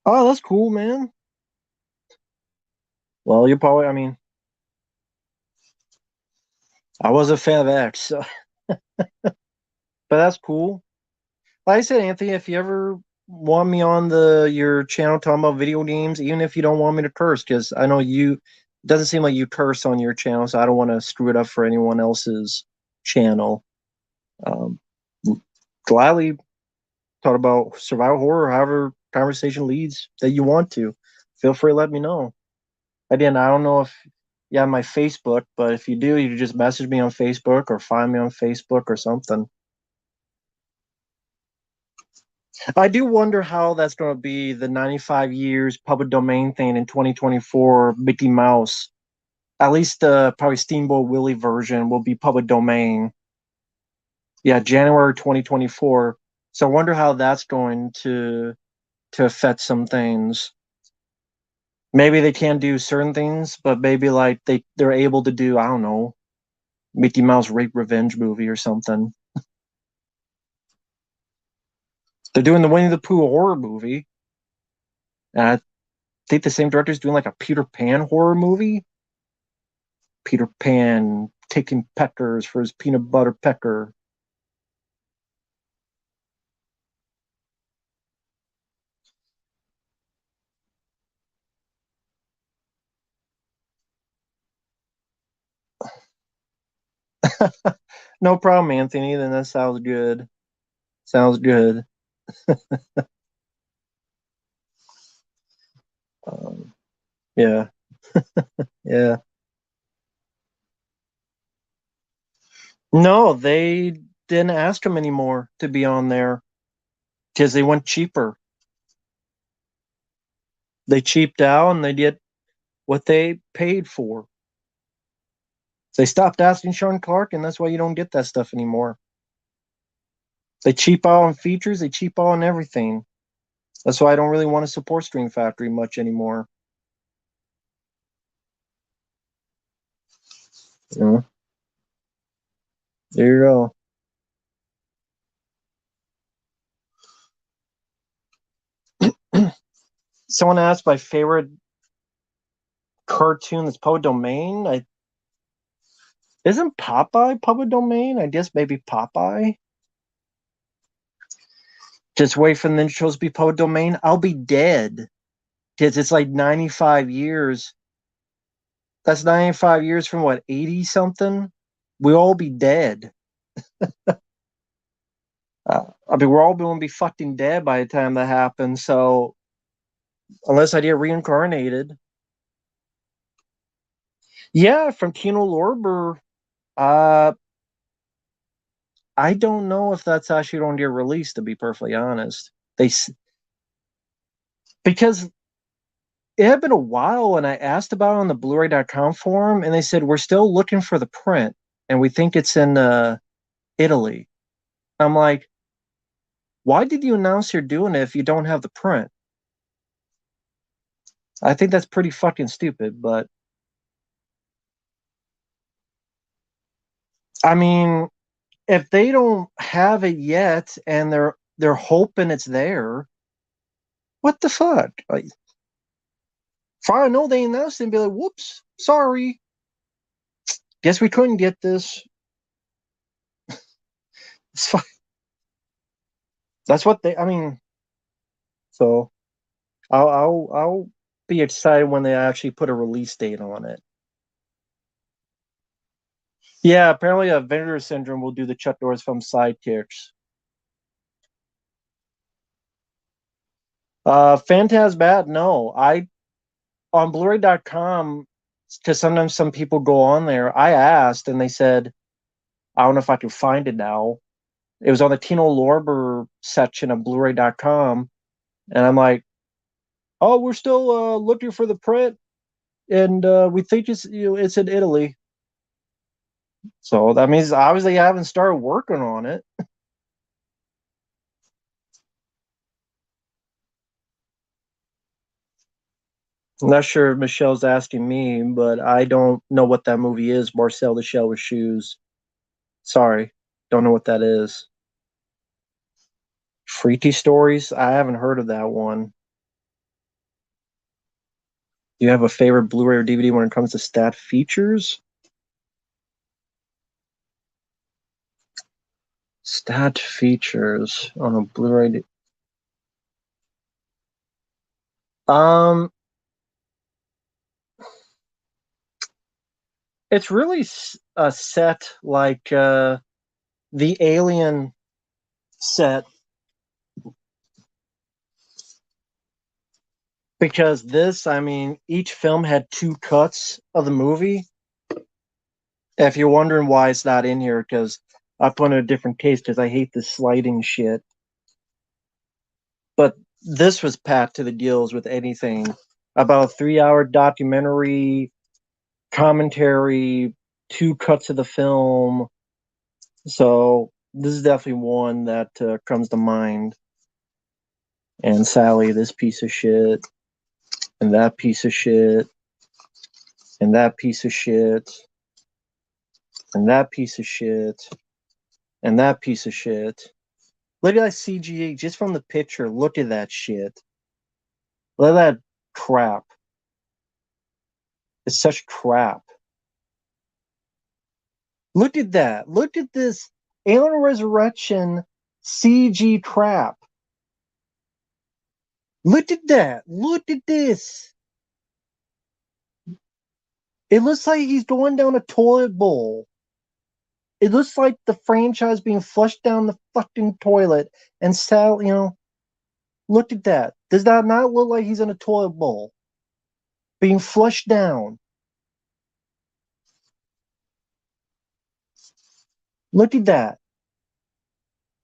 Oh, that's cool, man. Well, you probably, I mean, I was a fan of X, so, but that's cool. Like I said, Anthony, if you ever want me on the your channel talking about video games, even if you don't want me to curse, because I know you it doesn't seem like you curse on your channel, so I don't want to screw it up for anyone else's channel. Um, Gladly talk about survival horror, however conversation leads that you want to. Feel free to let me know. Again, I don't know if you have my Facebook, but if you do, you just message me on Facebook or find me on Facebook or something. I do wonder how that's going to be the 95 years public domain thing in 2024. Mickey Mouse, at least the probably Steamboat Willie version, will be public domain. Yeah, January 2024. So I wonder how that's going to affect some things. Maybe they can't do certain things, but maybe like they're able to do, I don't know, Mickey Mouse rape revenge movie or something. They're doing the Winnie the Pooh horror movie. And I think the same director's doing like a Peter Pan horror movie. Peter Pan taking peckers for his peanut butter pecker. No problem, Anthony. Then that sounds good. Sounds good. Um, yeah, yeah. No, they didn't ask him anymore to be on there because they went cheaper. They cheaped out and they did what they paid for. They stopped asking Sean Clark, and that's why you don't get that stuff anymore. They cheap out on features. They cheap out on everything. That's why I don't really want to support Stream Factory much anymore. You know? There you go. Someone asked my favorite cartoon that's public domain. Isn't Popeye public domain? I guess maybe Popeye. Just wait for the Ninja Turtles to be public domain. I'll be dead because it's like 95 years. That's 95 years from what, 80 something? We'll all be dead. I mean, we're all going to be fucking dead by the time that happens. So, unless I get reincarnated. Yeah, from Tino Lorber. Uh, I don't know if that's actually going to get released, to be perfectly honest. Because it had been a while, and I asked about it on the Blu-ray.com forum, and they said, we're still looking for the print, and we think it's in Italy. I'm like, why did you announce you're doing it if you don't have the print? I think that's pretty fucking stupid, but I mean, if they don't have it yet and they're hoping it's there, what the fuck? Like, for I know they announced it and be like, whoops, sorry. Guess we couldn't get this. It's fine. That's what I mean, so I'll be excited when they actually put a release date on it. Yeah, apparently Vinegar Syndrome will do the Chuck Norris film Sidekicks. Phantasmat, no. I on Blu-ray.com, because sometimes some people go on there. I asked and they said, I don't know if I can find it now. It was on the Tino Lorber section of Blu-ray.com, and I'm like, oh, we're still looking for the print, and we think it's in Italy. So that means obviously I haven't started working on it. I'm not sure if Michelle's asking me, but I don't know what that movie is. Marcel the Shell with Shoes. Sorry, don't know what that is. Freaky Stories? I haven't heard of that one. Do you have a favorite Blu-ray or DVD when it comes to stat features? Stat features on a Blu-ray. Um, it's really a set like the Alien set, because this, I mean, each film had two cuts of the movie. If you're wondering why it's not in here, because I put in a different case because I hate this sliding shit. But this was packed to the gills with anything about a 3 hour documentary, commentary, two cuts of the film. So this is definitely one that comes to mind. And Sally, this piece of shit, and that piece of shit, and that piece of shit, and that piece of shit, and that piece of shit. Look at that CGA just from the picture. Look at that shit. Look at that crap. It's such crap. Look at that. Look at this Alien Resurrection CG crap. Look at that. Look at this. It looks like he's going down a toilet bowl. It looks like the franchise being flushed down the fucking toilet. And Sal, look at that. Does that not look like he's in a toilet bowl being flushed down? Look at that.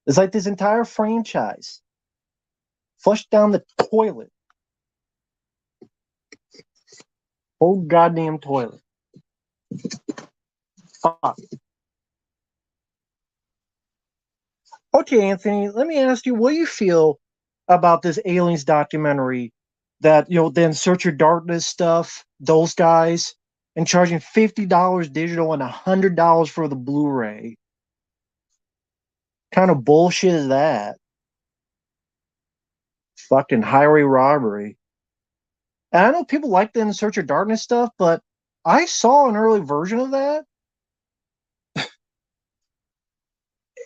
It's like this entire franchise flushed down the toilet. Whole goddamn toilet. Fuck. Okay, Anthony, let me ask you, what do you feel about this Aliens documentary that, the In Search of Darkness stuff, those guys, and charging $50 digital and $100 for the Blu-ray? Kind of bullshit is that? Fucking highway robbery. And I know people like the In Search of Darkness stuff, but I saw an early version of that.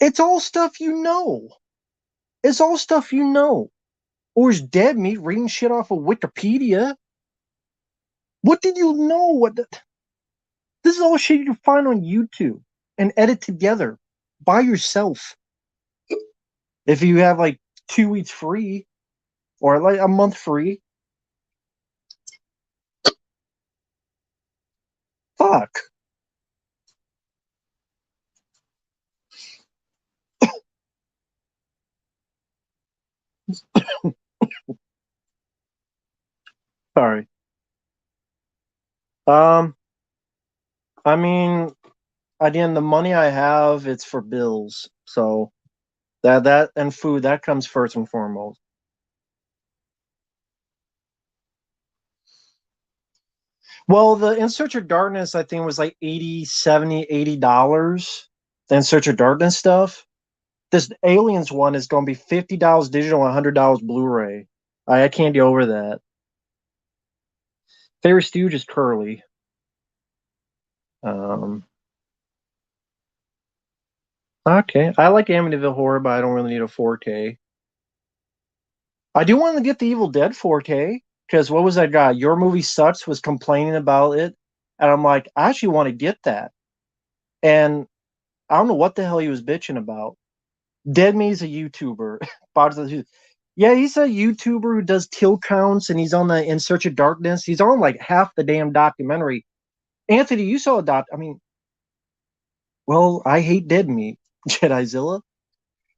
It's all stuff you know. It's all stuff you know. Or is dead meat reading shit off of Wikipedia? What did you know? This is all shit you can find on YouTube and edit together by yourself. If you have like 2 weeks free or like a month free. Fuck. Sorry. Um, I mean, again, the money I have, it's for bills. So that and food, that comes first and foremost. Well, the In Search of Darkness, I think was like 80, 70, $80. The In Search of Darkness stuff. This Aliens one is going to be $50 digital and $100 Blu-ray. I can't get over that. Favorite Stooge is Curly. Um, okay, I like Amityville Horror, but I don't really need a 4K. I do want to get the Evil Dead 4K because what was that guy? Your Movie Sucks was complaining about it, and I'm like, I actually want to get that. And I don't know what the hell he was bitching about. Dead Me's a YouTuber. Yeah, he's a YouTuber who does kill counts, and he's on the In Search of Darkness. He's on like half the damn documentary. Anthony, you saw a doc. I mean, well, I hate Dead Meat, Jedizilla.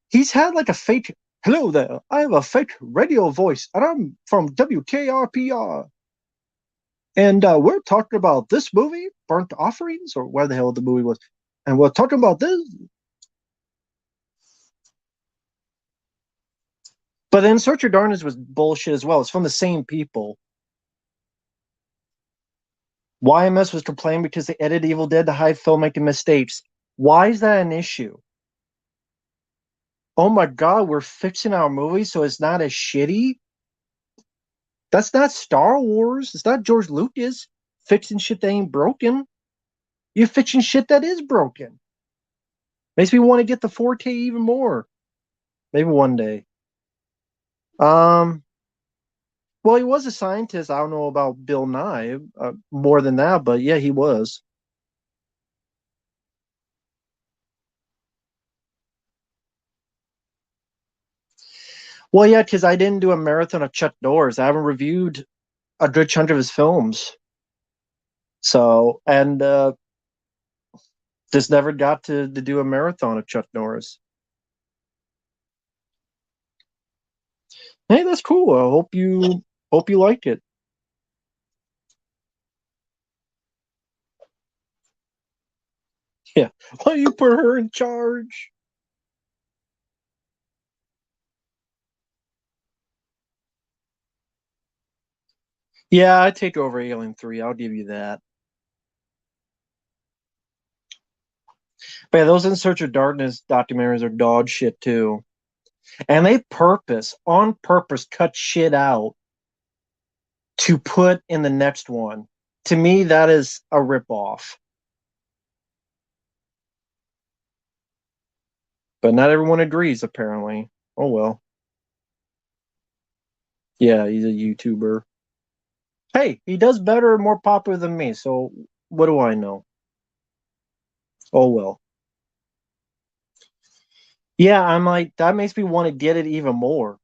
He's had like a fake. Hello there. I have a fake radio voice, and I'm from WKRPR. And we're talking about this movie, Burnt Offerings, or where the hell the movie was. And we're talking about this. But then Search of Darkness was bullshit as well. It's from the same people. YMS was complaining because they edited Evil Dead to hide filmmaking mistakes. Why is that an issue? Oh my god, we're fixing our movie so it's not as shitty. That's not Star Wars. It's not George Lucas fixing shit that ain't broken. You're fixing shit that is broken. Makes me want to get the 4K even more. Maybe one day. Um, well, he was a scientist. I don't know about Bill Nye more than that, but yeah, he was. Well, yeah, because I didn't do a marathon of Chuck Norris. I haven't reviewed a good chunk of his films. So, and just never got to do a marathon of Chuck Norris. Hey, that's cool. I hope you liked it. Yeah. Why you put her in charge? Yeah, I take over Alien 3. I'll give you that. But yeah, those In Search of Darkness documentaries are dog shit too. And they on purpose, cut shit out to put in the next one. To me, that is a ripoff. But not everyone agrees, apparently. Oh well. Yeah, he's a YouTuber. Hey, he does better and more popular than me, so what do I know? Oh well. Yeah, I'm like, that makes me want to get it even more.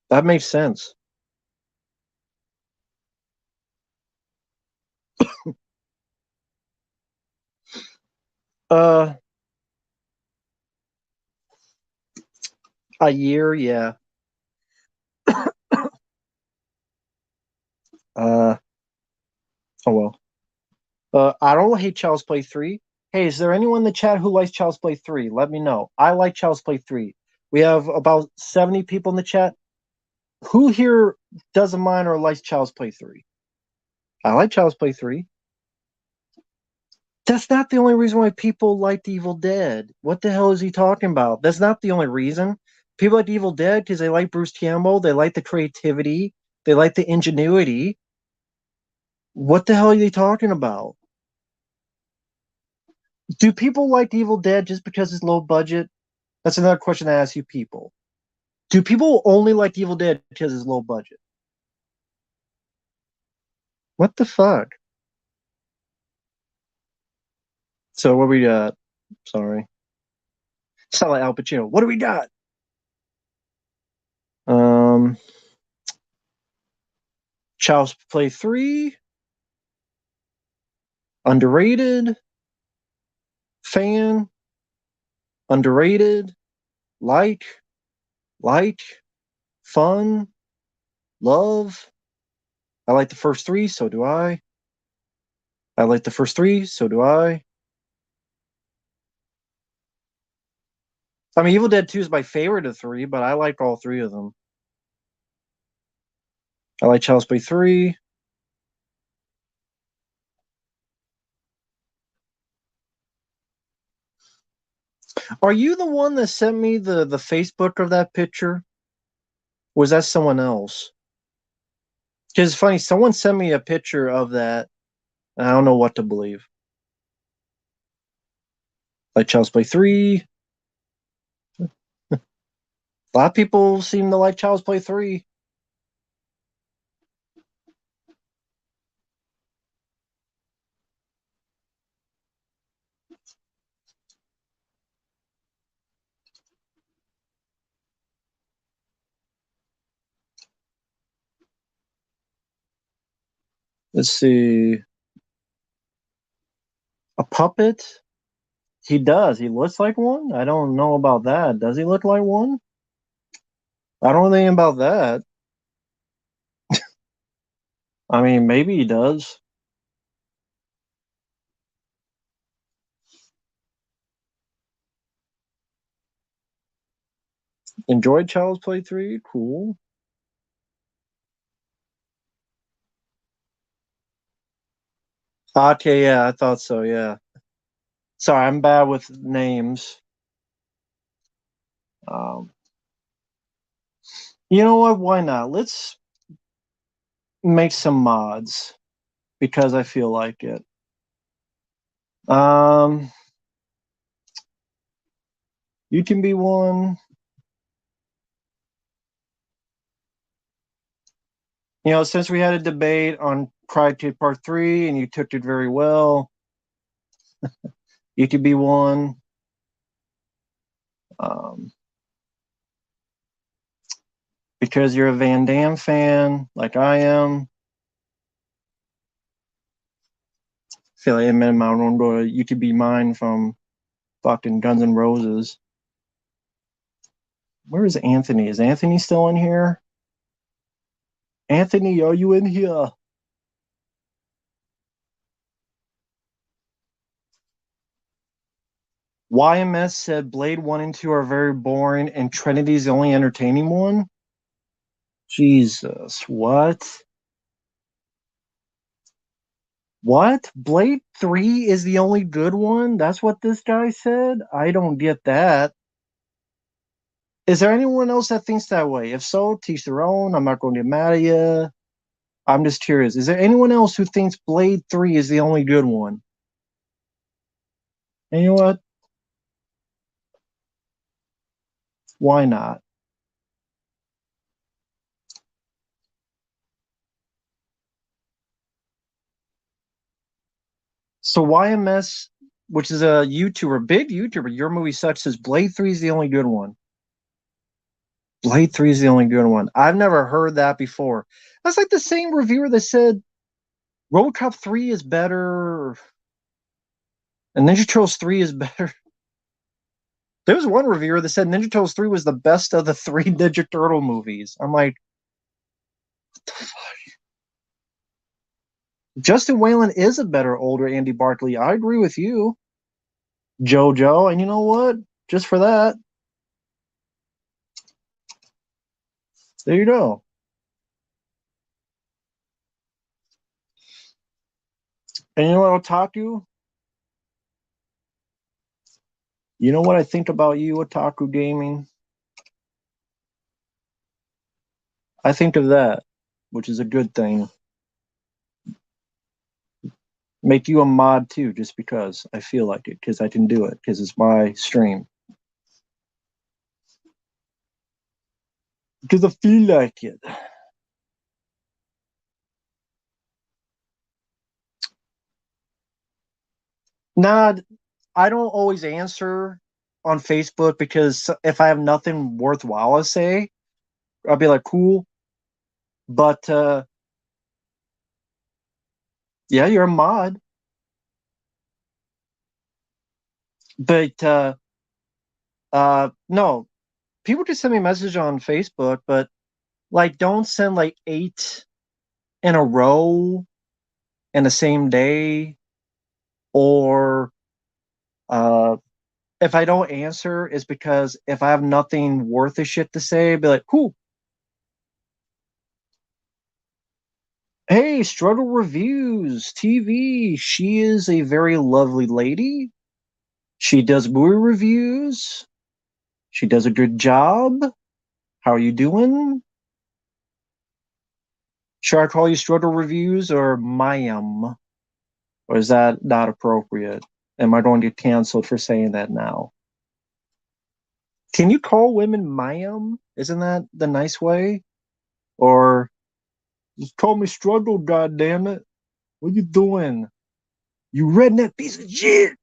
That makes sense. Uh, a year, yeah. Uh, oh well. I don't hate Child's Play 3. Hey, is there anyone in the chat who likes Child's Play 3? Let me know. I like Child's Play 3. We have about 70 people in the chat. Who here doesn't mind or likes Child's Play 3? I like Child's Play 3. That's not the only reason why people liked Evil Dead. What the hell is he talking about? That's not the only reason. People like Evil Dead because they like Bruce Campbell, they like the creativity, they like the ingenuity. What the hell are they talking about? Do people like Evil Dead just because it's low budget? That's another question I ask you people. Do people only like Evil Dead because it's low budget? What the fuck? So what we got? Sorry. Sound like Al Pacino. What do we got? Um Child's Play 3, underrated, fan, underrated, like, like, fun, love. I like the first three, so do I. I like the first three, so do I. I mean, Evil Dead 2 is my favorite of three, but I like all three of them. I like Child's Play 3. Are you the one that sent me the Facebook of that picture? Was that someone else? Because it's funny, someone sent me a picture of that, and I don't know what to believe. Like Child's Play 3. A lot of people seem to like Child's Play 3. Let's see. A puppet? He does. He looks like one? I don't know about that. Does he look like one? I don't know anything about that. I mean, maybe he does. Enjoyed Child's Play 3? Cool. Okay, yeah, I thought so, yeah. Sorry, I'm bad with names. Um, you know what? Why not? Let's make some mods because I feel like it. Um, you can be one. You know, since we had a debate on Crytek Part 3 and you took it very well, you could be one. Um, because you're a Van Damme fan, like I am. I feel like I met my own brother. You could be mine from fucking Guns N' Roses. Where is Anthony? Is Anthony still in here? Anthony, are you in here? YMS said Blade 1 and 2 are very boring and Trinity's the only entertaining one. Jesus, what? What? Blade 3 is the only good one? That's what this guy said? I don't get that. Is there anyone else that thinks that way? If so, teach their own. I'm not going to get mad at you. I'm just curious. Is there anyone else who thinks Blade 3 is the only good one? And you know what? Why not? So YMS, which is a YouTuber, big YouTuber, Your Movie Sucks, says Blade 3 is the only good one. Blade 3 is the only good one. I've never heard that before. That's like the same reviewer that said RoboCop 3 is better and Ninja Turtles 3 is better. There was one reviewer that said Ninja Turtles 3 was the best of the three Ninja Turtle movies. I'm like, what the fuck? Justin Whalen is a better older Andy Barkley. I agree with you, JoJo. And you know what? Just for that, there you go. And you know what, Otaku? You know what I think about you, Otaku Gaming? I think of that, which is a good thing. Make you a mod too, just because I feel like it, because I can do it, because it's my stream. Because I feel like it. Nah, I don't always answer on Facebook because if I have nothing worthwhile to say, I'll be like, cool. But yeah, you're a mod. But no, people just send me a message on Facebook, but like, don't send like 8 in a row in the same day, or uh, if I don't answer, it's because if I have nothing worth a shit to say, I'd be like, cool. Hey, Struggle Reviews TV. She is a very lovely lady. She does movie reviews. She does a good job. How are you doing? Should I call you Struggle Reviews or Mayam? Or is that not appropriate? Am I going to get canceled for saying that now? Can you call women Mayam? Isn't that the nice way? Or just call me Struggle, goddammit. What you doing? You redneck piece of shit.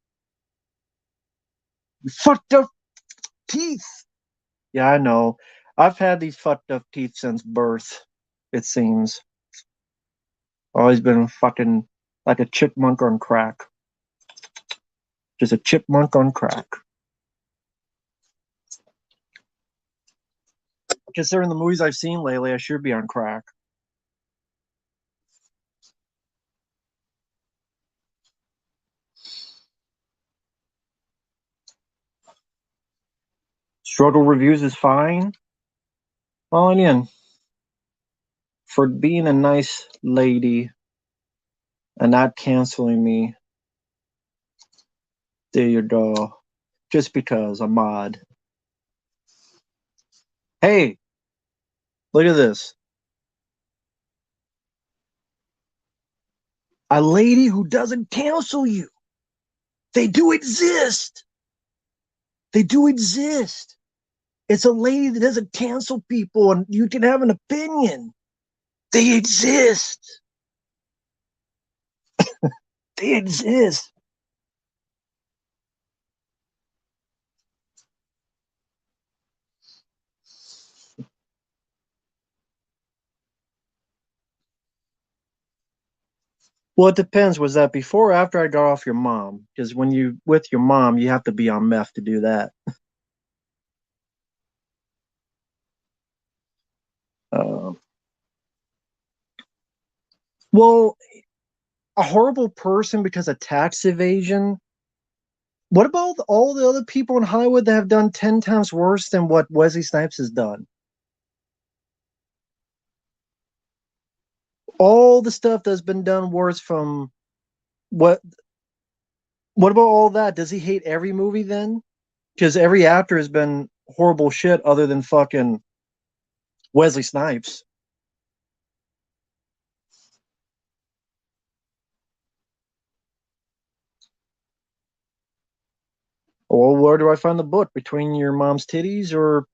You fucked up teeth. Yeah, I know. I've had these fucked up teeth since birth, it seems. Always been fucking like a chipmunk on crack. Just a chipmunk on crack. Considering the movies I've seen lately, I should be on crack. Struggle Reviews is fine. Well, again, for being a nice lady and not canceling me, there you go. Just because I'm mod. Hey, look at this. A lady who doesn't cancel you. They do exist. They do exist. It's a lady that doesn't cancel people and you can have an opinion. They exist. They exist. Well, it depends. Was that before or after I got off your mom? Because when you with your mom, you have to be on meth to do that. Uh, well, a horrible person because of tax evasion. What about all the other people in Hollywood that have done 10 times worse than what Wesley Snipes has done? All the stuff that's been done worse from what what about all that? Does he hate every movie then? Because every actor has been horrible shit other than fucking Wesley Snipes. Well, where do I find the book? Between your mom's titties or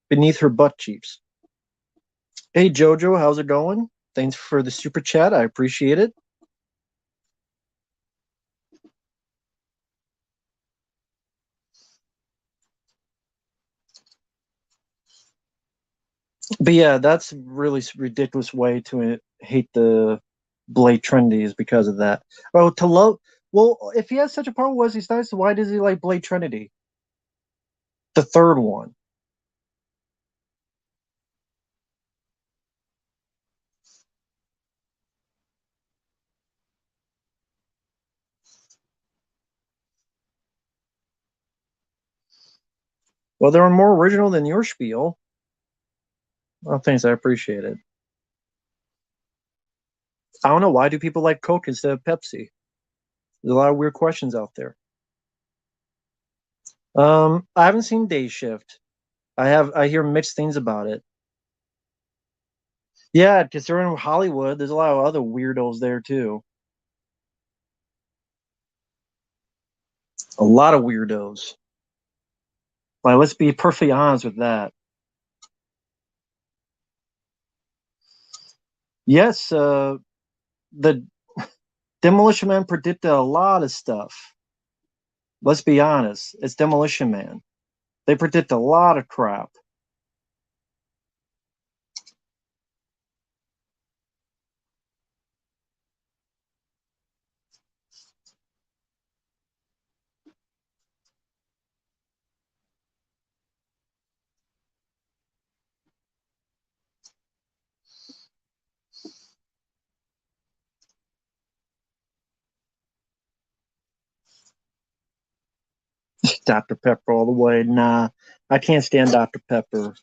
beneath her butt cheeks? Hey Jojo, how's it going? Thanks for the super chat. I appreciate it. But yeah, that's a really ridiculous way to hate the Blade Trinity is because of that. Oh, to love. Well, if he has such a problem with Wesley Snipes, why does he like Blade Trinity, the third one? Well, they're more original than your spiel. Well, thanks, I appreciate it. I don't know, why do people like Coke instead of Pepsi? There's a lot of weird questions out there. I haven't seen Day Shift. I hear mixed things about it. Yeah, considering Hollywood, there's a lot of other weirdos there too. A lot of weirdos. Like, let's be perfectly honest with that. Yes, the Demolition Man predicted a lot of stuff. Let's be honest. It's Demolition Man. They predict a lot of crap. Dr. Pepper all the way. Nah, I can't stand Dr. Pepper.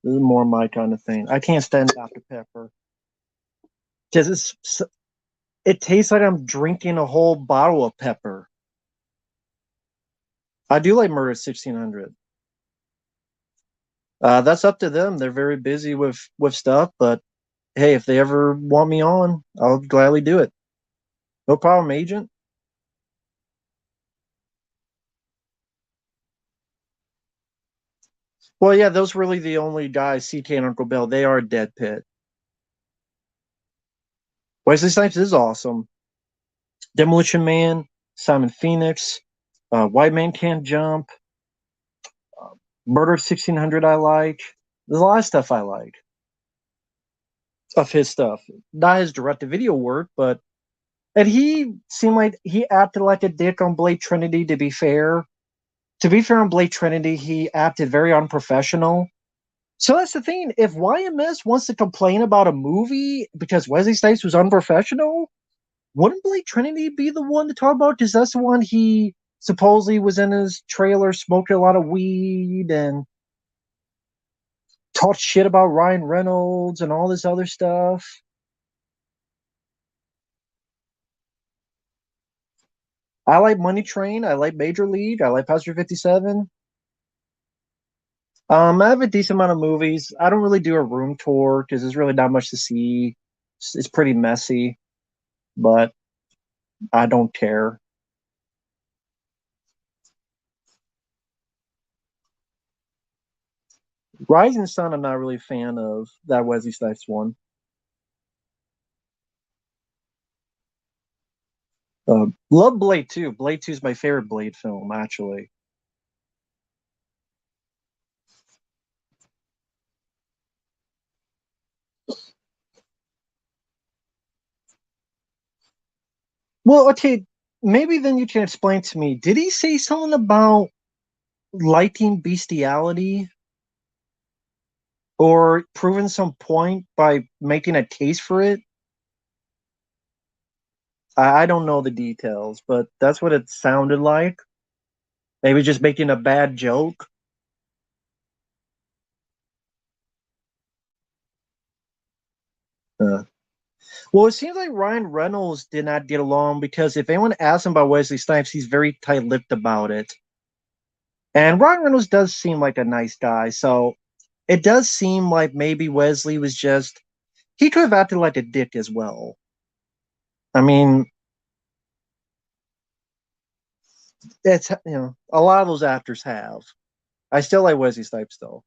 This is more my kind of thing. I can't stand Dr. Pepper because it tastes like I'm drinking a whole bottle of pepper. I do like Murder 1600. That's up to them. They're very busy with stuff, but hey, if they ever want me on, I'll gladly do it. No problem, agent. Well, yeah, those really the only guys, CK and Uncle Bill. They are dead pit. Wesley Snipes is awesome. Demolition Man, Simon Phoenix, White Man Can't Jump, Murder 1600. I like. There's a lot of stuff I like of his stuff. Not his direct to video work, but and he seemed like he acted like a dick on Blade Trinity. To be fair on Blade Trinity, he acted very unprofessional. So that's the thing. If YMS wants to complain about a movie because Wesley Snipes was unprofessional, wouldn't Blade Trinity be the one to talk about? Because that's the one he supposedly was in his trailer smoking a lot of weed and talked shit about Ryan Reynolds and all this other stuff. I like Money Train. I like Major League. I like Passenger 57. I have a decent amount of movies. I don't really do a room tour because there's really not much to see. It's pretty messy, but I don't care. Rising Sun, I'm not really a fan of that Wesley Snipes one. Love Blade 2. Blade 2 is my favorite Blade film, actually. Well, okay, maybe then you can explain to me. Did he say something about liking bestiality or proving some point by making a case for it? I don't know the details, but that's what it sounded like. Maybe just making a bad joke. Uh, well, it seems like Ryan Reynolds did not get along because if anyone asks him about Wesley Snipes, he's very tight-lipped about it. And Ryan Reynolds does seem like a nice guy, so it does seem like maybe Wesley was just he could have acted like a dick as well. I mean, it's a lot of those actors have. I still like Wesley Snipes though.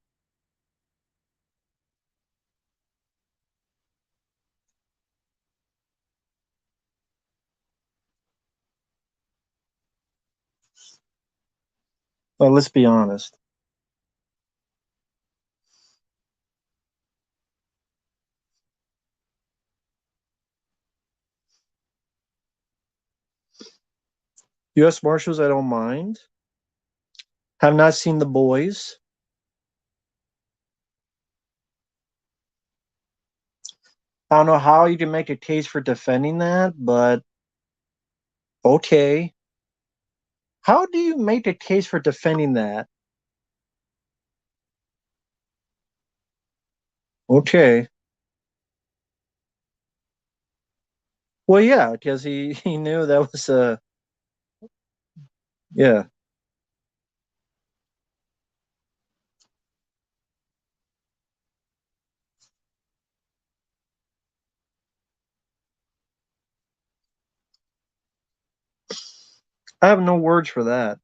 But let's be honest. U.S. Marshals, I don't mind. Have not seen The Boys. I don't know how you can make a case for defending that, but okay. How do you make a case for defending that? Okay. Well, yeah, because he knew that was yeah. I have no words for that.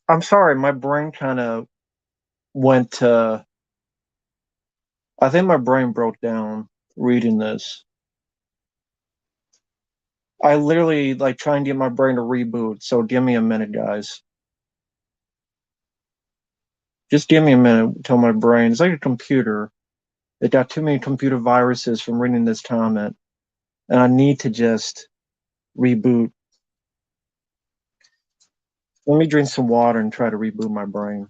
I'm sorry, my brain kind of went. I think my brain broke down reading this. I literally like trying to get my brain to reboot. So give me a minute, guys. Just give me a minute till my brain. It's like a computer. It got too many computer viruses from reading this comment, and I need to just reboot. Let me drink some water and try to reboot my brain.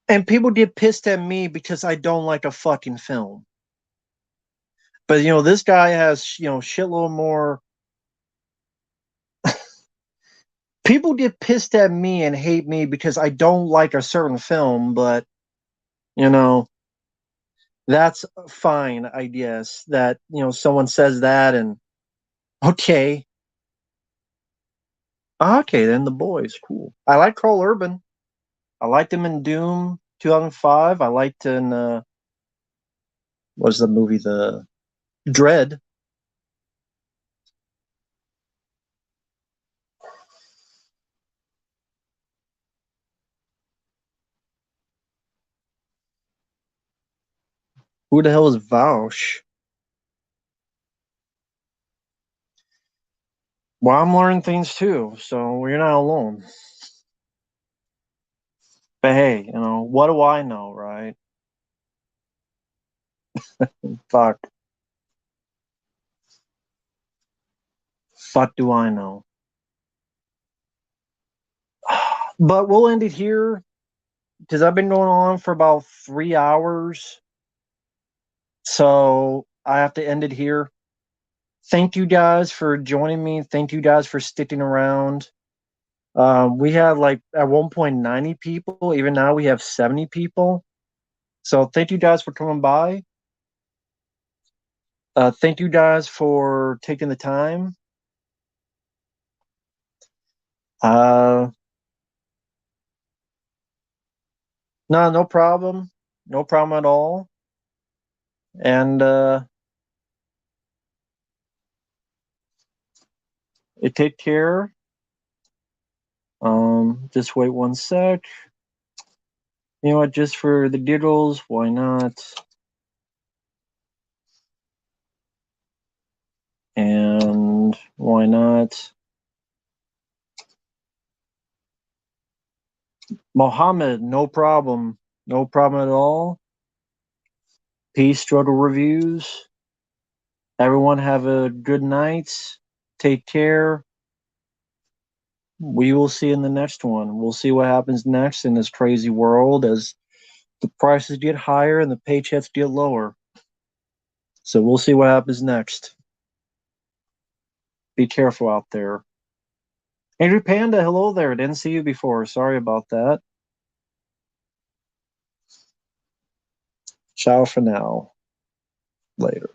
And people get pissed at me because I don't like a fucking film. But this guy has shitload more. People get pissed at me and hate me because I don't like a certain film, but you know that's fine, I guess. That someone says that, and okay, then the boys, cool. I like Carl Urban. I liked him in Doom 2005. I liked in what was the movie, the Dread. Who the hell is Vaush? Well, I'm learning things too, so you're not alone. But hey, what do I know, right? Fuck. Fuck do I know? But we'll end it here because I've been going on for about 3 hours. So I have to end it here. Thank you guys for joining me. Thank you guys for sticking around. We had like at one point 90 people. Even now we have 70 people. So thank you guys for coming by. Thank you guys for taking the time. No, no problem. No problem at all. And take care. Just wait one sec. You know what? Just for the giggles, why not? And why not? Mohammed, no problem. No problem at all. Peace, struggle reviews. Everyone have a good night. Take care. We will see in the next one. We'll see what happens next in this crazy world as the prices get higher and the paychecks get lower. So we'll see what happens next. Be careful out there. Andrew Panda, hello there. Didn't see you before. Sorry about that. Ciao for now. Later.